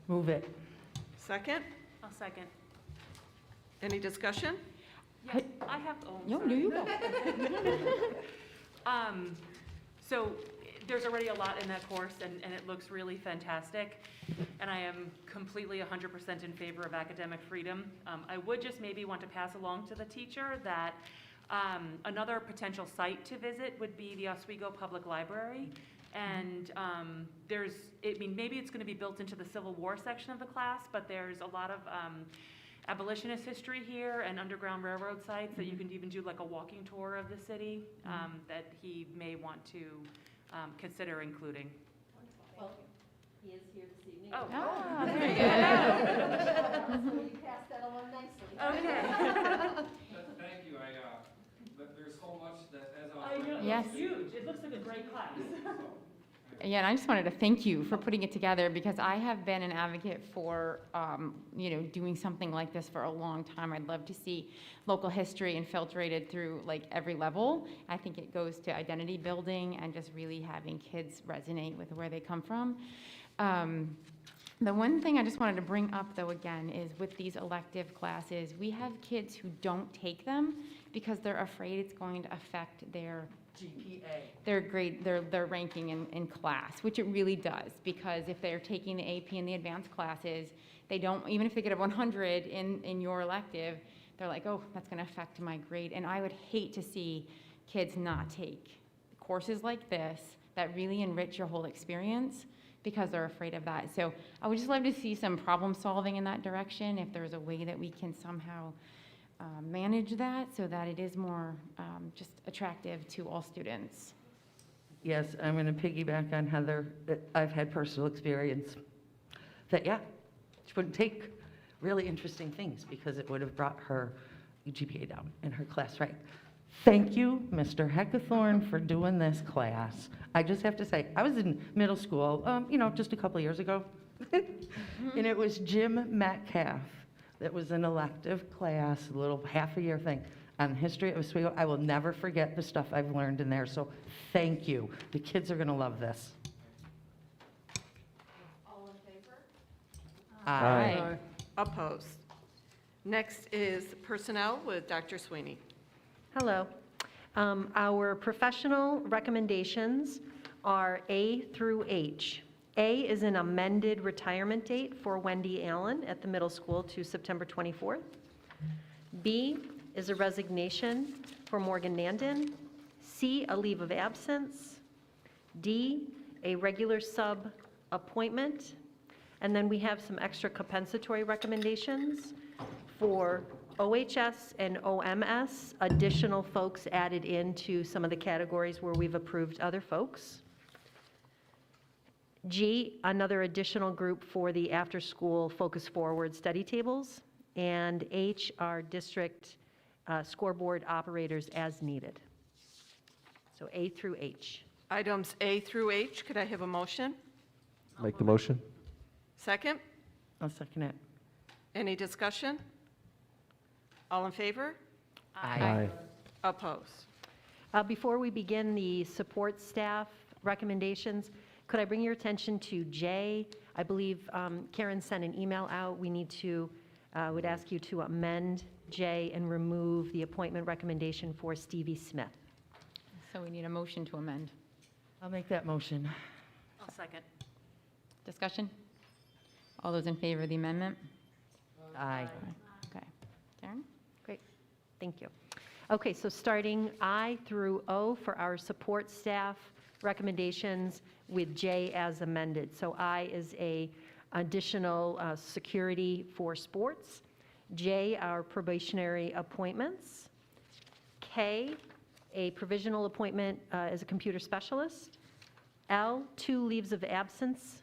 Move it. Second? I'll second. Any discussion? Yeah, I have, oh, I'm No, sorry. you go. So there's already a lot in that course, and it looks really fantastic. And I am completely 100% in favor of academic freedom. I would just maybe want to pass along to the teacher that another potential site to visit would be the Oswego Public Library. And maybe it's going to be built into the Civil War section of the class, but there's a lot of abolitionist history here and Underground Railroad sites that you can even do like a walking tour of the city that he may want to consider including. Well, he is here this evening. Oh. Ah, there you go. So you passed that along nicely. Okay. Thank you. There's so much that as I know, Yes. it's huge. It looks like a great class. Yeah, and I just wanted to thank you for putting it together because I have been an advocate for, doing something like this for a long time. I'd love to see local history infiltrated through like every level. I think it goes to identity building and just really having kids resonate with where they come from. The one thing I just wanted to bring up though again is with these elective classes, we have kids who don't take them because they're afraid it's going to affect their GPA. their grade, their ranking in class, which it really does, because if they're taking the AP and the advanced classes, they don't, even if they get a 100 in your elective, they're like, oh, that's gonna affect my grade. And I would hate to see kids not take courses like this that really enrich your whole experience because they're afraid of that. So I would just love to see some problem solving in that direction, if there's a way that we can somehow manage that so that it is more just attractive to all students. Yes, I'm going to piggyback on Heather. I've had personal experience that, yeah, she wouldn't take really interesting things because it would have brought her GPA down in her class, right? Thank you, Mr. Heckathorn, for doing this class. I just have to say, I was in middle school, just a couple of years ago, and it was Jim Metcalf that was an elective class, a little half a year thing on history of Oswego. I will never forget the stuff I've learned in there, so thank you. The kids are going to love this. All in favor? Aye. Opposed? Next is personnel with Dr. Sweeney. Hello. Our professional recommendations are A through H. A is an amended retirement date for Wendy Allen at the middle school to September 24th. B is a resignation for Morgan Nandon. C, a leave of absence. D, a regular sub appointment. And then we have some extra compensatory recommendations for OHS and OMS, additional folks added into some of the categories where we've approved other folks. G, another additional group for the after-school focus forward study tables. And H, our district scoreboard operators as needed. So A through H. Items A through H, could I have a motion? Make the motion? Second? I'll second it. Any discussion? All in favor? Aye. Opposed? Before we begin the support staff recommendations, could I bring your attention to J? I believe Karen sent an email out. We need to, would ask you to amend J and remove the appointment recommendation for Stevie Smith. So we need a motion to amend. I'll make that motion. I'll second. Discussion? All those in favor of the amendment? Aye. Okay. Karen? Great, thank you. Okay, so starting I through O for our support staff recommendations with J as amended. So I is a additional security for sports. J, our probationary appointments. K, a provisional appointment as a computer specialist. L, 2 leaves of absence.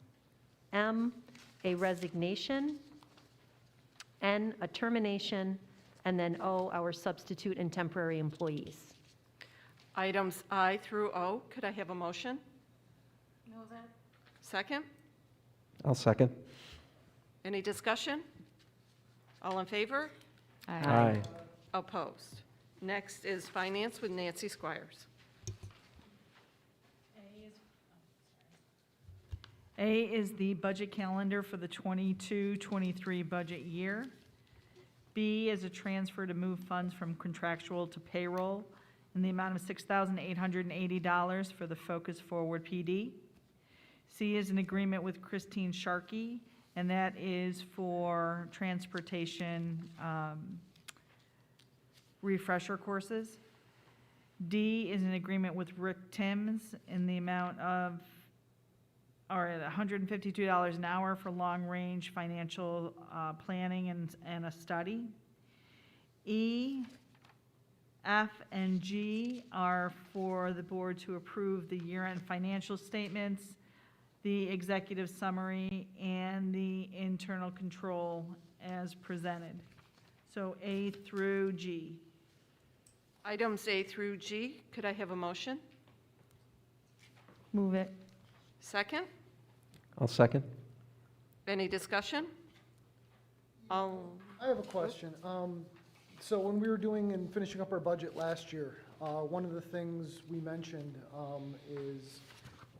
M, a resignation. N, a termination. And then O, our substitute and temporary employees. Items I through O, could I have a motion? Move it. Second? I'll second. Any discussion? All in favor? Aye. Opposed? Next is Finance with Nancy Squires. A is the budget calendar for the 22-23 budget year. B is a transfer to move funds from contractual to payroll in the amount of $6,880 for the Focus Forward PD. C is an agreement with Christine Sharkey, and that is for transportation refresher courses. D is an agreement with Rick Timms in the amount of, or at $152 an hour for long-range financial planning and a study. E, F, and G are for the board to approve the year-end financial statements, the executive summary, and the internal control as presented. So A through G. Items A through G, could I have a motion? Move it. Second? I'll second. Any discussion? I have a question. So when we were doing and finishing up our budget last year, one of the things we mentioned is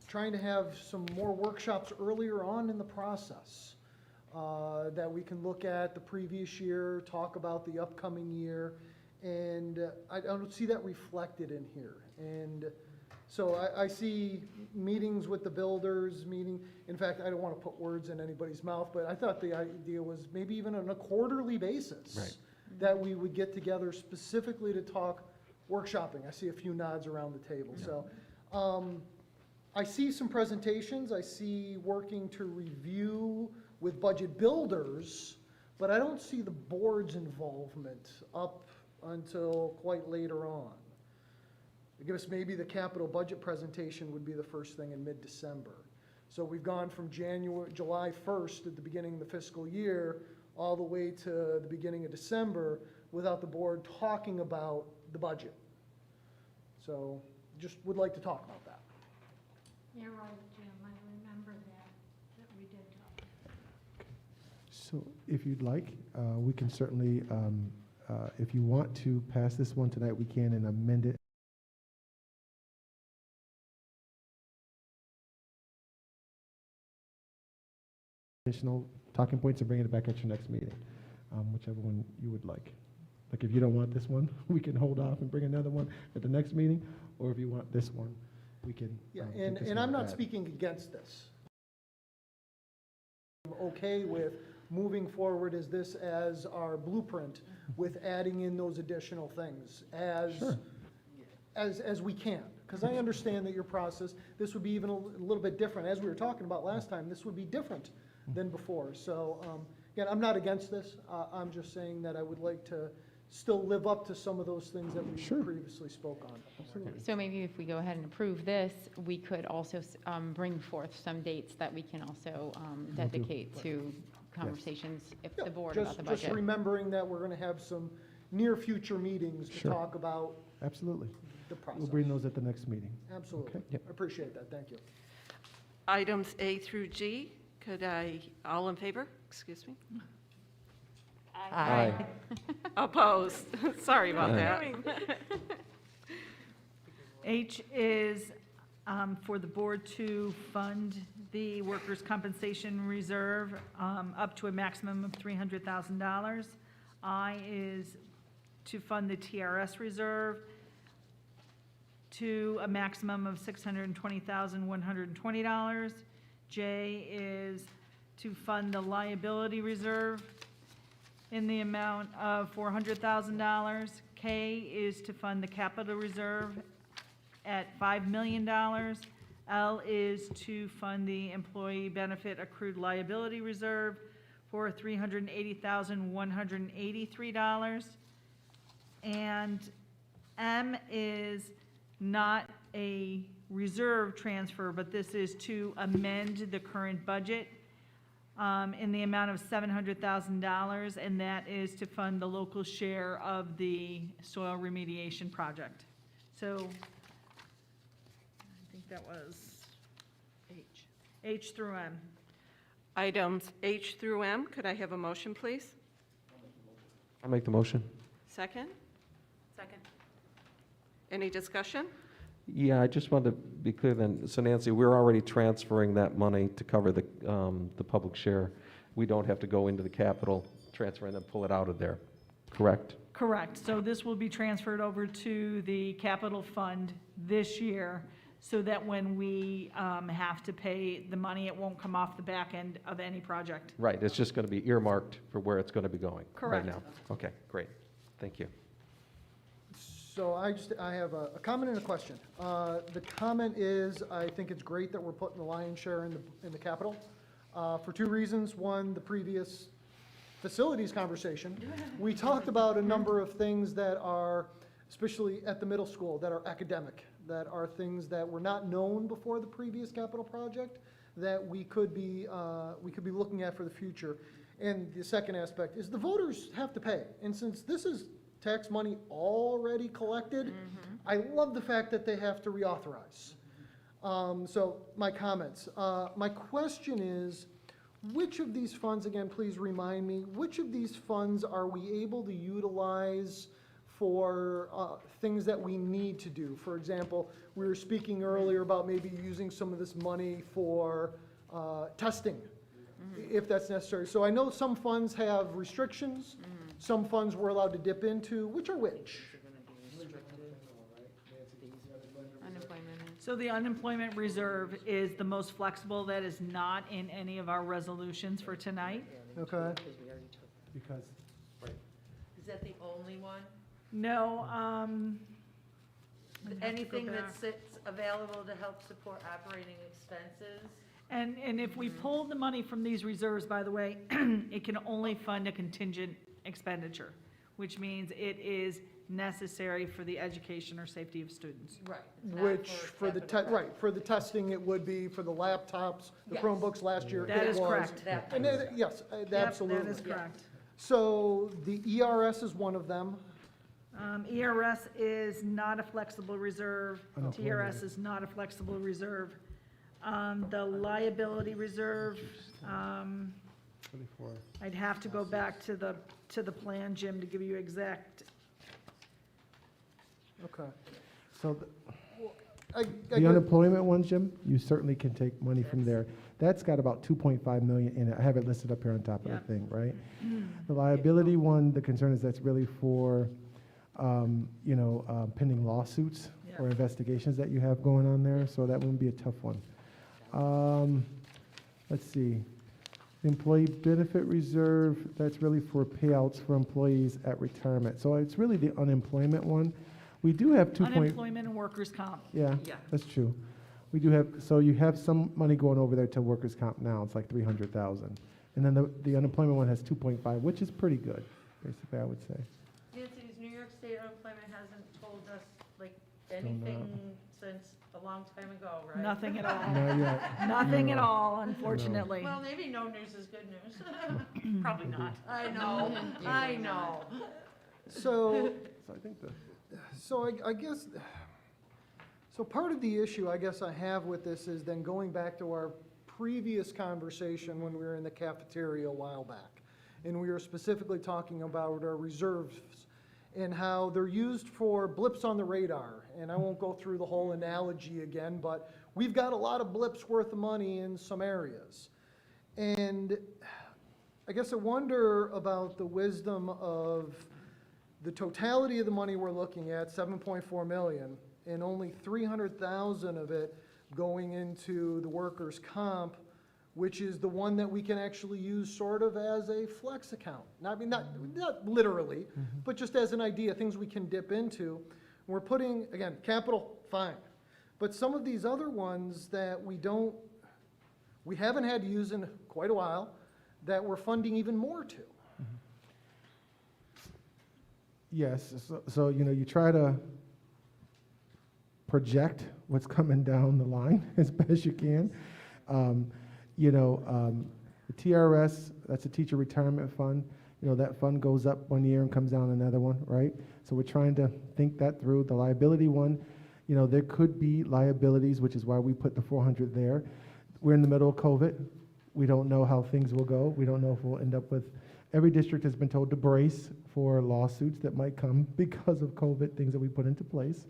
trying to have some more workshops earlier on in the process that we can look at the previous year, talk about the upcoming year, and I don't see that reflected in here. And so I see meetings with the builders, in fact, I don't want to put words in anybody's mouth, but I thought the idea was maybe even on a quarterly basis. Right. That we would get together specifically to talk workshopping. I see a few nods around the table. So I see some presentations. I see working to review with budget builders, but I don't see the board's involvement up until quite later on. I guess maybe the capital budget presentation would be the first thing in mid-December. So we've gone from July 1st at the beginning of the fiscal year all the way to the beginning of December without the board talking about the budget. So just would like to talk about that. You're right, Jim, I remember that we did talk. So if you'd like, we can certainly, if you want to pass this one tonight, we can and amend it. Additional talking points and bring it back at your next meeting, whichever one you would like. Like if you don't want this one, we can hold off and bring another one at the next meeting, or if you want this one, we can. Yeah, take this and one I'm not back. speaking against this. I'm okay with moving forward as this as our blueprint with adding in those additional things as we can. Because I understand that your process, this would be even a little bit different. As we were talking about last time, this would be different than before. So, again, I'm not against this. I'm just saying that I would like to still live up to some of those things that we previously spoke on. So maybe if we go ahead and approve this, we could also bring forth some dates that we can also dedicate to conversations if the board about the budget. Just remembering that we're going to have some near future meetings to talk about Absolutely. the process. We'll bring those at the next meeting. Absolutely. Okay. I appreciate that. Thank you. Items A through G, all in favor? Excuse me. Aye. Opposed? Sorry about that. H is for the board to fund the workers' compensation reserve up to a maximum of $300,000. I is to fund the TRS reserve to a maximum of $620,120. J is to fund the liability reserve in the amount of $400,000. K is to fund the capital reserve at $5 million. L is to fund the employee benefit accrued liability reserve for $380,183. And M is not a reserve transfer, but this is to amend the current budget in the amount of $700,000, and that is to fund the local share of the soil remediation project. So I think that was H through M. Items H through M, could I have a motion, please? I'll make the motion. Second? Second. Any discussion? Yeah, I just wanted to be clear then. So Nancy, we're already transferring that money to cover the public share. We don't have to go into the capital transfer and then pull it out of there, correct? Correct. So this will be transferred over to the capital fund this year, so that when we have to pay the money, it won't come off the back end of any project. Right, it's just going to be earmarked for where it's going to be going right Correct. now. Okay, great. Thank you. So I have a comment and a question. The comment is, I think it's great that we're putting the lion's share in the capital, for two reasons. One, the previous facilities conversation, we talked about a number of things that are, especially at the middle school, that are academic, that are things that were not known before the previous capital project, that we could be looking at for the future. And the second aspect is the voters have to pay. And since this is tax money already collected, I love the fact that they have to reauthorize. So my comments. My question is, which of these funds, again, please remind me, which of these funds are we able to utilize for things that we need to do? For example, we were speaking earlier about maybe using some of this money for testing, if that's necessary. So I know some funds have restrictions, some funds we're allowed to dip into. Which are which? Unemployment. So the unemployment reserve is the most flexible. That is not in any of our resolutions for tonight. Okay. Because, Is that the only one? No, Anything that sits available to help support operating expenses? and if we pull the money from these reserves, by the way, it can only fund a contingent expenditure, which means it is necessary for the education or safety of students. Right. Which, for the testing, it would be for the laptops, the Yes. Chromebooks last year. That it is was. correct. And yes, Yep, absolutely. that is correct. So the ERS is one of them. ERS is not a flexible reserve. Unemployment. TRS is not a flexible reserve. The liability reserve, 24. I'd have to go back to the plan, Jim, to give you exact. Okay. So I the get- unemployment one, Jim, you certainly can take money from there. That's got about 2.5 million in it. I have it listed up here on top of Yeah. the thing, right? The liability one, the concern is that's really for, pending lawsuits Yeah. or investigations that you have going on there, so that wouldn't be a tough one. Let's see. The employee benefit reserve, that's really for payouts for employees at retirement. So it's really the unemployment one. We do have 2. Unemployment and workers' comp. Yeah, Yeah. that's true. We do have, so you have some money going over there to workers' comp now, it's like 300,000. And then the unemployment one has 2.5, which is pretty good, basically, I would say. Nancy's New York State unemployment hasn't told us, like, know. anything since a long time ago, right? Nothing at all. Not yet. Nothing at No. all, unfortunately. Well, maybe no news is good news. Probably not. I know, I know. So, So I think the, so I guess, so part of the issue I guess I have with this is then going back to our previous conversation when we were in the cafeteria a while back. And we were specifically talking about our reserves and how they're used for blips on the radar. And I won't go through the whole analogy again, but we've got a lot of blips worth of money in some areas. And I guess I wonder about the wisdom of the totality of the money we're looking at, 7.4 million, and only 300,000 of it going into the workers' comp, which is the one that we can actually use sort of as a flex account. Not literally, but just as an idea, things we can dip into. We're putting, again, capital, fine. But some of these other ones that we haven't had to use in quite a while, that we're funding even more to. yes, so, you know, you try to project what's coming down the line as best you can. The TRS, that's a teacher retirement fund. You know, that fund goes up one year and comes down another one, right? So we're trying to think that through. The liability one, you know, there could be liabilities, which is why we put the 400 there. We're in the middle of COVID. We don't know how things will go. We don't know if we'll end up with, every district has been told to brace for lawsuits that might come because of COVID, things that we put into place.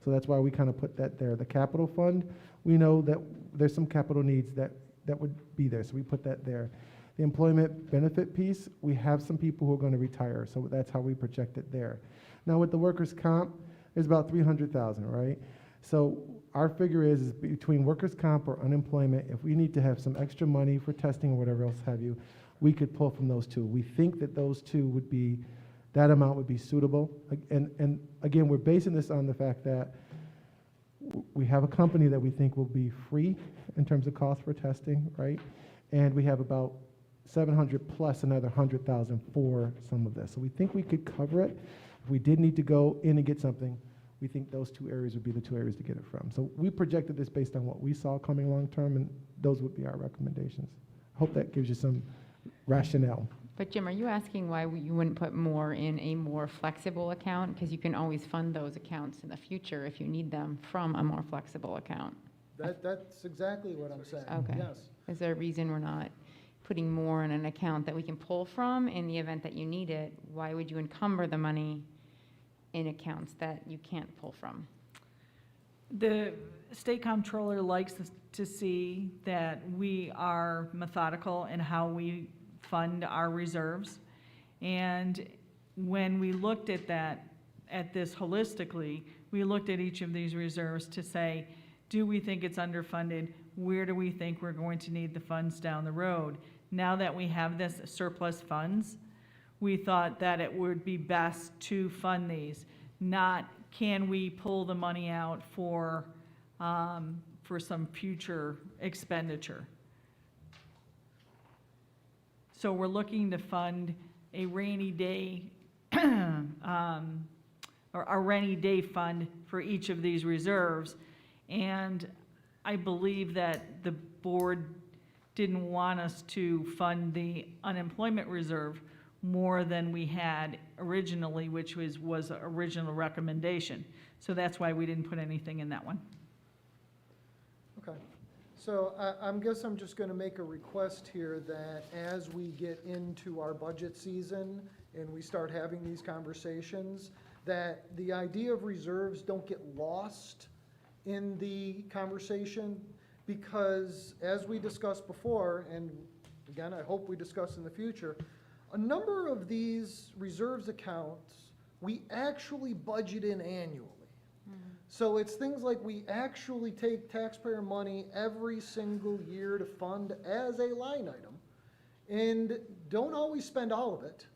So that's why we kind of put that there. The capital fund, we know that there's some capital needs that would be there, so we put that there. The employment benefit piece, we have some people who are going to retire, so that's how we project it there. Now with the workers' comp, there's about 300,000, right? So our figure is between workers' comp or unemployment, if we need to have some extra money for testing or whatever else have you, we could pull from those two. We think that those two would be, that amount would be suitable. And again, we're basing this on the fact that we have a company that we think will be free in terms of cost for testing, right? And we have about 700 plus another 100,000 for some of this. So we think we could cover it. If we did need to go in and get something, we think those two areas would be the two areas to get it from. So we projected this based on what we saw coming long term, and those would be our recommendations. I hope that gives you some rationale. But Jim, are you asking why you wouldn't put more in a more flexible account? Because you can always fund those accounts in the future if you need them from a more flexible account. That's exactly what I'm saying, Okay. yes. Is there a reason we're not putting more in an account that we can pull from in the event that you need it? Why would you encumber the money in accounts that you can't pull from? The state comptroller likes to see that we are methodical in how we fund our reserves. And when we looked at this holistically, we looked at each of these reserves to say, do we think it's underfunded? Where do we think we're going to need the funds down the road? Now that we have this surplus funds, we thought that it would be best to fund these, not can we pull the money out for some future expenditure. So we're looking to fund a rainy day, or a rainy day fund for each of these reserves. And I believe that the board didn't want us to fund the unemployment reserve more than we had originally, which was the original recommendation. So that's why we didn't put anything in that one. Okay. So I guess I'm just going to make a request here that as we get into our budget season and we start having these conversations, that the idea of reserves don't get lost in the conversation, because as we discussed before, and again, I hope we discuss in the future, a number of these reserves accounts, we actually budget in annually. So it's things like we actually take taxpayer money every single year to fund as a line item. and don't always spend all of it.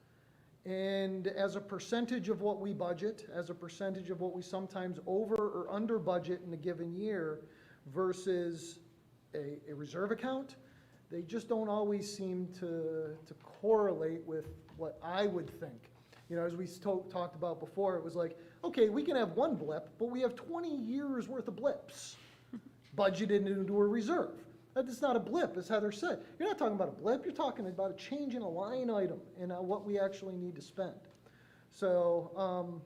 And as a percentage of what we budget, as a percentage of what we sometimes over or under budget in a given year versus a reserve account, they just don't always seem to correlate with what I would think. You know, as we talked about before, it was like, okay, we can have one blip, but we have 20 years worth of blips budgeted into a reserve. That's not a blip, as Heather said. You're not talking about a blip, you're talking about a change in a line item in what we actually need to spend. So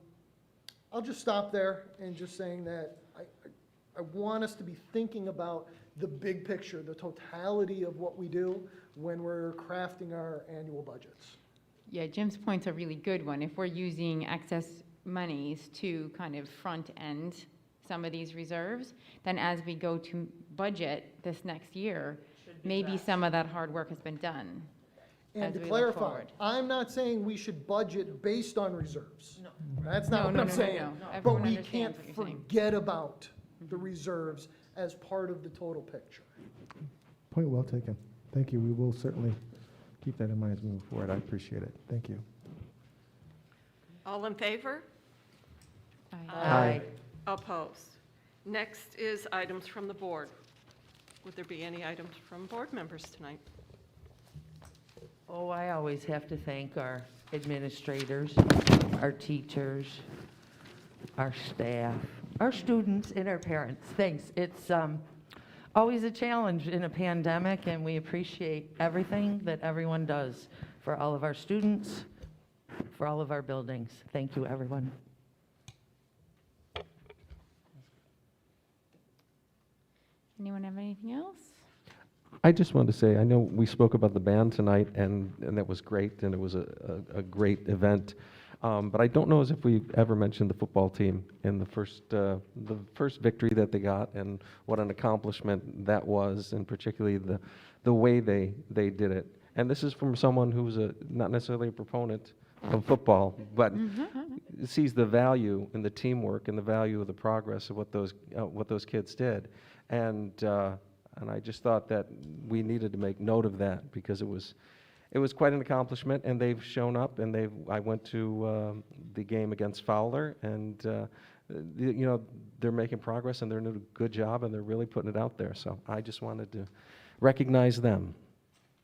I'll just stop there and just saying that I want us to be thinking about the big picture, the totality of what we do when we're crafting our annual budgets. Yeah, Jim's point's a really good one. If we're using excess monies to kind of front end some of these reserves, then as we go to budget this next year, maybe some of that hard work has been done. And to clarify, I'm not saying we should budget based on reserves. No. That's not what I'm saying. But we can't forget about the reserves as part of the total picture. Point well taken. Thank you. We will certainly keep that in mind as we move forward. I appreciate it. Thank you. All in favor? Aye. Opposed? Next is items from the board. Would there be any items from board members tonight? Oh, I always have to thank our administrators, our teachers, our staff, our students, and our parents. Thanks. It's always a challenge in a pandemic, and we appreciate everything that everyone does for all of our students, for all of our buildings. Thank you, everyone. Anyone have anything else? I just wanted to say, I know we spoke about the band tonight, and that was great, and it was a great event. But I don't know as if we ever mentioned the football team in the first victory that they got, and what an accomplishment that was, and particularly the way they did it. And this is from someone who's not necessarily a proponent of football, but sees the value in the teamwork and the value of the progress of what those kids did. And I just thought that we needed to make note of that, because it was quite an accomplishment, and they've shown up, and I went to the game against Fowler, and they're making progress, and they're doing a good job, and they're really putting it out there. So I just wanted to recognize them.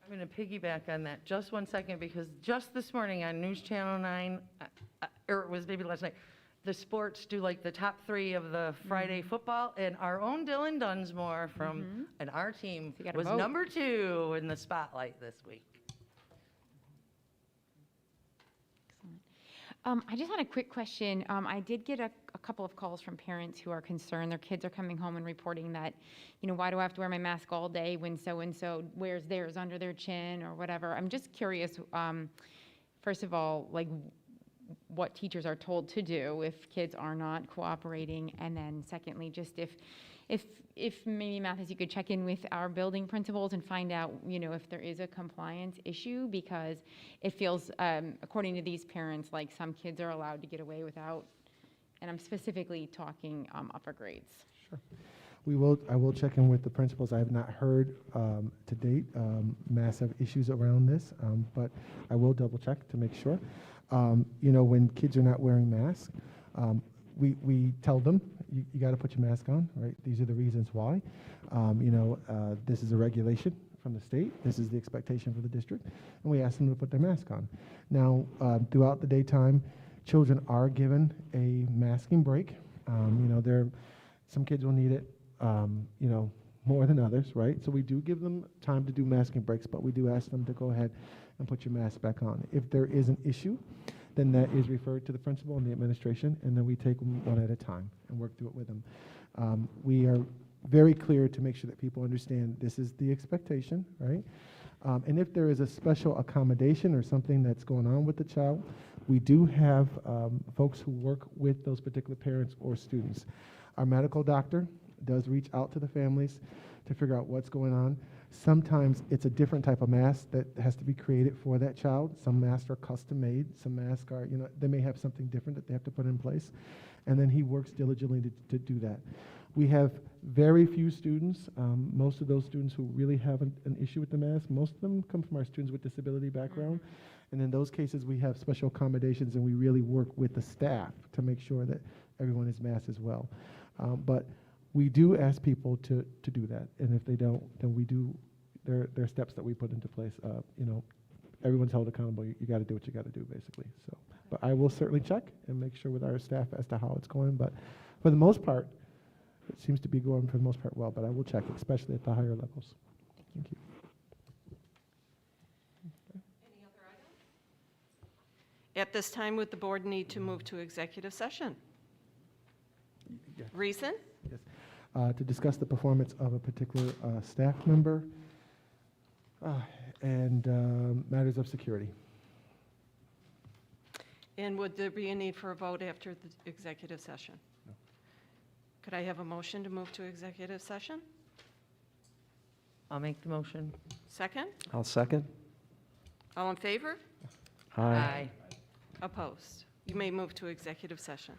I'm going to piggyback on that just 1 second, because just this morning on News Channel 9, or it was maybe last night, the sports do like the top 3 of the Friday football, and our own Dylan Dunsmore from and our team was number 2 in the spotlight this week. I just had a quick question. I did get a couple of calls from parents who are concerned. Their kids are coming home and reporting that, why do I have to wear my mask all day when so-and-so wears theirs under their chin or whatever? I'm just curious, first of all, like, what teachers are told to do if kids are not cooperating, and then secondly, just if maybe Mathis, you could check in with our building principals and find out, if there is a compliance issue, because it feels, according to these parents, like some kids are allowed to get away without, and I'm specifically talking upper grades. Sure. I will check in with the principals. I have not heard to date massive issues around this, but I will double check to make sure. When kids are not wearing masks, we tell them, you got to put your mask on, right? These are the reasons why. This is a regulation from the state. This is the expectation for the district. And we ask them to put their mask on. Now, throughout the daytime, children are given a masking break. Some kids will need it, more than others, right? So we do give them time to do masking breaks, but we do ask them to go ahead and put your mask back on. If there is an issue, then that is referred to the principal and the administration, and then we take them one at a time and work through it with them. We are very clear to make sure that people understand this is the expectation, right? And if there is a special accommodation or something that's going on with the child, we do have folks who work with those particular parents or students. Our medical doctor does reach out to the families to figure out what's going on. Sometimes it's a different type of mask that has to be created for that child. Some masks are custom made. Some masks are, they may have something different that they have to put in place. And then he works diligently to do that. We have very few students. Most of those students who really have an issue with the mask, most of them come from our students with disability background. And in those cases, we have special accommodations, and we really work with the staff to make sure that everyone is masked as well. But we do ask people to do that, and if they don't, then we do, there are steps that we put into place. You know, everyone's held accountable. You got to do what you got to do, basically. So, but I will certainly check and make sure with our staff as to how it's going. But for the most part, it seems to be going for the most part well, but I will check, especially at the higher levels. Thank you. At this time, would the board need to move to executive session? Yes. Reason? Yes. To discuss the performance of a particular staff member and matters of security. And would there be a need for a vote after the executive session? No. Could I have a motion to move to executive session? I'll make the motion. Second? I'll second. All in favor? Aye. Opposed? You may move to executive session.